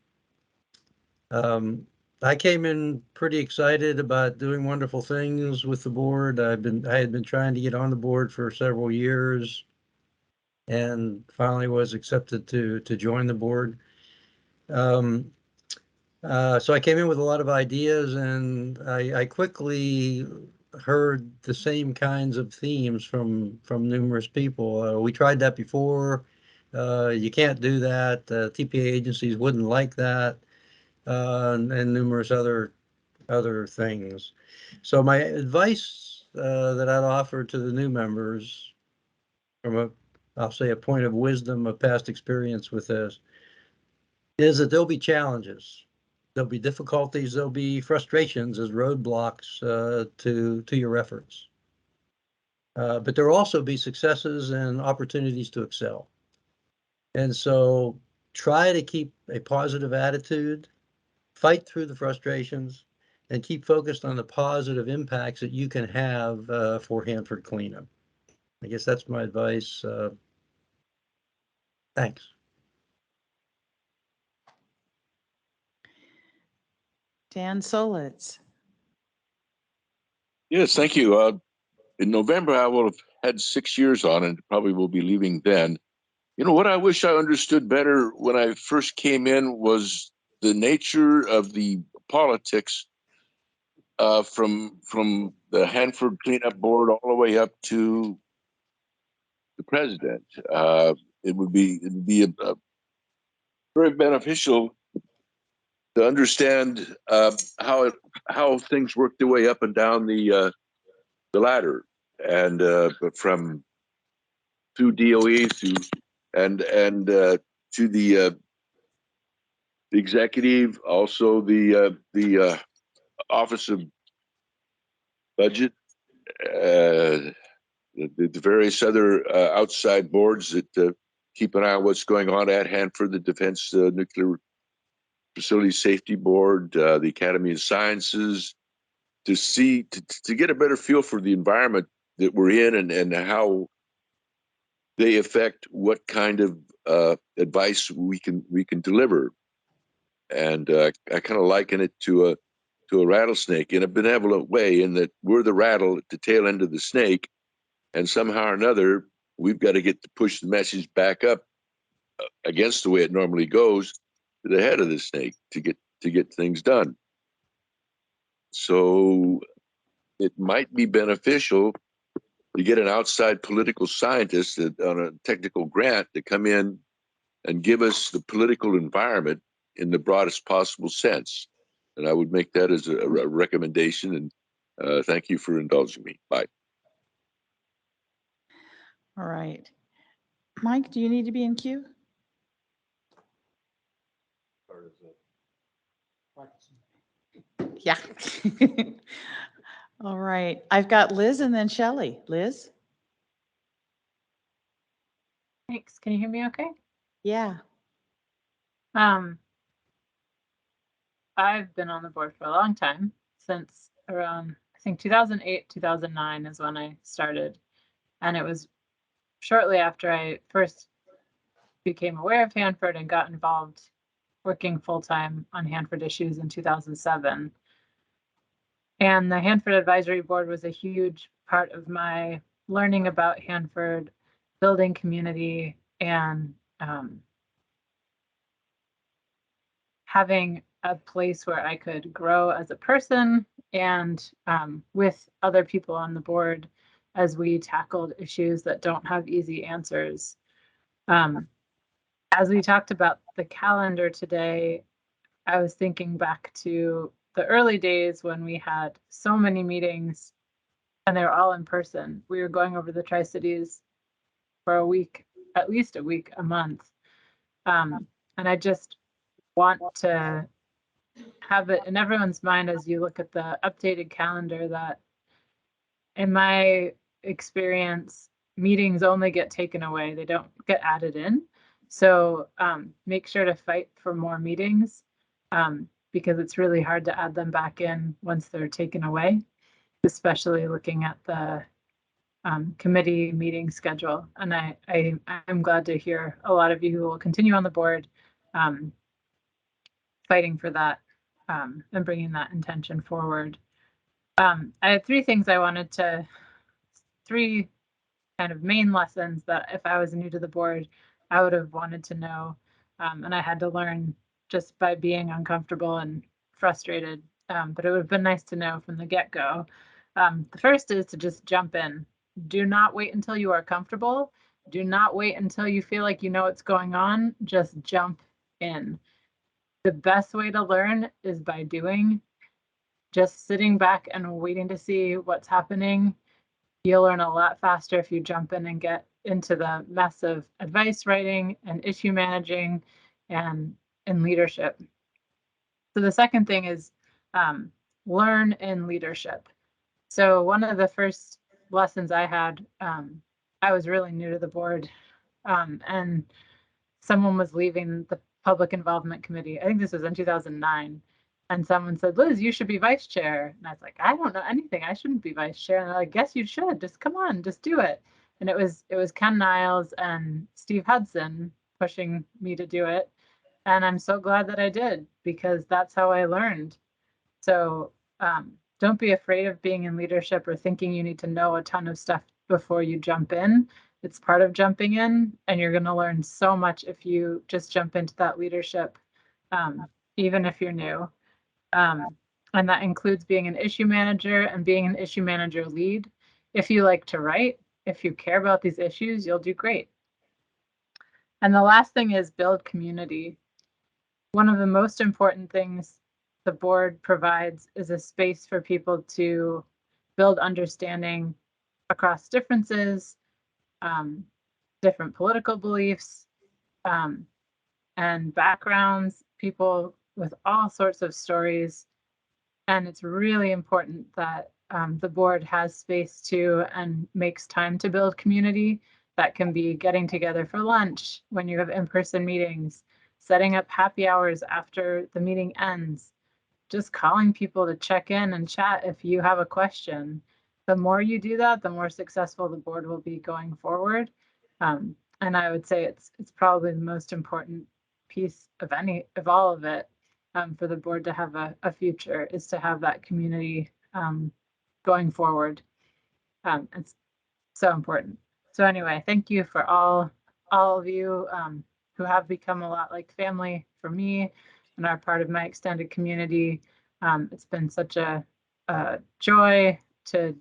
I came in pretty excited about doing wonderful things with the board. I had been trying to get on the board for several years, and finally was accepted to join the board. So I came in with a lot of ideas, and I quickly heard the same kinds of themes from numerous people. We tried that before. You can't do that. TPA agencies wouldn't like that, and numerous other things. So my advice that I'd offer to the new members, from I'll say a point of wisdom of past experience with this, is that there'll be challenges. There'll be difficulties, there'll be frustrations as roadblocks to your efforts. But there'll also be successes and opportunities to excel. And so try to keep a positive attitude, fight through the frustrations, and keep focused on the positive impacts that you can have for Hanford cleanup. I guess that's my advice. Thanks. Dan Solitz. Yes, thank you. In November, I will have had 6 years on and probably will be leaving then. You know, what I wish I understood better when I first came in was the nature of the politics from the Hanford Cleanup Board all the way up to the president. It would be very beneficial to understand how things work their way up and down the ladder, and from through DOE through and to the executive, also the Office of Budget, the various other outside boards that keep an eye on what's going on at Hanford, the Defense Nuclear Facility Safety Board, the Academy of Sciences, to get a better feel for the environment that we're in and how they affect what kind of advice we can deliver. And I kind of liken it to a rattlesnake in a benevolent way, in that we're the rattle at the tail end of the snake, and somehow or another we've got to get to push the message back up against the way it normally goes, the head of the snake to get things done. So it might be beneficial to get an outside political scientist on a technical grant to come in and give us the political environment in the broadest possible sense. And I would make that as a recommendation. And thank you for indulging me. Bye. All right. Mike, do you need to be in queue? Yeah. All right. I've got Liz and then Shelley. Liz? Thanks. Can you hear me okay? Yeah. I've been on the board for a long time, since around, I think 2008, 2009 is when I started. And it was shortly after I first became aware of Hanford and got involved working full-time on Hanford issues in 2007. And the Hanford Advisory Board was a huge part of my learning about Hanford, building community, and having a place where I could grow as a person and with other people on the board as we tackled issues that don't have easy answers. As we talked about the calendar today, I was thinking back to the early days when we had so many meetings and they were all in person. We were going over the Tri-Cities for a week, at least a week, a month. And I just want to have it in everyone's mind as you look at the updated calendar that in my experience, meetings only get taken away. They don't get added in. So make sure to fight for more meetings because it's really hard to add them back in once they're taken away, especially looking at the committee meeting schedule. And I'm glad to hear a lot of you who will continue on the board fighting for that and bringing that intention forward. I had three kind of main lessons that if I was new to the board, I would have wanted to know. And I had to learn just by being uncomfortable and frustrated. But it would have been nice to know from the get-go. The first is to just jump in. Do not wait until you are comfortable. Do not wait until you feel like you know what's going on. Just jump in. The best way to learn is by doing. Just sitting back and waiting to see what's happening. You'll learn a lot faster if you jump in and get into the mess of advice writing and issue managing and leadership. So the second thing is learn in leadership. So one of the first lessons I had, I was really new to the board and someone was leaving the public involvement committee. I think this was in 2009. And someone said, Liz, you should be vice chair. And I was like, I don't know anything. I shouldn't be vice chair. And they're like, yes, you should. Just come on, just do it. And it was Ken Niles and Steve Hudson pushing me to do it. And I'm so glad that I did because that's how I learned. So don't be afraid of being in leadership or thinking you need to know a ton of stuff before you jump in. It's part of jumping in, and you're going to learn so much if you just jump into that leadership, even if you're new. And that includes being an issue manager and being an issue manager lead. If you like to write, if you care about these issues, you'll do great. And the last thing is build community. One of the most important things the board provides is a space for people to build understanding across differences, different political beliefs, and backgrounds, people with all sorts of stories. And it's really important that the board has space to and makes time to build community. That can be getting together for lunch when you have in-person meetings, setting up happy hours after the meeting ends, just calling people to check in and chat if you have a question. The more you do that, the more successful the board will be going forward. And I would say it's probably the most important piece of all of it for the board to have a future is to have that community going forward. It's so important. So anyway, thank you for all of you who have become a lot like family for me and are part of my extended community. It's been such a joy to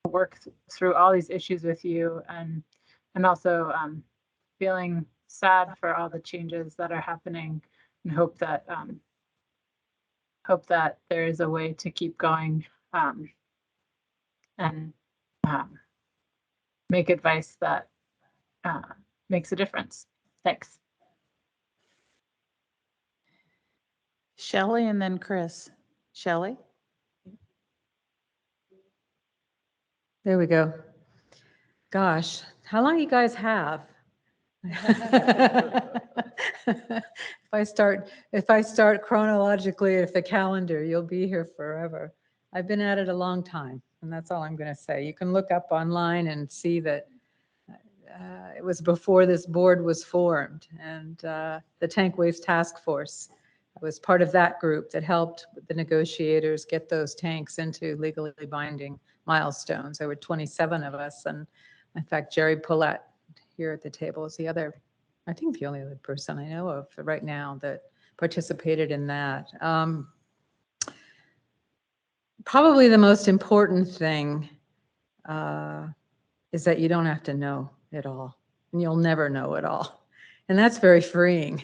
work through all these issues with you, and also feeling sad for all the changes that are happening, and hope that there is a way to keep going and make advice that makes a difference. Thanks. Shelley and then Chris. Shelley? There we go. Gosh, how long you guys have? If I start chronologically with the calendar, you'll be here forever. I've been at it a long time, and that's all I'm going to say. You can look up online and see that it was before this board was formed, and the Tank Waste Task Force was part of that group that helped the negotiators get those tanks into legally binding milestones. There were 27 of us, and in fact, Jerry Paulette here at the table is the other, I think the only other person I know of right now that participated in that. Probably the most important thing is that you don't have to know it all, and you'll never know it all. And that's very freeing,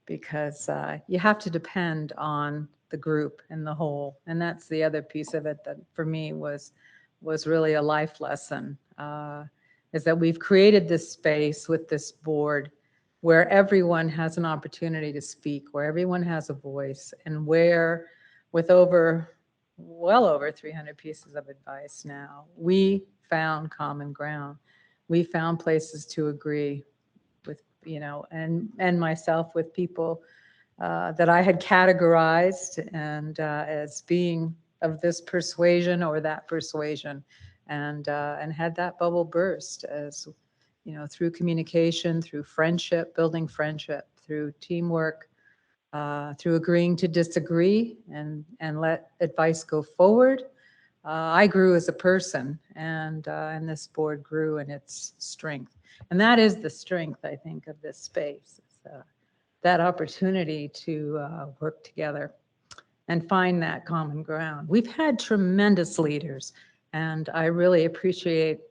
because you have to depend on the group and the whole. And that's the other piece of it that for me was really a life lesson, is that we've created this space with this board where everyone has an opportunity to speak, where everyone has a voice, and where with well over 300 pieces of advice now, we found common ground. We found places to agree with, and myself with people that I had categorized and as being of this persuasion or that persuasion, and had that bubble burst as, through communication, through friendship, building friendship, through teamwork, through agreeing to disagree and let advice go forward. I grew as a person, and this board grew in its strength. And that is the strength, I think, of this space, that opportunity to work together and find that common ground. We've had tremendous leaders, and I really appreciate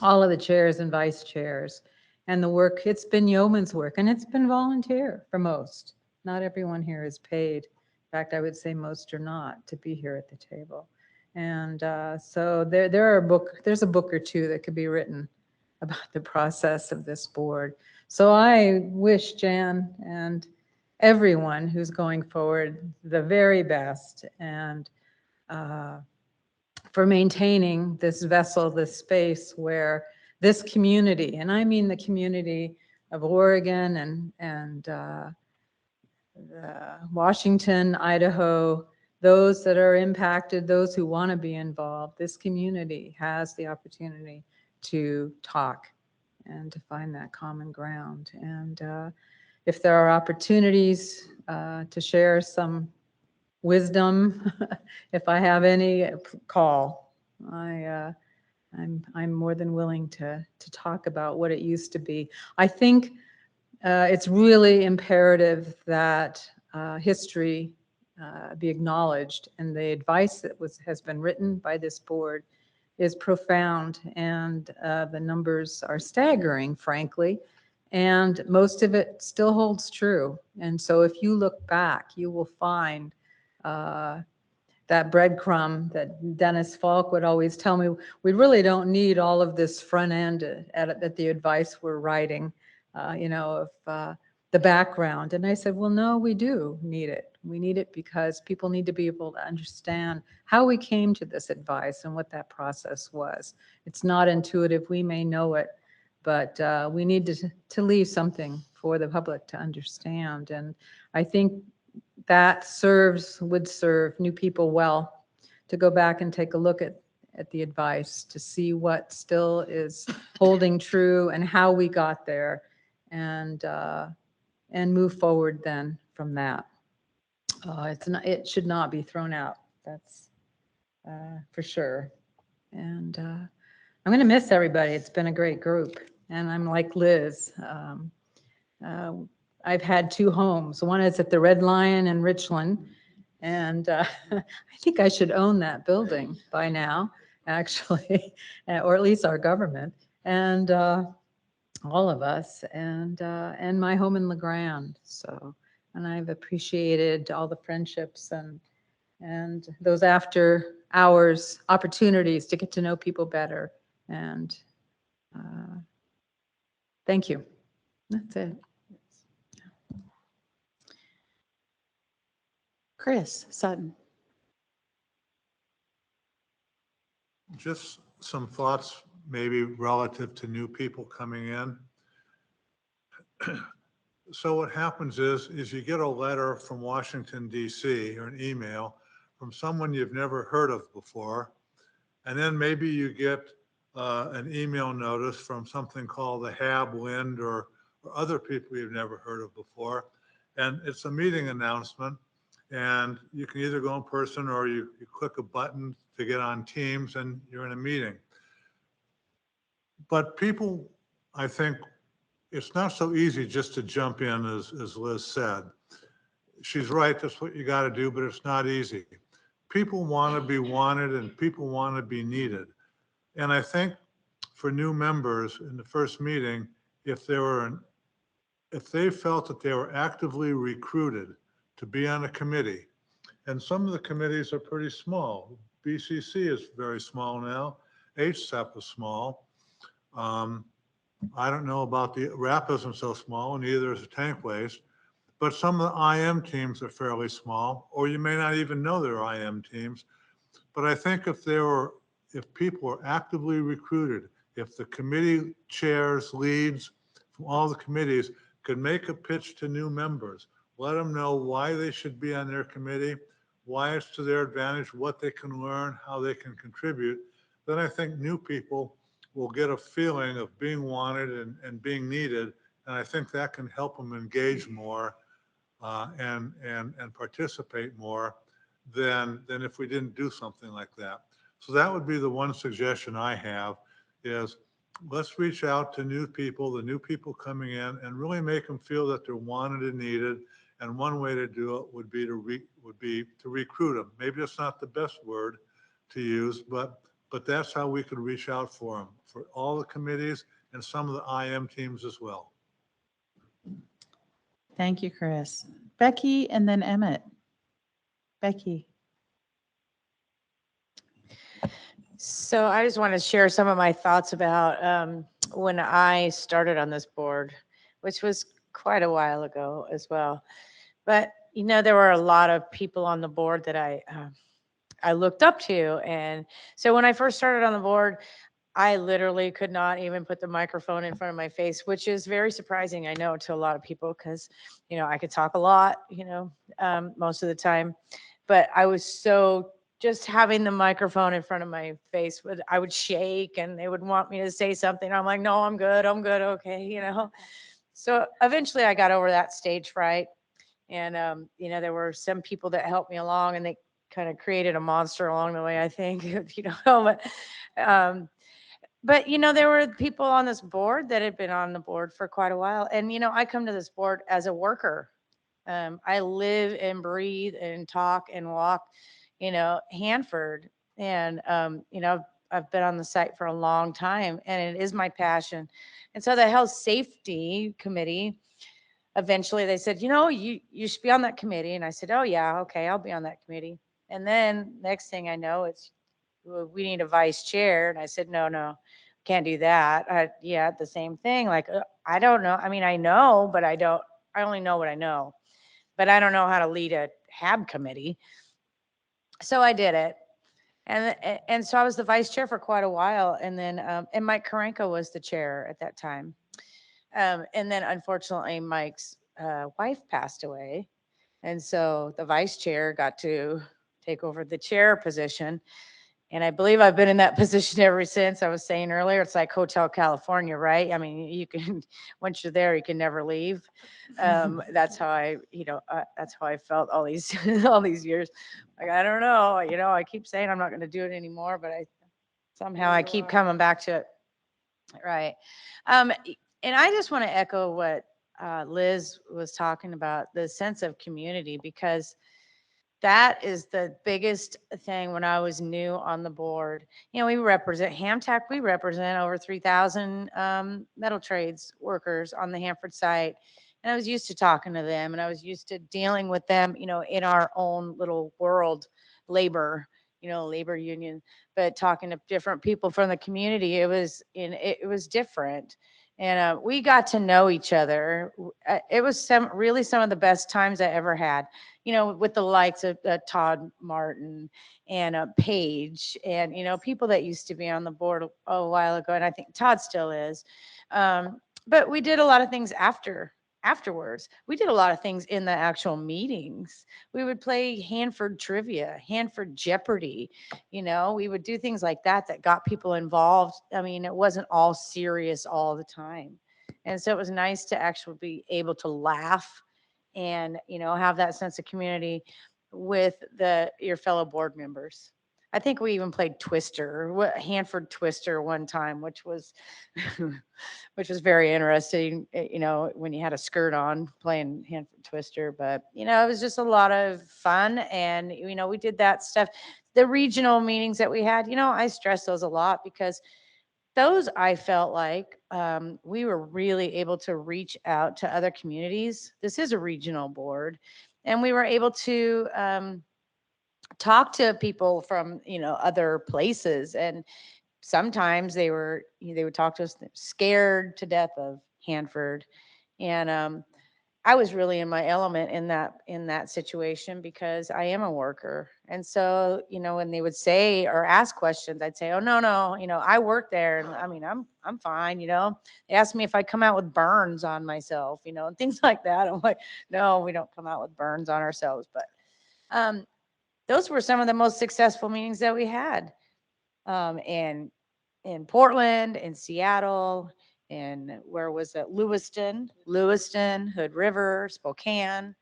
all of the chairs and vice chairs and the work. It's been yeoman's work, and it's been volunteer for most. Not everyone here is paid. In fact, I would say most are not to be here at the table. And so there's a book or two that could be written about the process of this board. So I wish Jan and everyone who's going forward the very best, and for maintaining this vessel, this space where this community, and I mean the community of Oregon and Washington, Idaho, those that are impacted, those who want to be involved, this community has the opportunity to talk and to find that common ground. And if there are opportunities to share some wisdom, if I have any, call. I'm more than willing to talk about what it used to be. I think it's really imperative that history be acknowledged, and the advice that has been written by this board is profound, and the numbers are staggering, frankly, and most of it still holds true. And so if you look back, you will find that breadcrumb that Dennis Falk would always tell me, we really don't need all of this front end at the advice we're writing, of the background. And I said, well, no, we do need it. We need it because people need to be able to understand how we came to this advice and what that process was. It's not intuitive. We may know it, but we need to leave something for the public to understand. And I think that would serve new people well to go back and take a look at the advice, to see what still is holding true and how we got there, and move forward then from that. It should not be thrown out. That's for sure. And I'm going to miss everybody. It's been a great group, and I'm like Liz. I've had two homes. One is at the Red Lion in Richland. And I think I should own that building by now, actually, or at least our government and all of us, and my home in LeGrand. So, and I've appreciated all the friendships and those after hours opportunities to get to know people better. And thank you. That's it. Chris Sutton. Just some thoughts maybe relative to new people coming in. So what happens is you get a letter from Washington, D.C., or an email from someone you've never heard of before. And then maybe you get an email notice from something called the HAB Wind or other people you've never heard of before. And it's a meeting announcement. And you can either go in person or you click a button to get on Teams and you're in a meeting. But people, I think, it's not so easy just to jump in, as Liz said. She's right, that's what you got to do, but it's not easy. People want to be wanted and people want to be needed. And I think for new members in the first meeting, if they felt that they were actively recruited to be on a committee, and some of the committees are pretty small. BCC is very small now. HSEP is small. I don't know about the RAP isn't so small, and neither is the tank waste. But some of the IM teams are fairly small, or you may not even know they're IM teams. But I think if people are actively recruited, if the committee chairs, leads from all the committees could make a pitch to new members, let them know why they should be on their committee, why it's to their advantage, what they can learn, how they can contribute, then I think new people will get a feeling of being wanted and being needed. And I think that can help them engage more and participate more than if we didn't do something like that. So that would be the one suggestion I have is let's reach out to new people, the new people coming in, and really make them feel that they're wanted and needed. And one way to do it would be to recruit them. Maybe it's not the best word to use, but that's how we could reach out for them, for all the committees and some of the IM teams as well. Thank you, Chris. Becky and then Emmett. Becky. So I just want to share some of my thoughts about when I started on this board, which was quite a while ago as well. But, you know, there were a lot of people on the board that I looked up to. And so when I first started on the board, I literally could not even put the microphone in front of my face, which is very surprising, I know, to a lot of people because, you know, I could talk a lot, you know, most of the time. But I was so just having the microphone in front of my face, I would shake and they would want me to say something. I'm like, no, I'm good, okay, you know. So eventually I got over that stage fright. And, you know, there were some people that helped me along and they kind of created a monster along the way, I think, you know. But, you know, there were people on this board that had been on the board for quite a while. And, you know, I come to this board as a worker. I live and breathe and talk and walk, you know, Hanford. And, you know, I've been on the site for a long time and it is my passion. And so the health safety committee, eventually they said, you know, you should be on that committee. And I said, oh yeah, okay, I'll be on that committee. And then next thing I know, it's, we need a vice chair. And I said, no, can't do that. Yeah, the same thing. Like, I don't know. I mean, I know, but I only know what I know, but I don't know how to lead a HAB committee. So I did it. And so I was the vice chair for quite a while. And then, and Mike Karenko was the chair at that time. And then unfortunately, Mike's wife passed away. And so the vice chair got to take over the chair position. And I believe I've been in that position ever since. I was saying earlier, it's like Hotel California, right? I mean, you can, once you're there, you can never leave. That's how I, you know, that's how I felt all these, all these years. Like, I don't know, you know, I keep saying I'm not going to do it anymore, but somehow I keep coming back to it. Right. And I just want to echo what Liz was talking about, the sense of community, because that is the biggest thing when I was new on the board. You know, we represent Hamtech, we represent over 3,000 metal trades workers on the Hanford site. And I was used to talking to them, and I was used to dealing with them, you know, in our own little world, labor, you know, labor union, but talking to different people from the community, it was different. And we got to know each other. It was really some of the best times I ever had, you know, with the likes of Todd Martin and Paige, and, you know, people that used to be on the board a while ago. And I think Todd still is. But we did a lot of things afterwards. We did a lot of things in the actual meetings. We would play Hanford trivia, Hanford Jeopardy. You know, we would do things like that that got people involved. I mean, it wasn't all serious all the time. And so it was nice to actually be able to laugh and, you know, have that sense of community with your fellow board members. I think we even played Twister, Hanford Twister one time, which was which was very interesting, you know, when you had a skirt on playing Hanford Twister. But, you know, it was just a lot of fun. And, you know, we did that stuff. The regional meetings that we had, you know, I stress those a lot, because those, I felt like we were really able to reach out to other communities. This is a regional board, and we were able to talk to people from, you know, other places. And sometimes they would talk to us scared to death of Hanford. And I was really in my element in that situation, because I am a worker. And so, you know, when they would say or ask questions, I'd say, oh, no, you know, I work there, and I mean, I'm fine. You know, they asked me if I come out with burns on myself, you know, and things like that. I'm like, no, we don't come out with burns on ourselves. But those were some of the most successful meetings that we had. And in Portland, in Seattle, and where was it? Lewiston, Hood River, Spokane.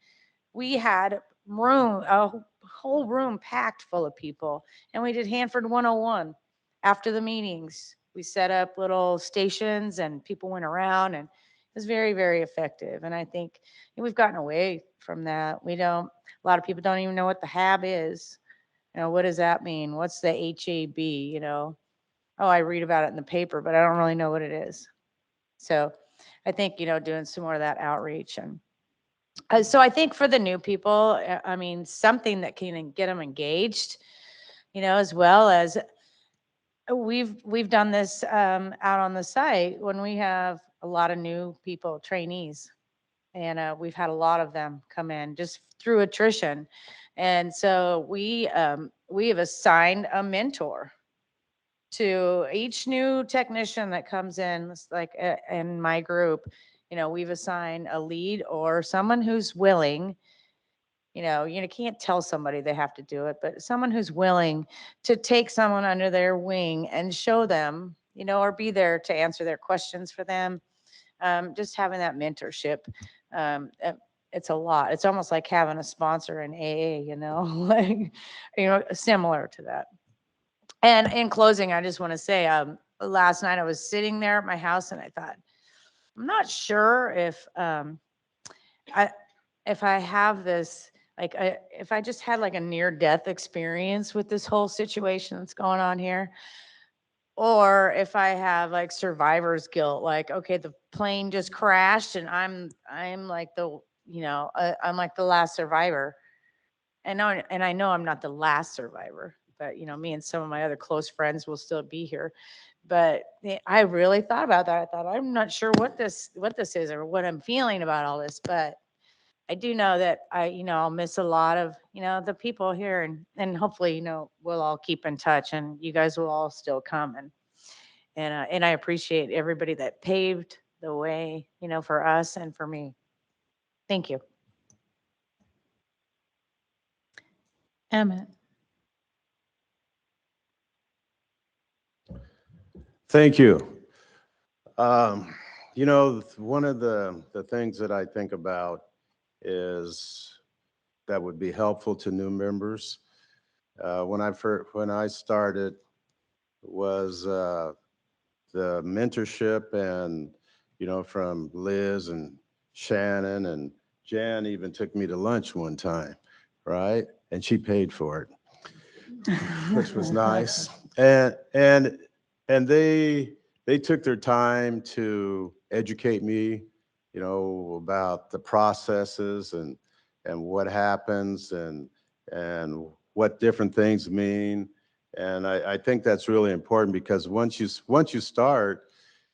We had a whole room packed full of people. And we did Hanford 101 after the meetings. We set up little stations, and people went around, and it was very, very effective. And I think we've gotten away from that. A lot of people don't even know what the HAB is. You know, what does that mean? What's the HAB, you know? Oh, I read about it in the paper, but I don't really know what it is. So I think, you know, doing some more of that outreach. And so I think for the new people, I mean, something that can get them engaged, you know, as well as we've done this out on the site when we have a lot of new people, trainees, and we've had a lot of them come in just through attrition. And so we have assigned a mentor to each new technician that comes in. It's like in my group, you know, we've assigned a lead or someone who's willing. You know, you can't tell somebody they have to do it, but someone who's willing to take someone under their wing and show them, you know, or be there to answer their questions for them. Just having that mentorship, it's a lot. It's almost like having a sponsor in AA, you know, like, you know, similar to that. And in closing, I just want to say, last night I was sitting there at my house, and I thought, I'm not sure if I have this, like, if I just had like a near-death experience with this whole situation that's going on here, or if I have like survivor's guilt, like, okay, the plane just crashed, and I'm like I'm like the last survivor. And I know I'm not the last survivor, but, you know, me and some of my other close friends will still be here. But I really thought about that. I thought, I'm not sure what this is or what I'm feeling about all this, but I do know that I'll miss a lot of, you know, the people here, and hopefully, you know, we'll all keep in touch, and you guys will all still come. And I appreciate everybody that paved the way, you know, for us and for me. Thank you. Emmett. Thank you. You know, one of the things that I think about is that would be helpful to new members. When I started was the mentorship, and, you know, from Liz and Shannon, and Jan even took me to lunch one time, right? And she paid for it, which was nice. And they took their time to educate me, you know, about the processes and what happens and what different things mean. And I think that's really important because once you start,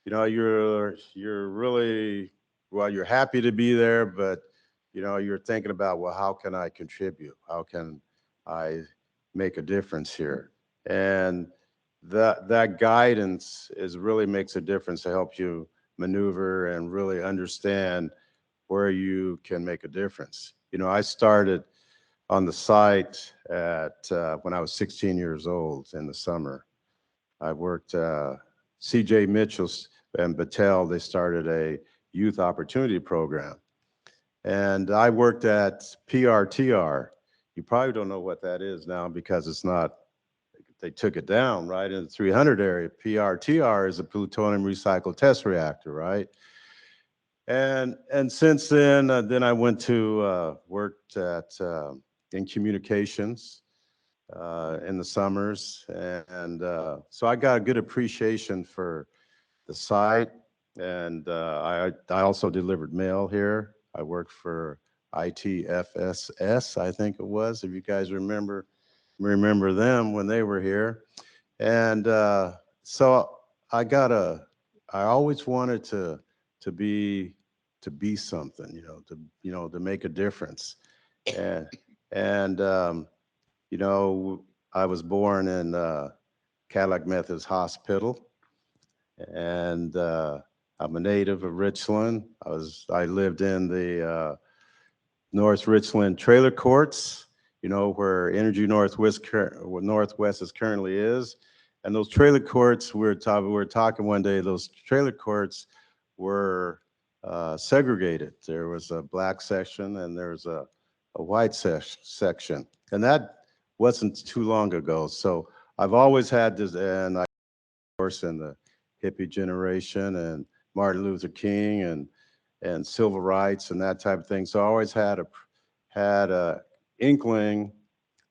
you know, you're really, well, you're happy to be there, but you know, you're thinking about, well, how can I contribute? How can I make a difference here? And that guidance really makes a difference to help you maneuver and really understand where you can make a difference. You know, I started on the site at when I was 16 years old in the summer. I worked C.J. Mitchell and Battelle. They started a youth opportunity program, and I worked at PRTR. You probably don't know what that is now because it's not. They took it down, right, in the 300 area. PRTR is a plutonium recycled test reactor, right? And since then I went to worked at in communications in the summers, and so I got a good appreciation for the site. And I also delivered mail here. I worked for ITFSS, I think it was, if you guys remember them when they were here. And so I always wanted to be something, to make a difference. And you know, I was born in Cadillac Methodist Hospital, and I'm a native of Richland. I lived in the North Richland trailer courts, you know, where Energy Northwest is currently is. And those trailer courts, we were talking one day, those trailer courts were segregated. There was a black section and there was a white section. And that wasn't too long ago. So I've always had this, and I, of course, in the hippie generation and Martin Luther King and civil rights and that type of thing. So I always had a inkling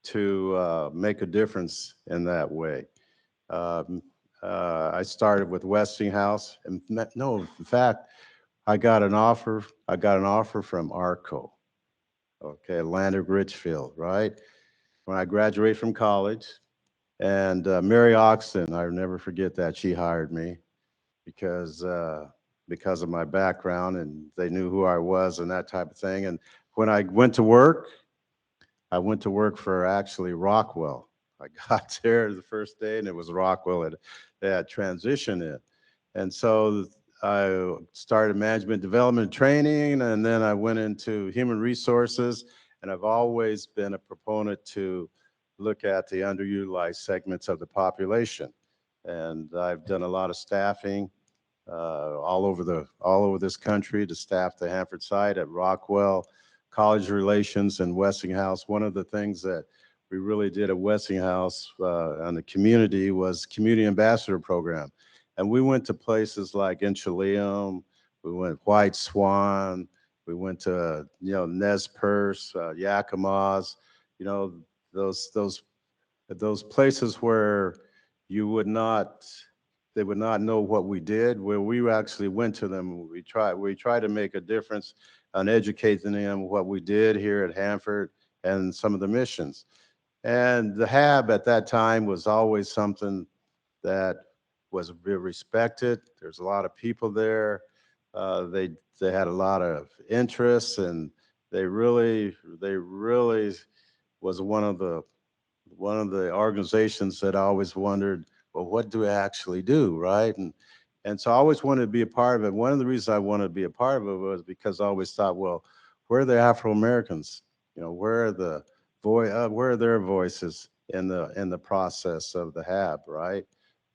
to make a difference in that way. I started with Westinghouse, and no, in fact, I got an offer from ARCO, okay, Atlantic Richfield, right? When I graduated from college, and Mary Oxton, I'll never forget that, she hired me because of my background, and they knew who I was and that type of thing. And when I went to work for actually Rockwell. I got there the first day and it was Rockwell that had transitioned in. And so I started management development training, and then I went into human resources, and I've always been a proponent to look at the underutilized segments of the population. And I've done a lot of staffing all over this country to staff the Hanford site at Rockwell, college relations, and Westinghouse. One of the things that we really did at Westinghouse on the community was community ambassador program. And we went to places like Inchelium, we went White Swan, we went to, Nez Perce, Yakima's, those places where they would not know what we did, where we actually went to them. We tried to make a difference on educating them what we did here at Hanford and some of the missions. And the HAB at that time was always something that was very respected. There's a lot of people there. They had a lot of interests, and they really was one of the organizations that I always wondered, well, what do we actually do, right? And so I always wanted to be a part of it. One of the reasons I wanted to be a part of it was because I always thought, well, where are the Afro-Americans? Where are their voices in the process of the HAB, right?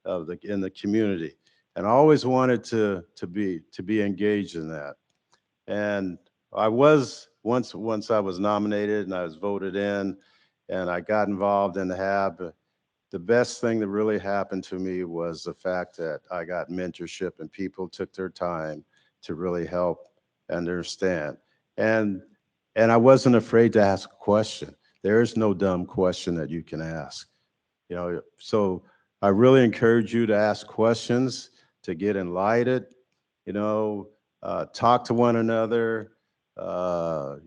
In the community. And I always wanted to be engaged in that. And I was once I was nominated and I was voted in and I got involved in the HAB. The best thing that really happened to me was the fact that I got mentorship and people took their time to really help understand. And I wasn't afraid to ask a question. There is no dumb question that you can ask. You know, so I really encourage you to ask questions, to get enlightened, you know, talk to one another. If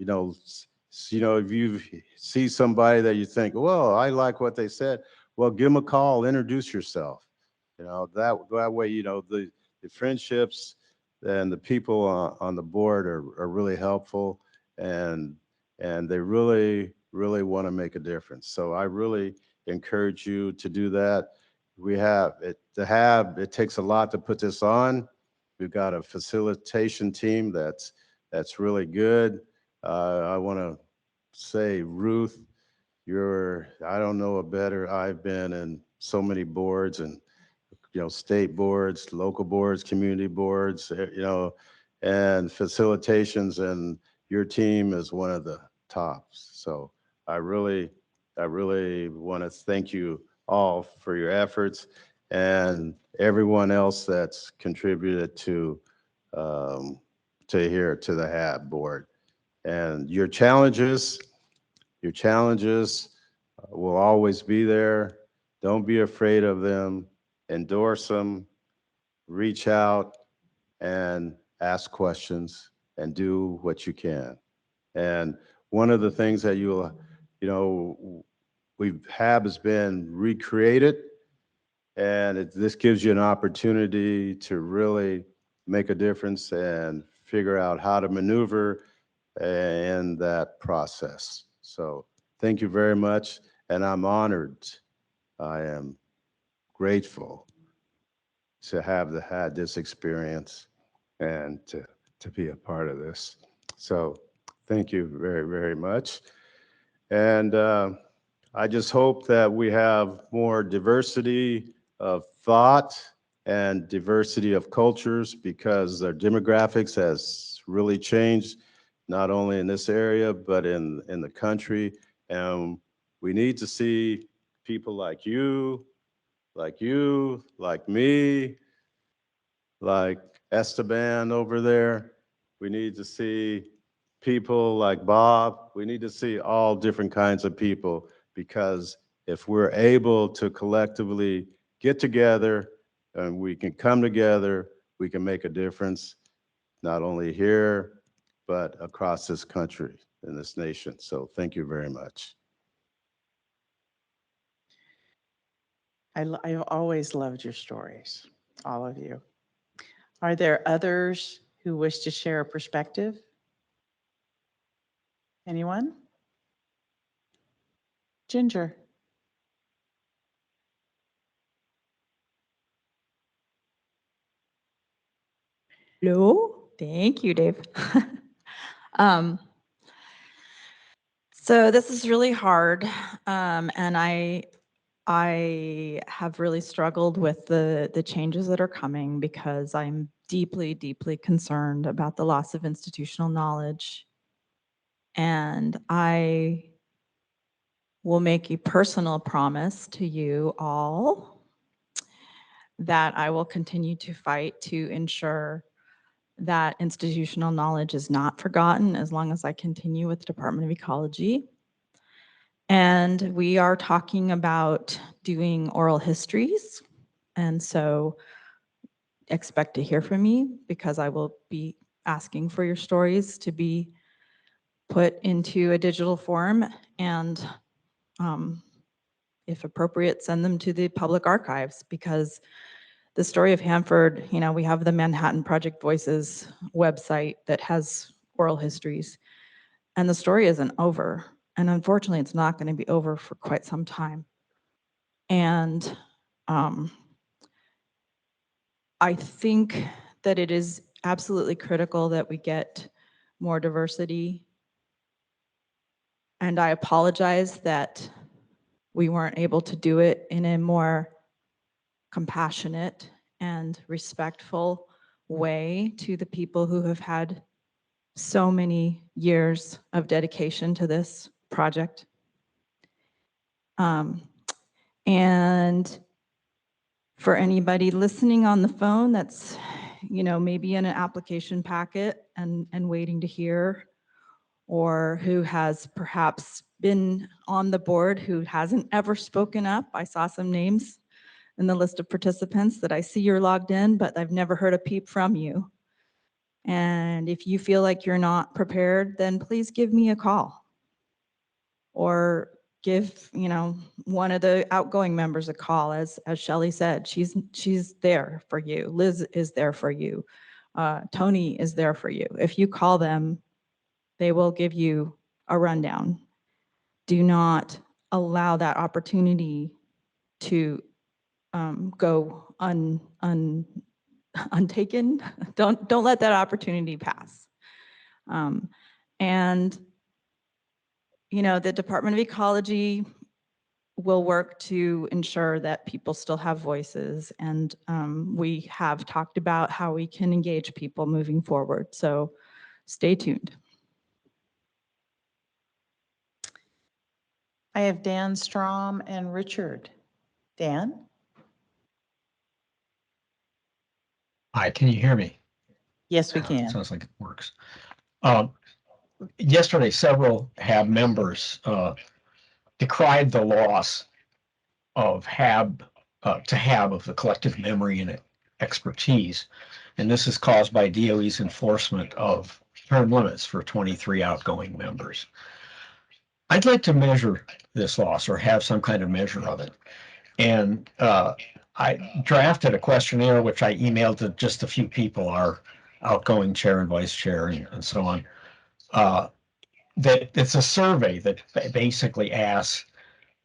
you see somebody that you think, well, I like what they said, well, give them a call, introduce yourself. You know, that way, you know, the friendships and the people on the board are really helpful, and they really want to make a difference. So I really encourage you to do that. We have it to have, it takes a lot to put this on. We've got a facilitation team that's really good. I want to say, Ruth, I don't know a better. I've been in so many boards, and state boards, local boards, community boards, and facilitations, and your team is one of the tops. So I really want to thank you all for your efforts, and everyone else that's contributed to the HAB board. And your challenges will always be there. Don't be afraid of them. Endorse them, reach out and ask questions, and do what you can. And one of the things that HAB has been recreated, and this gives you an opportunity to really make a difference and figure out how to maneuver in that process. So thank you very much, and I'm honored. I am grateful to have had this experience and to be a part of this. So thank you very, very much. And I just hope that we have more diversity of thought and diversity of cultures, because their demographics has really changed, not only in this area, but in the country. And we need to see people like you, like me, like Esteban over there. We need to see people like Bob. We need to see all different kinds of people, because if we're able to collectively get together and we can come together, we can make a difference, not only here, but across this country and this nation. So thank you very much. I've always loved your stories, all of you. Are there others who wish to share a perspective? Anyone? Ginger. Hello, thank you, Dave. So this is really hard, and I have really struggled with the changes that are coming, because I'm deeply, deeply concerned about the loss of institutional knowledge. And I will make a personal promise to you all that I will continue to fight to ensure that institutional knowledge is not forgotten as long as I continue with the Department of Ecology. And we are talking about doing oral histories. And so expect to hear from me, because I will be asking for your stories to be put into a digital form, and if appropriate, send them to the public archives, because the story of Hanford, we have the Manhattan Project Voices website that has oral histories, and the story isn't over. And unfortunately, it's not going to be over for quite some time. And I think that it is absolutely critical that we get more diversity. And I apologize that we weren't able to do it in a more compassionate and respectful way to the people who have had so many years of dedication to this project. And for anybody listening on the phone that's maybe in an application packet and waiting to hear, or who has perhaps been on the board who hasn't ever spoken up. I saw some names in the list of participants that I see you're logged in, but I've never heard a peep from you. And if you feel like you're not prepared, then please give me a call. Or give, one of the outgoing members a call. As Shelley said, she's there for you. Liz is there for you. Tony is there for you. If you call them, they will give you a rundown. Do not allow that opportunity to go untaken. Don't let that opportunity pass. And the Department of Ecology will work to ensure that people still have voices, and we have talked about how we can engage people moving forward. So stay tuned. I have Dan Strom and Richard. Dan? Hi, can you hear me? Yes, we can. Sounds like it works. Yesterday, several HAB members decried the loss of HAB to HAB of the collective memory and expertise. And this is caused by DOE's enforcement of term limits for 23 outgoing members. I'd like to measure this loss or have some kind of measure of it. And I drafted a questionnaire, which I emailed to just a few people, our outgoing chair and vice chair and so on. That it's a survey that basically asks,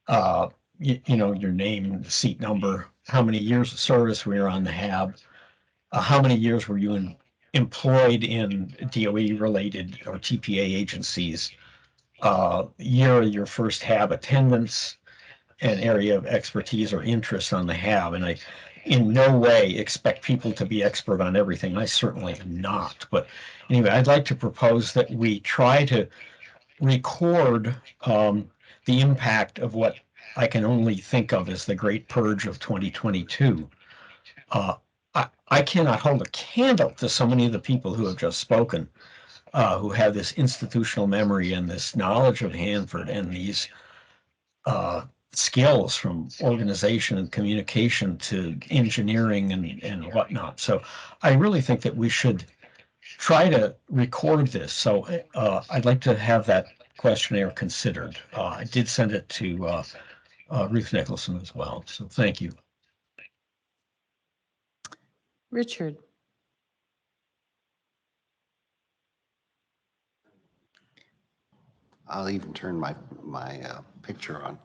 your name, seat number, how many years of service were you on the HAB, how many years were you employed in DOE-related or TPA agencies, year of your first HAB attendance, an area of expertise or interest on the HAB. And I in no way expect people to be expert on everything. I certainly am not. But anyway, I'd like to propose that we try to record the impact of what I can only think of as the Great Purge of 2022. I cannot hold a candle to so many of the people who have just spoken, who have this institutional memory and this knowledge of Hanford and these skills from organization and communication to engineering and whatnot. So I really think that we should try to record this. So I'd like to have that questionnaire considered. I did send it to Ruth Nicholson as well. So thank you. Richard? I'll even turn my picture on.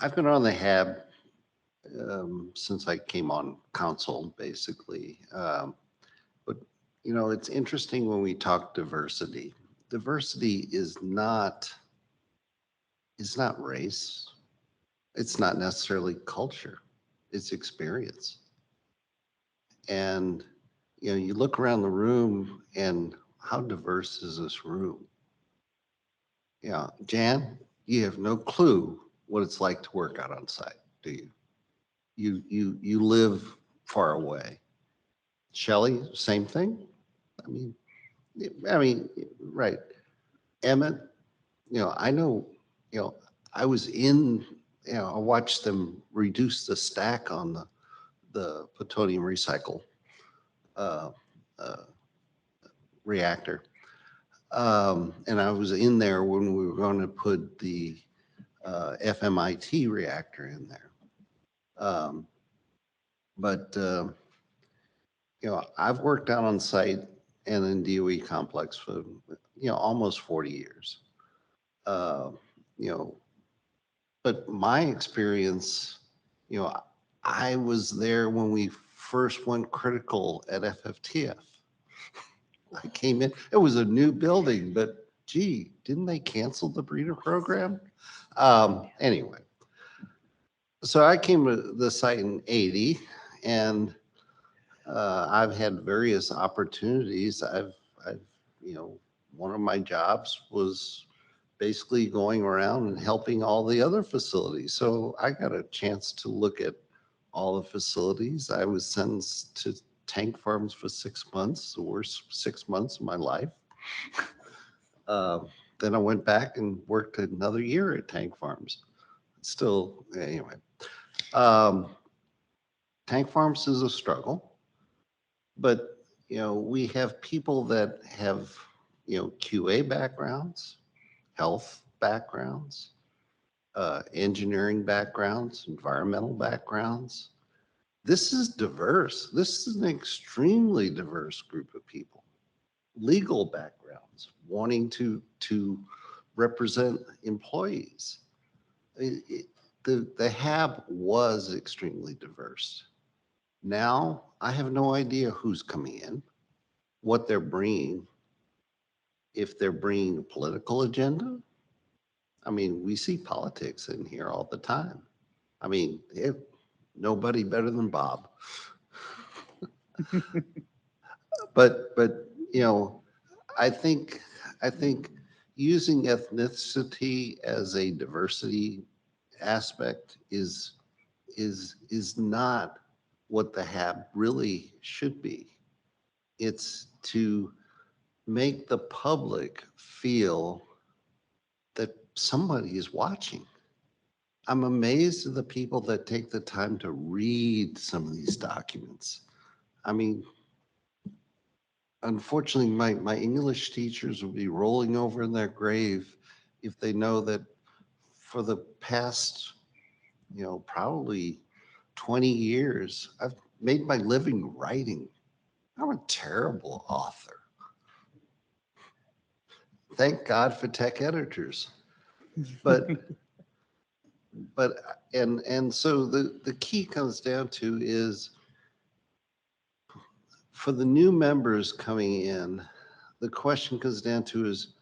I've been on the HAB since I came on council, basically. But, it's interesting when we talk diversity. Diversity is not race. It's not necessarily culture. It's experience. And, you look around the room and how diverse is this room? Yeah, Jan, you have no clue what it's like to work out on site, do you? You live far away. Shelley, same thing. I mean, right. Emmett, I know, I was in, I watched them reduce the stack on the plutonium recycle reactor. And I was in there when we were going to put the FMIT reactor in there. But I've worked out on site and in DOE complex for, almost 40 years. But my experience, I was there when we first went critical at FFTF. I came in, it was a new building, but gee, didn't they cancel the breeder program? Anyway, so I came to the site in 80 and I've had various opportunities. I've, one of my jobs was basically going around and helping all the other facilities. So I got a chance to look at all the facilities. I was sentenced to tank farms for 6 months, the worst 6 months of my life. Then I went back and worked another year at tank farms. Still, anyway. Tank farms is a struggle, but we have people that have QA backgrounds, health backgrounds, engineering backgrounds, environmental backgrounds. This is diverse. This is an extremely diverse group of people. Legal backgrounds, wanting to represent employees. The HAB was extremely diverse. Now, I have no idea who's coming in, what they're bringing, if they're bringing a political agenda. I mean, we see politics in here all the time. I mean, nobody better than Bob. But I think using ethnicity as a diversity aspect is not what the HAB really should be. It's to make the public feel that somebody is watching. I'm amazed at the people that take the time to read some of these documents. I mean, unfortunately, my English teachers will be rolling over in their grave if they know that for the past, probably 20 years, I've made my living writing. I'm a terrible author. Thank God for tech editors. But so the key comes down to is for the new members coming in, the question comes down to is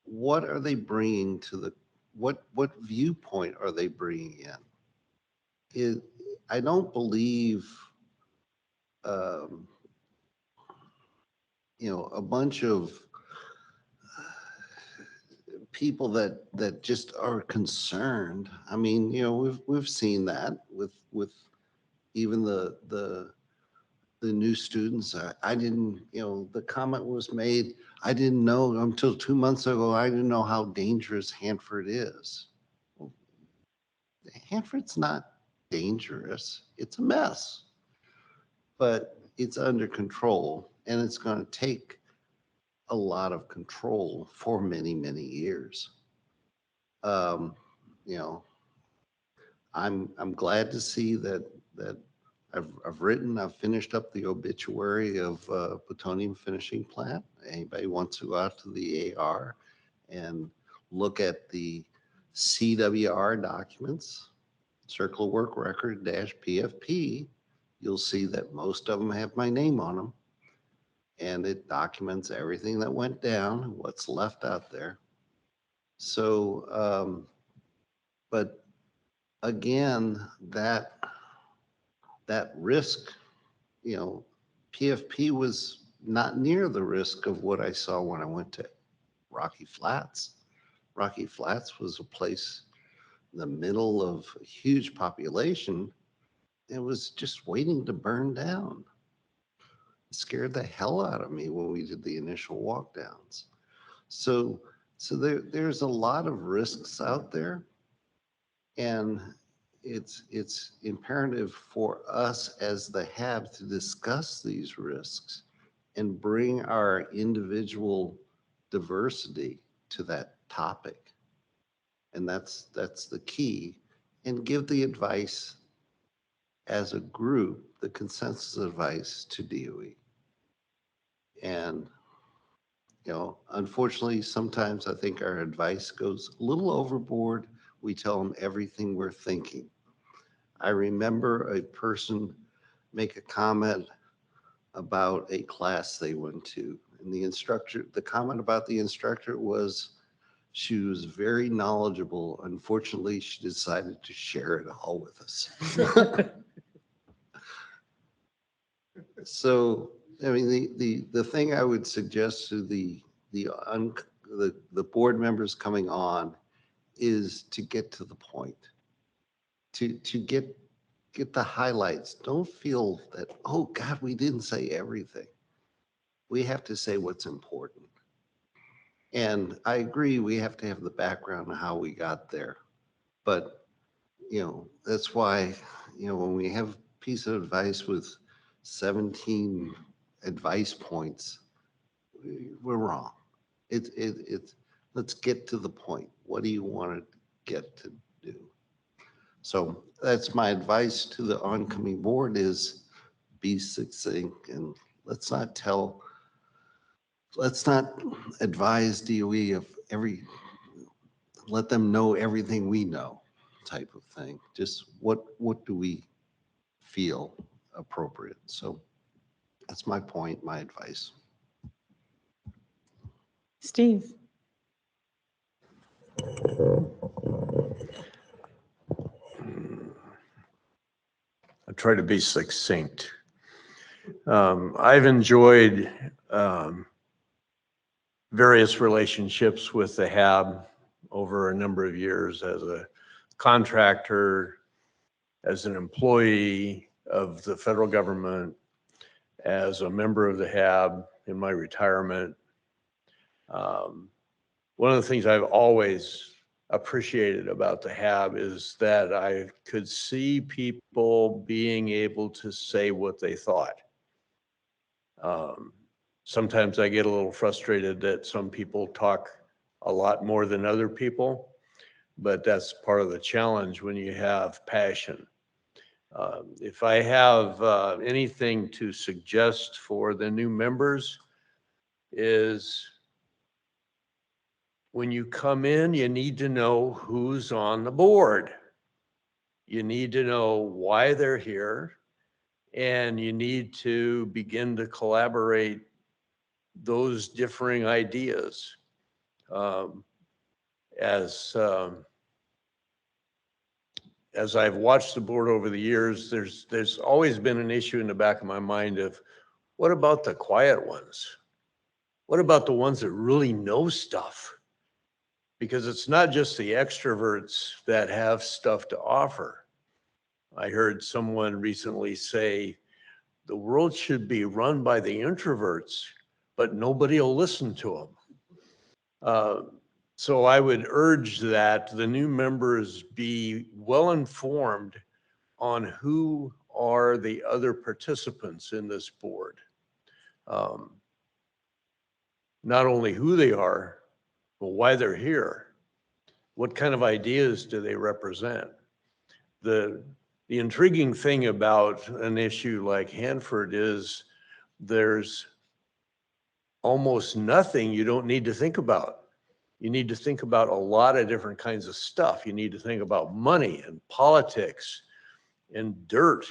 what are they bringing to what viewpoint are they bringing in? I don't believe a bunch of people that just are concerned. I mean, we've seen that with even the new students. I didn't, the comment was made, I didn't know until 2 months ago, I didn't know how dangerous Hanford is. Well, Hanford's not dangerous. It's a mess, but it's under control, and it's going to take a lot of control for many, many years. I'm glad to see that I've finished up the obituary of plutonium finishing plant. Anybody wants to go out to the AR and look at the CWR documents, Circle of Work Record -PFP, you'll see that most of them have my name on them. And it documents everything that went down, what's left out there. So, but again, that risk, PFP was not near the risk of what I saw when I went to Rocky Flats. Rocky Flats was a place in the middle of a huge population. It was just waiting to burn down. It scared the hell out of me when we did the initial walk downs. So there's a lot of risks out there, and it's imperative for us as the HAB to discuss these risks and bring our individual diversity to that topic. And that's the key, and give the advice as a group, the consensus advice to DOE. And unfortunately, sometimes I think our advice goes a little overboard. We tell them everything we're thinking. I remember a person make a comment about a class they went to, and the comment about the instructor was she was very knowledgeable. Unfortunately, she decided to share it all with us. So, I mean, the thing I would suggest to the board members coming on is to get to the point, to get get the highlights. Don't feel that, oh God, we didn't say everything. We have to say what's important. And I agree, we have to have the background of how we got there. But, that's why, when we have a piece of advice with 17 advice points, we're wrong. It's, let's get to the point. What do you want to get to do? So that's my advice to the oncoming board is be succinct and let's not advise DOE of let them know everything we know type of thing. Just what do we feel appropriate? So that's my point, my advice. Steve? I'll try to be succinct. I've enjoyed various relationships with the HAB over a number of years as a contractor, as an employee of the federal government, as a member of the HAB in my retirement. One of the things I've always appreciated about the HAB is that I could see people being able to say what they thought. Sometimes I get a little frustrated that some people talk a lot more than other people, but that's part of the challenge when you have passion. If I have anything to suggest for the new members is when you come in, you need to know who's on the board. You need to know why they're here, and you need to begin to collaborate those differing ideas. As I've watched the board over the years, there's always been an issue in the back of my mind of what about the quiet ones? What about the ones that really know stuff? Because it's not just the extroverts that have stuff to offer. I heard someone recently say, the world should be run by the introverts, but nobody will listen to them. So I would urge that the new members be well informed on who are the other participants in this board. Not only who they are, but why they're here. What kind of ideas do they represent? The intriguing thing about an issue like Hanford is there's almost nothing you don't need to think about. You need to think about a lot of different kinds of stuff. You need to think about money and politics and dirt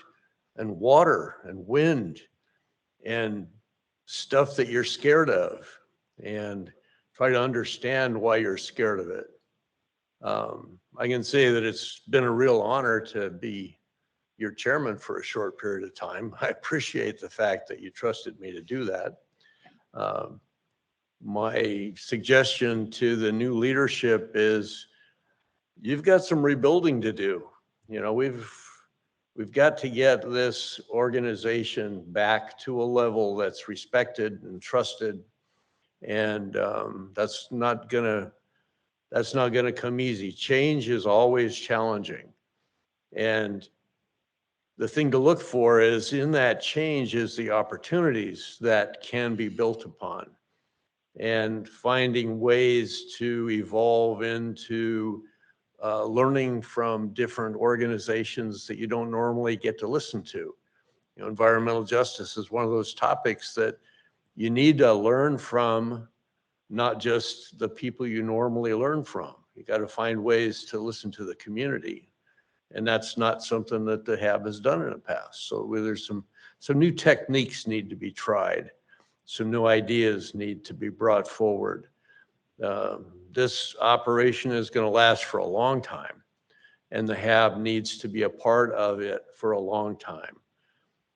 and water and wind and stuff that you're scared of, and try to understand why you're scared of it. I can say that it's been a real honor to be your chairman for a short period of time. I appreciate the fact that you trusted me to do that. My suggestion to the new leadership is you've got some rebuilding to do. We've got to get this organization back to a level that's respected and trusted, and that's not gonna come easy. Change is always challenging, and the thing to look for is in that change is the opportunities that can be built upon, and finding ways to evolve into learning from different organizations that you don't normally get to listen to. Environmental justice is one of those topics that you need to learn from, not just the people you normally learn from. You got to find ways to listen to the community. And that's not something that the HAB has done in the past. So there's some new techniques need to be tried. Some new ideas need to be brought forward. This operation is going to last for a long time, and the HAB needs to be a part of it for a long time.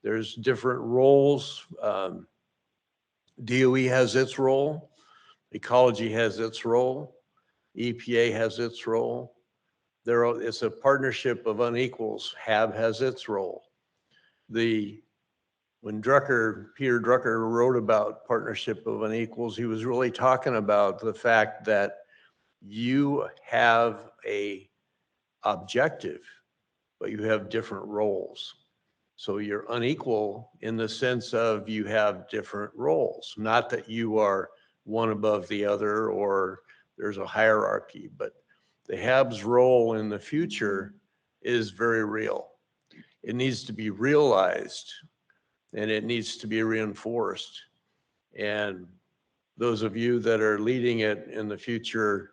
There's different roles. DOE has its role. Ecology has its role. EPA has its role. it's a partnership of unequals. HAB has its role. When Peter Drucker wrote about partnership of unequals, he was really talking about the fact that you have a objective, but you have different roles. So you're unequal in the sense of you have different roles, not that you are one above the other or there's a hierarchy, but the HAB's role in the future is very real. It needs to be realized and it needs to be reinforced. And those of you that are leading it in the future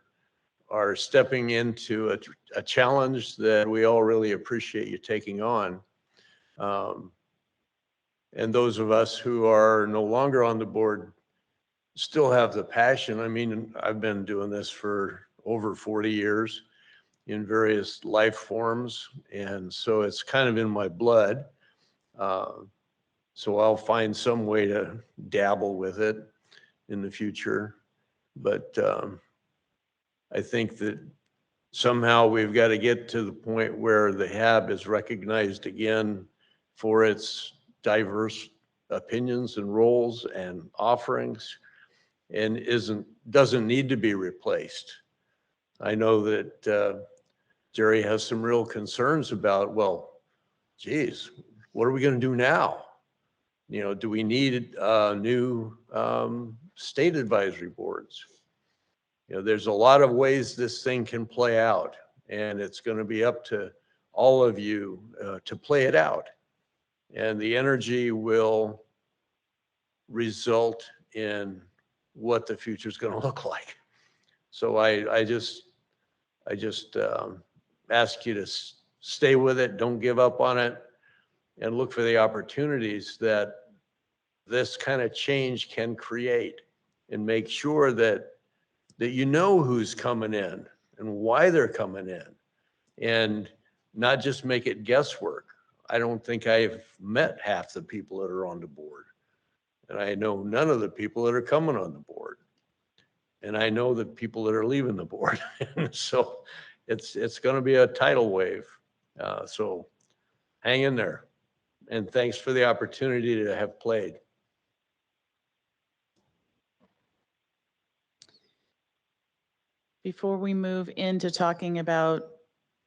are stepping into a challenge that we all really appreciate you taking on. And those of us who are no longer on the board still have the passion. I mean, I've been doing this for over 40 years in various life forms. And so it's kind of in my blood. So I'll find some way to dabble with it in the future. But I think that somehow we've got to get to the point where the HAB is recognized again for its diverse opinions and roles and offerings and doesn't need to be replaced. I know that Jerry has some real concerns about, well, geez, what are we going to do now? You know, do we need new state advisory boards? You know, there's a lot of ways this thing can play out, and it's going to be up to all of you to play it out. And the energy will result in what the future is going to look like. So I just ask you to stay with it, don't give up on it, and look for the opportunities that this kind of change can create, and make sure that you know who's coming in and why they're coming in, and not just make it guesswork. I don't think I've met half the people that are on the board, and I know none of the people that are coming on the board, and I know the people that are leaving the board. So it's going to be a tidal wave. So hang in there, and thanks for the opportunity to have played. Before we move into talking about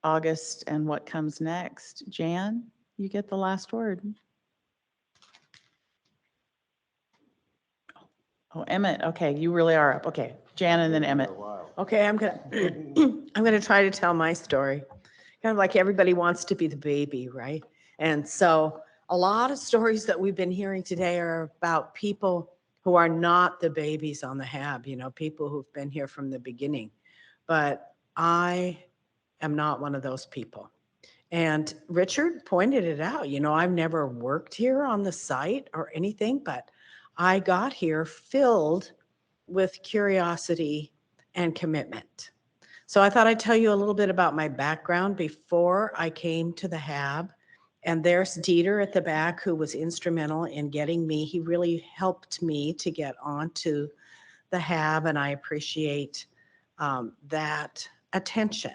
August and what comes next, Jan, you get the last word. Oh, Emmett, okay, you really are up. Okay, Jan and then Emmett. Okay, I'm gonna try to tell my story. Kind of like everybody wants to be the baby, right? And so a lot of stories that we've been hearing today are about people who are not the babies on the HAB, you know, people who've been here from the beginning. But I am not one of those people. And Richard pointed it out, you know, I've never worked here on the site or anything, but I got here filled with curiosity and commitment. So I thought I'd tell you a little bit about my background before I came to the HAB. And there's Dieter at the back, who was instrumental in getting me. He really helped me to get onto the HAB, and I appreciate that attention.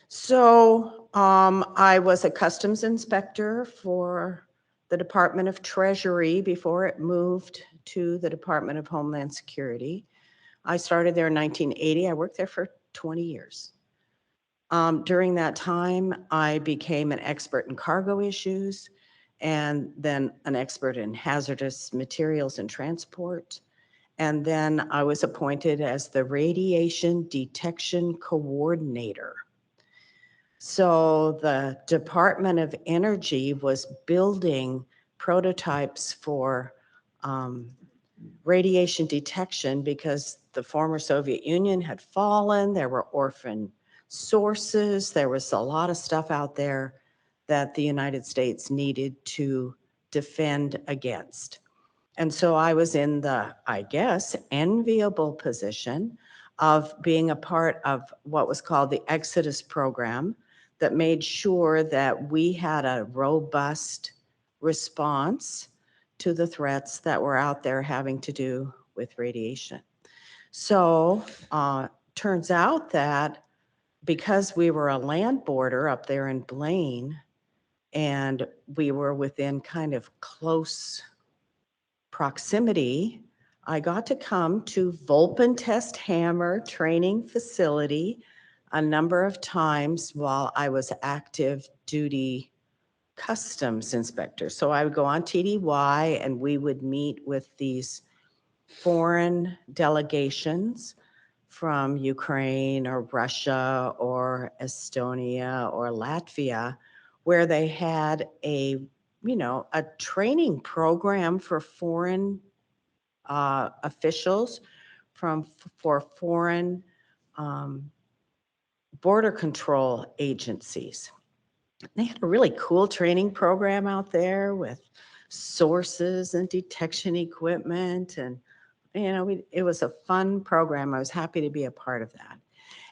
So I was a customs inspector for the Department of Treasury before it moved to the Department of Homeland Security. I started there in 1980. I worked there for 20 years. During that time, I became an expert in cargo issues and then an expert in hazardous materials and transport. And then I was appointed as the Radiation Detection Coordinator. So the Department of Energy was building prototypes for radiation detection because the former Soviet Union had fallen. There were orphan sources. There was a lot of stuff out there that the United States needed to defend against. And so I was in the, I guess, enviable position of being a part of what was called the Exodus program that made sure that we had a robust response to the threats that were out there having to do with radiation. So turns out that because we were a land border up there in Blaine, and we were within kind of close proximity, I got to come to Volpen Test Hammer Training Facility a number of times while I was active duty customs inspector. So I would go on TDY and we would meet with these foreign delegations from Ukraine or Russia or Estonia or Latvia, where they had a training program for foreign officials for foreign border control agencies. They had a really cool training program out there with sources and detection equipment. And, it was a fun program. I was happy to be a part of that.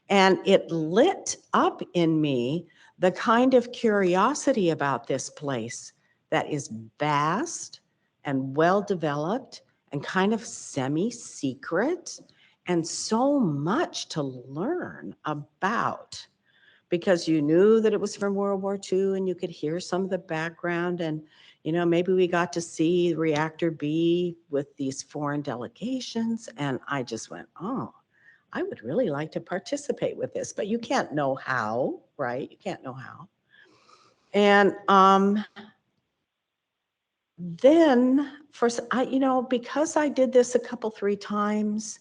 And it lit up in me the kind of curiosity about this place that is vast and well-developed and kind of semi-secret and so much to learn about, because you knew that it was from World War II and you could hear some of the background, and maybe we got to see Reactor B with these foreign delegations, and I just went, oh, I would really like to participate with this, but you can't know how, right? You can't know how. And then because I did this a couple, 3 times,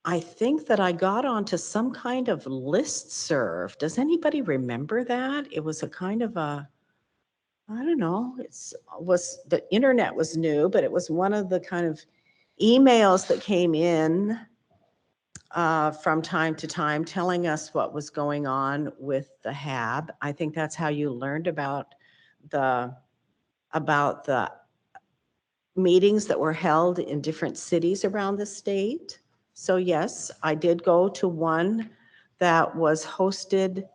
I think that I got onto some kind of listserv. Does anybody remember that? It was a kind of I don't know, the internet was new, but it was one of the kind of emails that came in from time to time telling us what was going on with the HAB. I think that's how you learned about the meetings that were held in different cities around the state. So yes, I did go to one that was hosted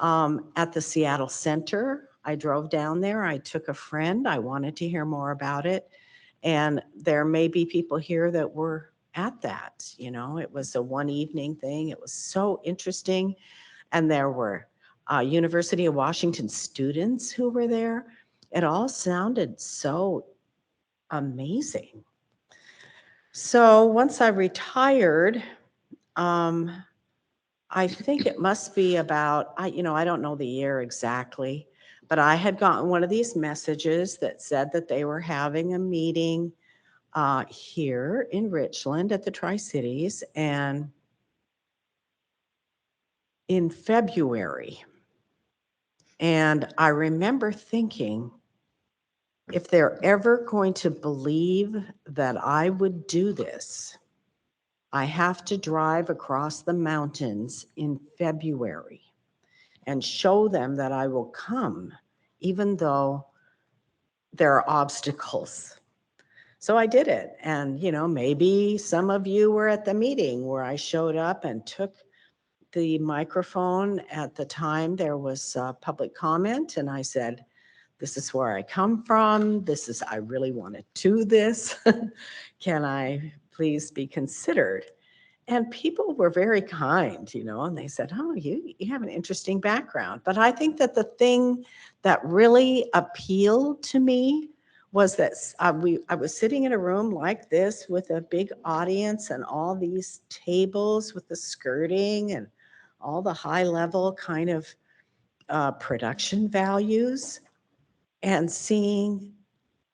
at the Seattle Center. I drove down there. I took a friend. I wanted to hear more about it. And there may be people here that were at that. It was a one evening thing. It was so interesting. And there were University of Washington students who were there. It all sounded so amazing. So once I retired, I think it must be about, I don't know the year exactly, but I had gotten one of these messages that said that they were having a meeting here in Richland at the Tri-Cities, and in February. And I remember thinking, if they're ever going to believe that I would do this, I have to drive across the mountains in February and show them that I will come, even though there are obstacles. So I did it. And, maybe some of you were at the meeting where I showed up and took the microphone. At the time, there was public comment, and I said, this is where I come from. I really want to do this. Can I please be considered? And people were very kind, and they said, oh, you have an interesting background. But I think that the thing that really appealed to me was that I was sitting in a room like this with a big audience and all these tables with the skirting and all the high level kind of production values, and seeing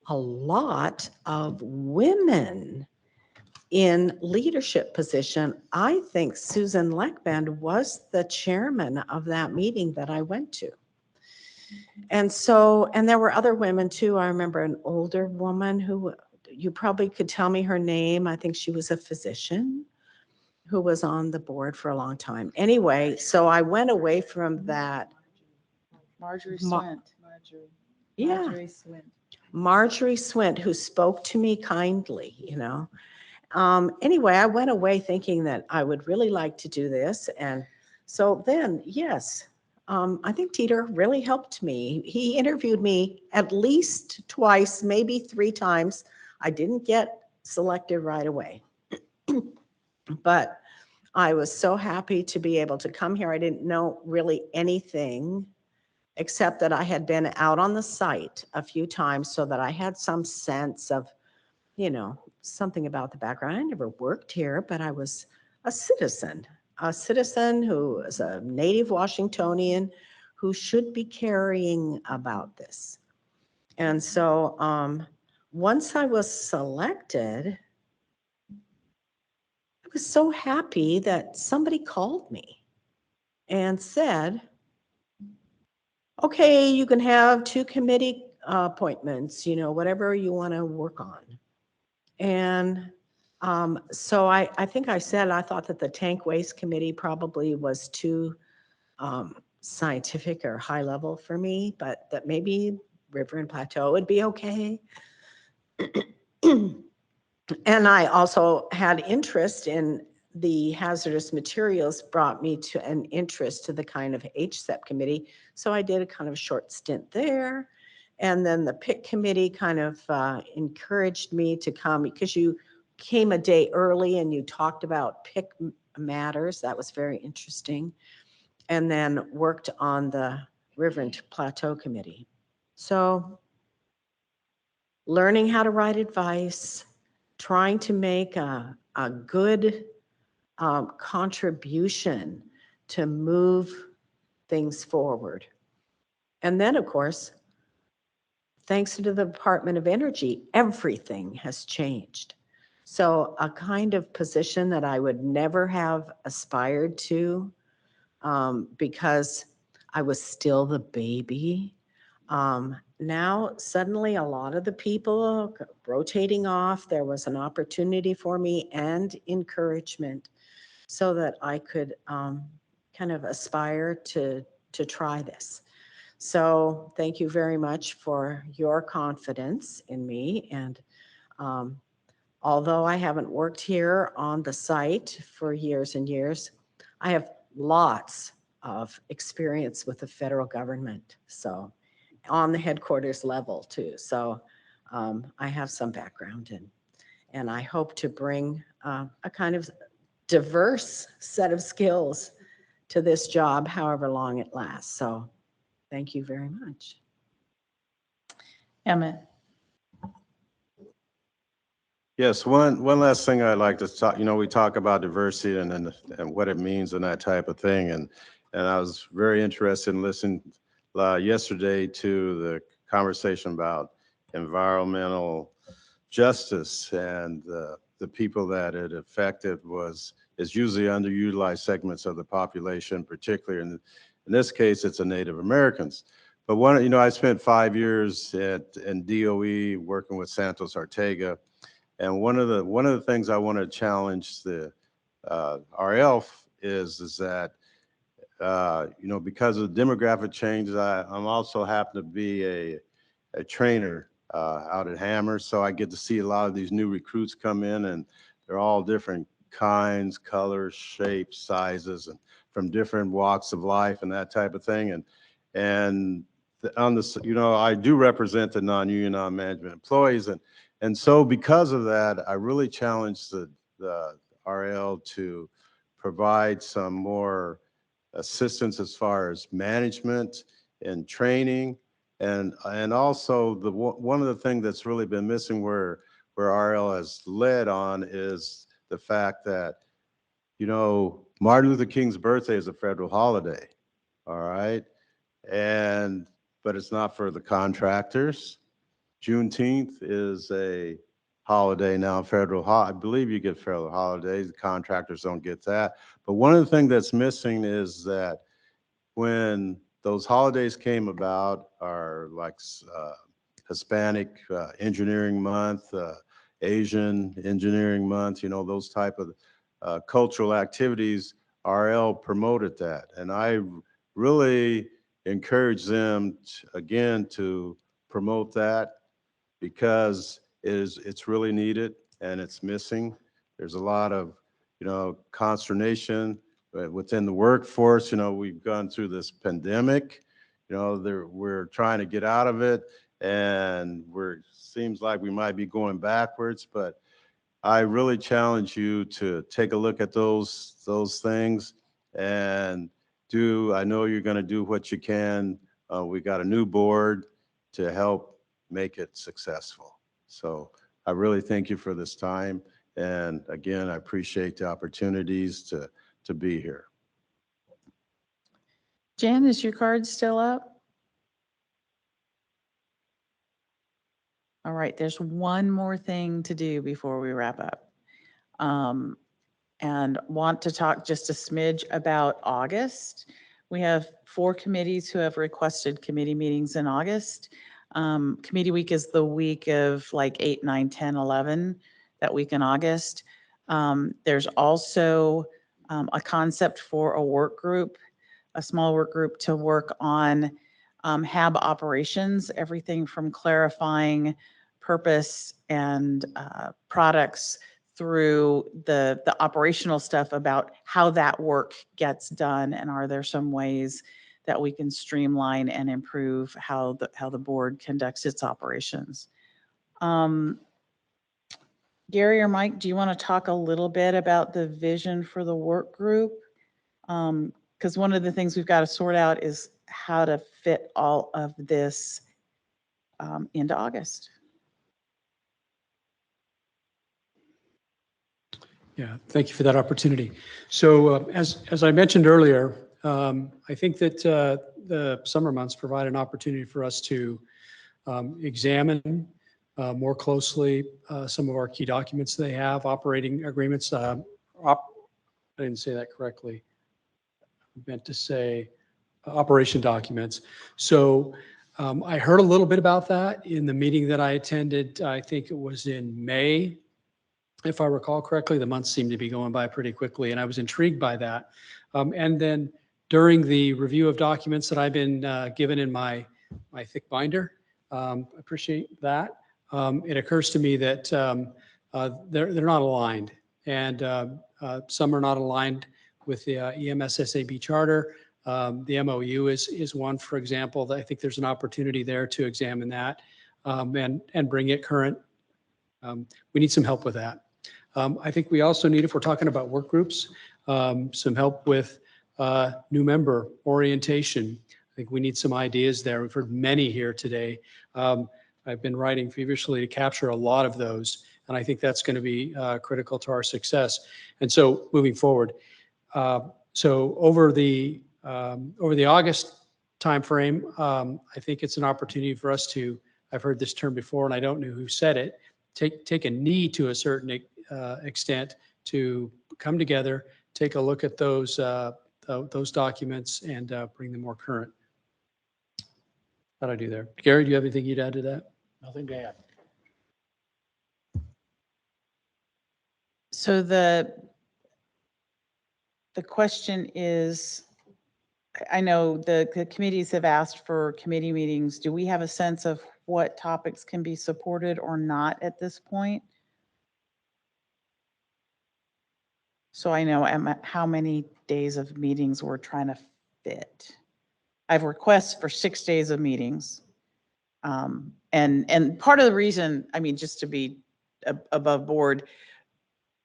a lot of women in leadership position. I think Susan Leckband was the chairman of that meeting that I went to. And there were other women too. I remember an older woman who you probably could tell me her name. I think she was a physician who was on the board for a long time. Anyway, so I went away from that. Marjorie Swint. Yeah. Marjorie Swint. Marjorie Swint, who spoke to me kindly, Anyway, I went away thinking that I would really like to do this. And so then, yes, I think Teeter really helped me. He interviewed me at least twice, maybe 3 times. I didn't get selected right away. But I was so happy to be able to come here. I didn't know really anything except that I had been out on the site a few times so that I had some sense of, you know, something about the background. I never worked here, but I was a citizen who is a native Washingtonian who should be caring about this. And so once I was selected, I was so happy that somebody called me and said, okay, you can have 2 committee appointments, you know, whatever you want to work on. And so I think I said I thought that the tank waste committee probably was too scientific or high level for me, but that maybe river and plateau would be okay. And I also had interest in the hazardous materials, brought me to an interest to the kind of HSEP committee. So I did a kind of short stint there. And then the PIC committee kind of encouraged me to come because you came a day early and you talked about PIC matters. That was very interesting. And then worked on the River and Plateau Committee. So learning how to write advice, trying to make a good contribution to move things forward. And then, of course, thanks to the Department of Energy, everything has changed. So a kind of position that I would never have aspired to because I was still the baby. Now, suddenly, a lot of the people rotating off, there was an opportunity for me and encouragement so that I could kind of aspire to try this. So thank you very much for your confidence in me. And although I haven't worked here on the site for years and years, I have lots of experience with the federal government. So on the headquarters level too. So I have some background in, and I hope to bring a kind of diverse set of skills to this job, however long it lasts. So thank you very much. Emmett. Yes, one last thing I'd like to talk, you know, we talk about diversity and what it means and that type of thing. And I was very interested in listening yesterday to the conversation about environmental justice, and the people that it affected is usually underutilized segments of the population, particularly in this case, it's the Native Americans. But I spent 5 years in DOE working with Santos Ortega. And one of the things I want to challenge the RL is that because of demographic changes, I'm also happen to be a trainer out at Hammer, so I get to see a lot of these new recruits come in, and they're all different kinds, colors, shapes, sizes, and from different walks of life and that type of thing. And on this, I do represent the non-union, non-management employees, and so because of that, I really challenged the RL to provide some more assistance as far as management and training. And also one of the things that's really been missing where RL has led on is the fact that, Martin Luther King's birthday is a federal holiday, all right? But it's not for the contractors. Juneteenth is a holiday now, I believe you get federal holidays. The contractors don't get that. But one of the things that's missing is that when those holidays came about, are like Hispanic Engineering Month, Asian Engineering Month, those type of cultural activities, RL promoted that. And I really encourage them again to promote that, because it's really needed and it's missing. There's a lot of, consternation within the workforce. We've gone through this pandemic, we're trying to get out of it, and seems like we might be going backwards, but I really challenge you to take a look at those things and I know you're going to do what you can. We got a new board to help make it successful. So I really thank you for this time. And again, I appreciate the opportunities to be here. Jan, is your card still up? All right, there's one more thing to do before we wrap up. And want to talk just a smidge about August. We have 4 committees who have requested committee meetings in August. Committee week is the week of like 8, 9, 10, 11, that week in August. There's also a concept for a work group, a small work group to work on HAB operations, everything from clarifying purpose and products through the operational stuff about how that work gets done, and are there some ways that we can streamline and improve how the board conducts its operations. Gary or Mike, do you want to talk a little bit about the vision for the work group? Because one of the things we've got to sort out is how to fit all of this into August. Yeah, thank you for that opportunity. So as I mentioned earlier, I think that the summer months provide an opportunity for us to examine more closely some of our key documents they have, operating agreements. I didn't say that correctly. I meant to say operation documents. So I heard a little bit about that in the meeting that I attended. I think it was in May. If I recall correctly, the months seem to be going by pretty quickly, and I was intrigued by that. And then during the review of documents that I've been given in my thick binder, I appreciate that. It occurs to me that they're not aligned, and some are not aligned with the EMSSAB charter. The MOU is one, for example, that I think there's an opportunity there to examine that and bring it current. We need some help with that. I think we also need, if we're talking about work groups, some help with new member orientation. I think we need some ideas there. We've heard many here today. I've been writing feverishly to capture a lot of those, and I think that's going to be critical to our success. And so moving forward, so over the August timeframe, I think it's an opportunity for us to, I've heard this term before, and I don't know who said it, take a knee to a certain extent to come together, take a look at those documents and bring them more current. How'd I do there? Gary, do you have anything you'd add to that? Nothing to add. So the question is, I know the committees have asked for committee meetings. Do we have a sense of what topics can be supported or not at this point? So I know how many days of meetings we're trying to fit. I have requests for 6 days of meetings. And part of the reason, I mean, just to be above board,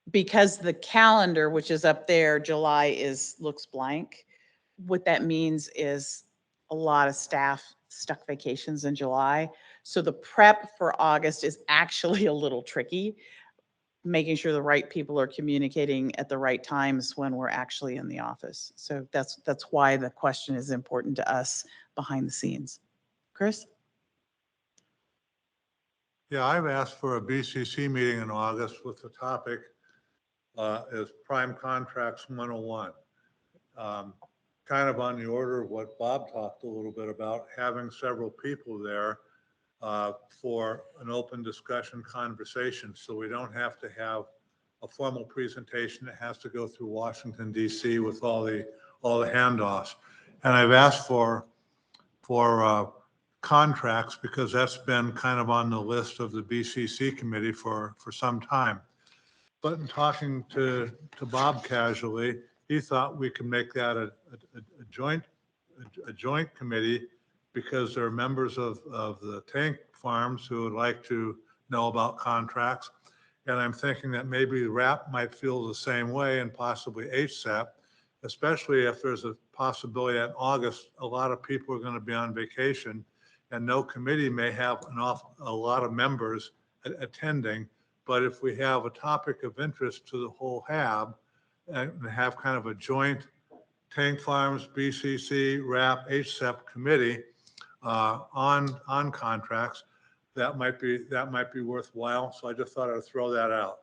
because the calendar, which is up there, July looks blank. What that means is a lot of staff stuck vacations in July. So the prep for August is actually a little tricky, making sure the right people are communicating at the right times when we're actually in the office. So that's why the question is important to us behind the scenes. Chris? Yeah, I've asked for a BCC meeting in August with the topic is Prime Contracts 101. Kind of on the order of what Bob talked a little bit about, having several people there for an open discussion conversation. So we don't have to have a formal presentation that has to go through Washington, D.C. with all the handoffs. And I've asked for contracts because that's been kind of on the list of the BCC committee for some time. But in talking to Bob casually, he thought we could make that a joint committee because there are members of the tank farms who would like to know about contracts. And I'm thinking that maybe RAP might feel the same way, and possibly HSAP, especially if there's a possibility that in August, a lot of people are going to be on vacation and no committee may have a lot of members attending. But if we have a topic of interest to the whole HAB and have kind of a joint Tank Farms, BCC, RAP, HSAP committee on contracts, that might be worthwhile. So I just thought I'd throw that out.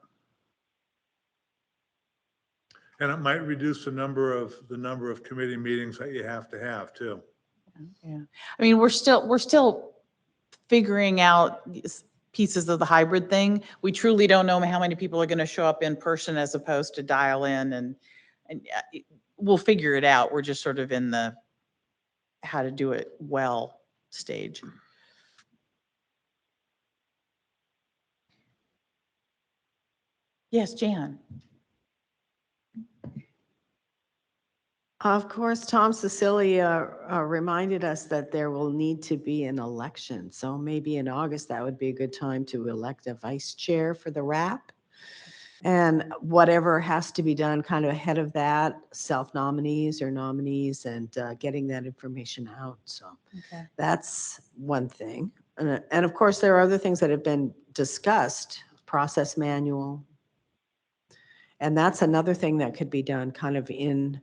And it might reduce the number of committee meetings that you have to have too. Yeah. I mean, we're still figuring out these pieces of the hybrid thing. We truly don't know how many people are going to show up in person as opposed to dial in, and we'll figure it out. We're just sort of in the how to do it well stage. Yes, Jan. Of course, Tom Cecilia reminded us that there will need to be an election. So maybe in August, that would be a good time to elect a vice chair for the RAP. And whatever has to be done kind of ahead of that, self-nominees or nominees, and getting that information out. So that's one thing. And of course, there are other things that have been discussed, process manual. And that's another thing that could be done kind of in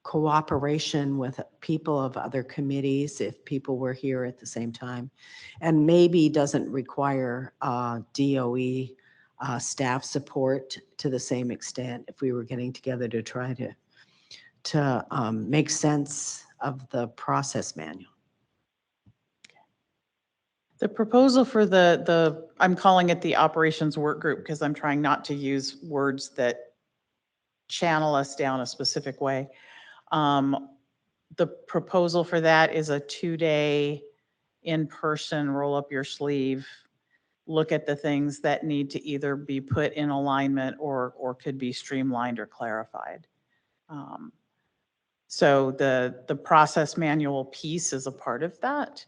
cooperation with people of other committees if people were here at the same time, and maybe doesn't require DOE staff support to the same extent if we were getting together to try to make sense of the process manual. The proposal for I'm calling it the operations work group because I'm trying not to use words that channel us down a specific way. The proposal for that is a 2-day in-person, roll up your sleeve, look at the things that need to either be put in alignment or could be streamlined or clarified. So the process manual piece is a part of that.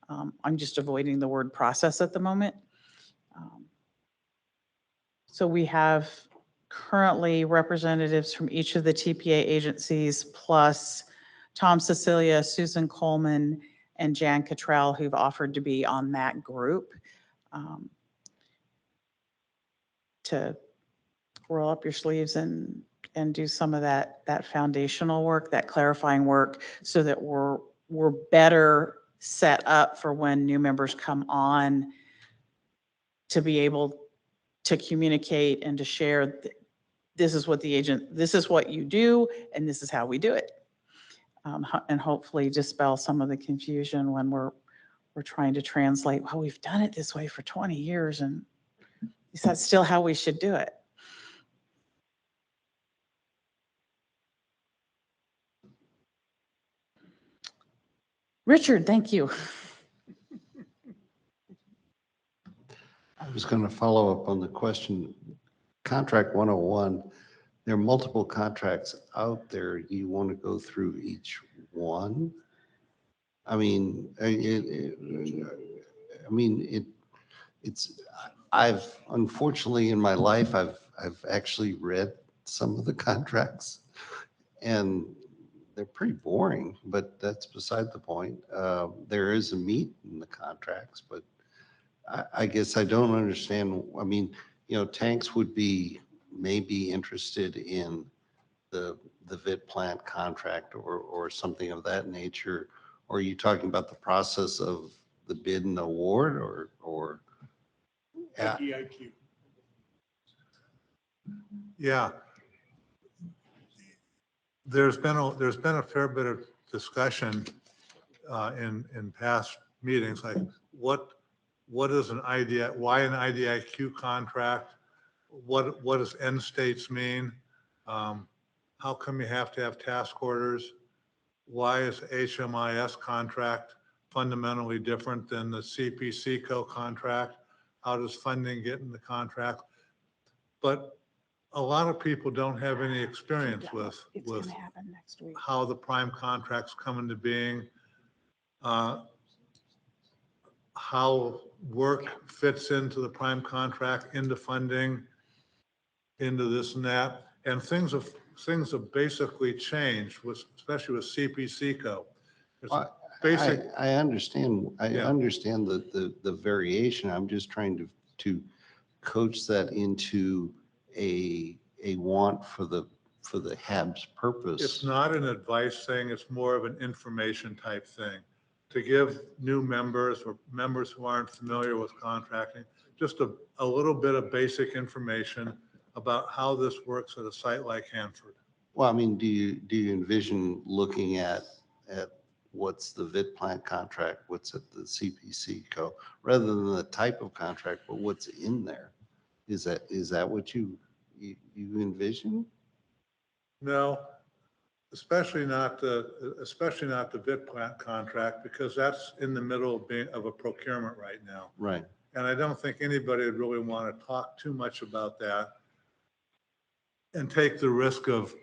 I'm just avoiding the word process at the moment. So we have currently representatives from each of the TPA agencies, plus Tom Cecilia, Susan Coleman, and Jan Cottrell, who've offered to be on that group to roll up your sleeves and do some of that foundational work, that clarifying work, so that we're better set up for when new members come on to be able to communicate and to share. This is what this is what you do, and this is how we do it. And hopefully dispel some of the confusion when we're trying to translate, well, we've done it this way for 20 years, and is that still how we should do it? Richard, thank you. I was going to follow up on the question, contract 101. There are multiple contracts out there. You want to go through each one? I mean, I've unfortunately in my life, I've actually read some of the contracts and they're pretty boring, but that's beside the point. There is a meat in the contracts, but I guess I don't understand. I mean, tanks would be maybe interested in the VIT plant contract or something of that nature. Or are you talking about the process of the bid and award or? DIQ. Yeah. There's been a fair bit of discussion in past meetings, like what is an why an IDIQ contract? What does end states mean? How come you have to have task orders? Why is HMIS contract fundamentally different than the CPCO contract? How does funding get in the contract? But a lot of people don't have any experience with how the prime contracts come into being, how work fits into the prime contract, into funding, into this and that. And things have basically changed, especially with CPC-CO. It's a basic. I understand, Yeah. understand the variation. I'm just trying to coach that into a want for the HAB's purpose. It's not an advice thing, it's more of an information type thing. To give new members or members who aren't familiar with contracting, just a little bit of basic information about how this works at a site like Hanford. Well, I mean, do you envision looking at what's the VIT plant contract, what's at the CPC-CO, rather than the type of contract, but what's in there? Is that what you envision? No, especially not the VIT plant contract, because that's in the middle of a procurement right now. Right. And I don't think anybody would really want to talk too much about that and take the risk of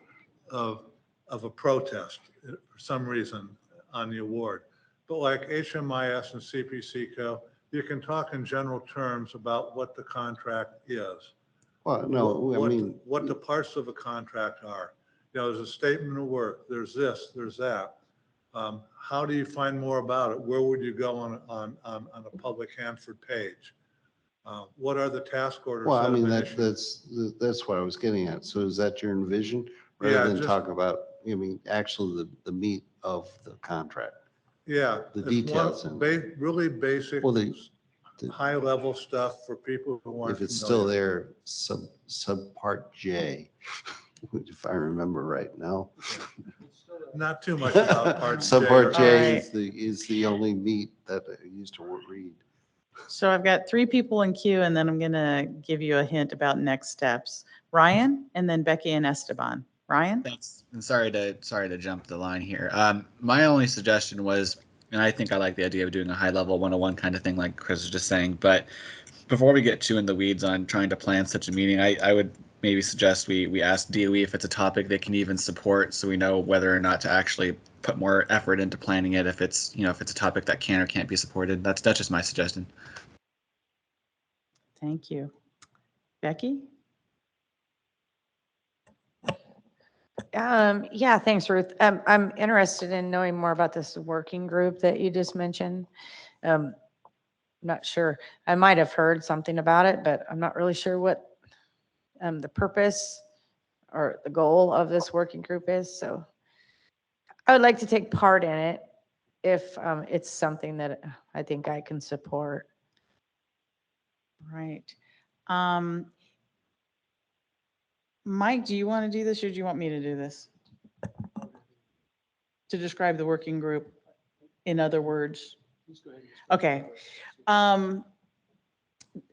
a protest for some reason on the award. But like HMIS and CPC-CO, you can talk in general terms about what the contract is. Well, no, I mean, what the parts of a contract are. You know, there's a statement of work, there's this, there's that. How do you find more about it? Where would you go on a public Hanford page? What are the task orders? well, I that have mean, been issued? that's what I was getting at. So is that your envision? Yeah, Rather than just- talk about, I mean, actually the meat of the contract? Yeah. The it's details one- in Really basic, Well, high level stuff for people who aren't if it's familiar. still there, subpart J, if I remember right now. Not too much about part J. Subpart J Alright. is the only meat that I used to read. So I've got 3 people in queue, and then I'm going to give you a hint about next steps. Ryan, and then Becky and Esteban. Ryan? Thanks. And sorry to jump the line here. My only suggestion was, and I think I like the idea of doing a high level 101 kind of thing, like Chris was just saying. But before we get too in the weeds on trying to plan such a meeting, I would maybe suggest we ask DOE if it's a topic they can even support, so we know whether or not to actually put more effort into planning it. If it's a topic that can or can't be supported, that's just my suggestion. Thank you. Becky? Yeah, thanks, Ruth. I'm interested in knowing more about this working group that you just mentioned. Not sure. I might have heard something about it, but I'm not really sure what the purpose or the goal of this working group is. So I would like to take part in it if it's something that I think I can support. Right. Mike, do you want to do this, or do you want me to do this? To describe the working group, in other words? Okay. The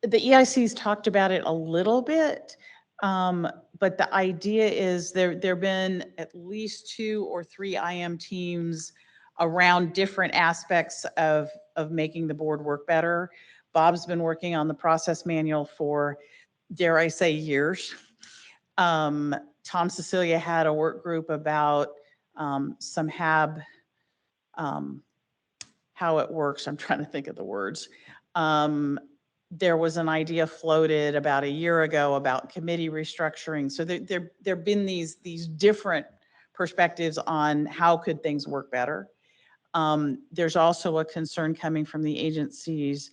EIC's talked about it a little bit, but the idea is there've been at least 2 or 3 IM teams around different aspects of making the board work better. Bob's been working on the process manual for, dare I say, years. Tom Cecilia had a work group about some HAB, how it works. I'm trying to think of the words. There was an idea floated about a year ago about committee restructuring. So there've been these different perspectives on how could things work better. There's also a concern coming from the agencies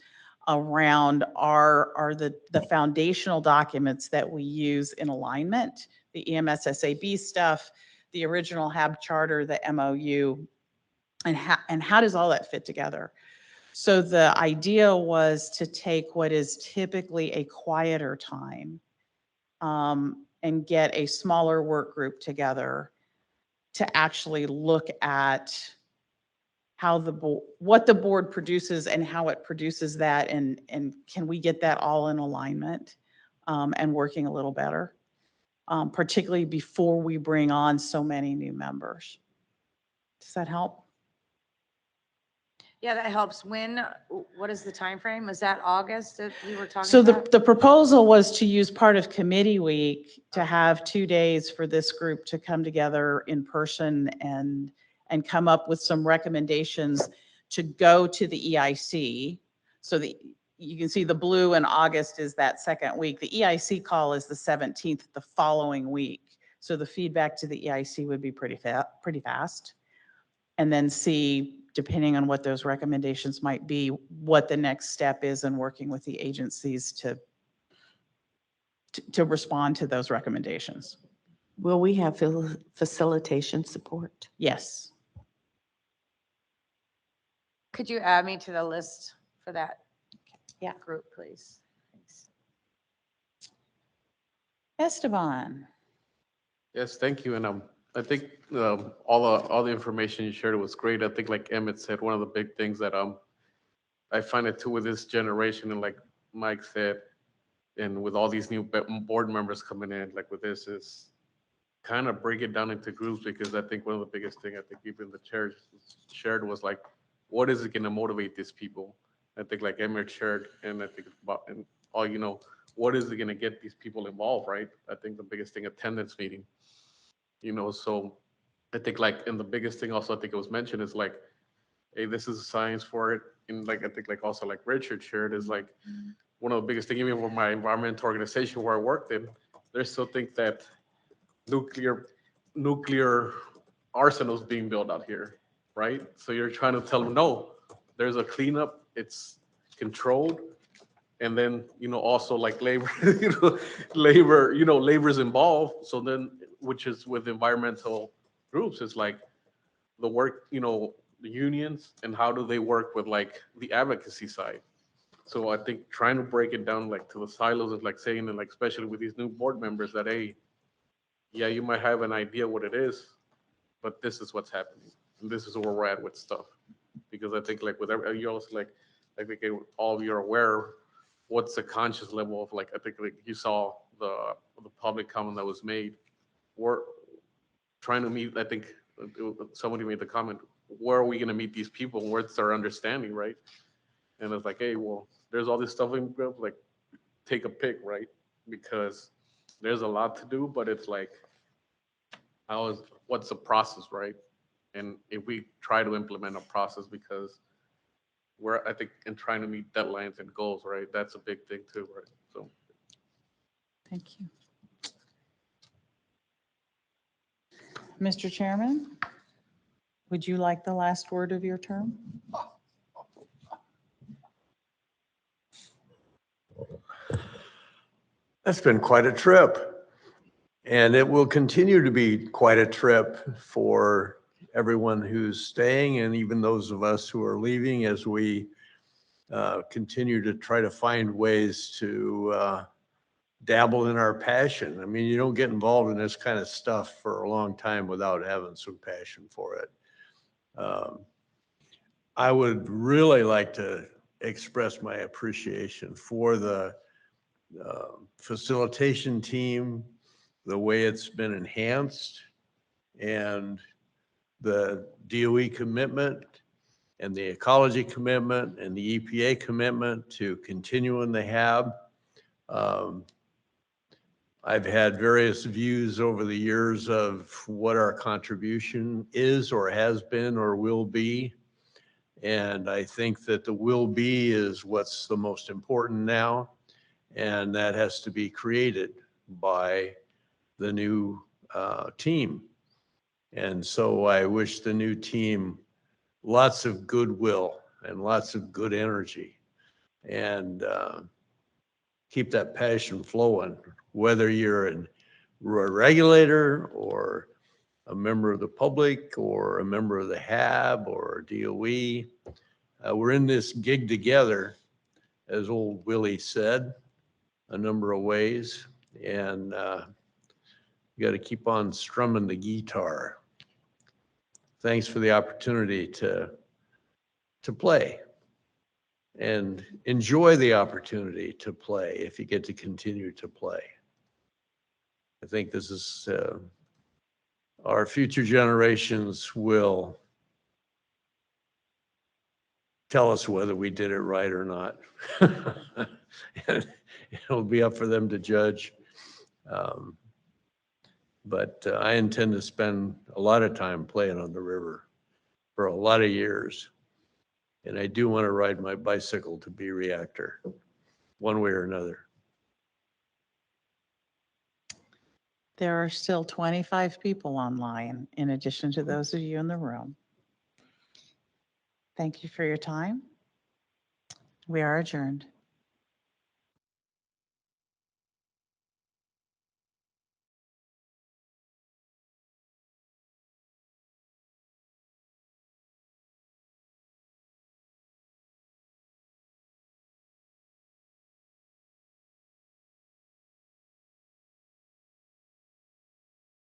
around are the foundational documents that we use in alignment, the EMSSAB stuff, the original HAB charter, the MOU, and how does all that fit together? So the idea was to take what is typically a quieter time and get a smaller work group together to actually look at how what the board produces and how it produces that, and can we get that all in alignment and working a little better, particularly before we bring on so many new members. Does that help? Yeah, that helps. What is the time frame? Was that August that we were talking So about? the proposal was to use part of committee week to have 2 days for this group to come together in person and come up with some recommendations to go to the EIC. So you can see the blue in August is that second week. The EIC call is the 17th, the following week. So the feedback to the EIC would be pretty fast. And then see, depending on what those recommendations might be, what the next step is in working with the agencies to respond to those recommendations. Will we have facilitation support? Yes. Could you add me to the list for that group, please? Thanks. Esteban. Yes, thank you. And I think all the information you shared was great. I think like Emmett said, one of the big things that I find it too with this generation, and like Mike said, and with all these new board members coming in, like with this, is kind of break it down into groups, because I think one of the biggest thing I think even the chair shared was like, what is it going to motivate these people? I think like Emmett shared, and I think about, and all, you know, what is it going to get these people involved, right? I think the biggest thing, attendance meeting, you know, so I think like, and the biggest thing also I think it was mentioned is like, hey, this is science for it. And like, I think like also like Richard shared is like, one of the biggest things, even for my environmental organization where I worked in, they still think that nuclear arsenals being built out here, right? So you're trying to tell them, no, there's a cleanup, it's controlled. And then, you know, also like labor, labor's involved. So then, which is with environmental groups, it's like the work, you know, the unions, and how do they work with like the advocacy side. So I think trying to break it down like to the silos is like saying, and like especially with these new board members, that hey, yeah, you might have an idea what it is, but this is what's happening, and this is where we're at with stuff. Because I think like with every, you also like all of you are aware what's the conscious level of like, I think like you saw the public comment that was made. We're trying to meet, I think somebody made the comment, where are we going to meet these people? Where's their understanding, right? And it's like, hey, well, there's all this stuff in like, take a pick, right? Because there's a lot to do, but it's like, what's the process, right? And if we try to implement a process, because we're, I think, in trying to meet deadlines and goals, right? That's a big thing too, right? So. Thank you. Mr. Chairman, would you like the last word of your term? That's been quite a trip. And it will continue to be quite a trip for everyone who's staying, and even those of us who are leaving, as we continue to try to find ways to dabble in our passion. I mean, you don't get involved in this kind of stuff for a long time without having some passion for it. I would really like to express my appreciation for the facilitation team, the way it's been enhanced, and the DOE commitment and the ecology commitment and the EPA commitment to continuing the HAB. I've had various views over the years of what our contribution is or has been or will be. And I think that the will be is what's the most important now. And that has to be created by the new team. And so I wish the new team lots of goodwill and lots of good energy, and keep that passion flowing, whether you're a regulator or a member of the public or a member of the HAB or DOE. We're in this gig together, as old Willie said, a number of ways, and you got to keep on strumming the guitar. Thanks for the opportunity to play, and enjoy the opportunity to play if you get to continue to play. I think this is, our future generations will tell us whether we did it right or not. It'll be up for them to judge. But I intend to spend a lot of time playing on the river for a lot of years. And I do want to ride my bicycle to be reactor, one way or another. There are still 25 people online, in addition to those of you in the room. Thank you for your time. We are adjourned.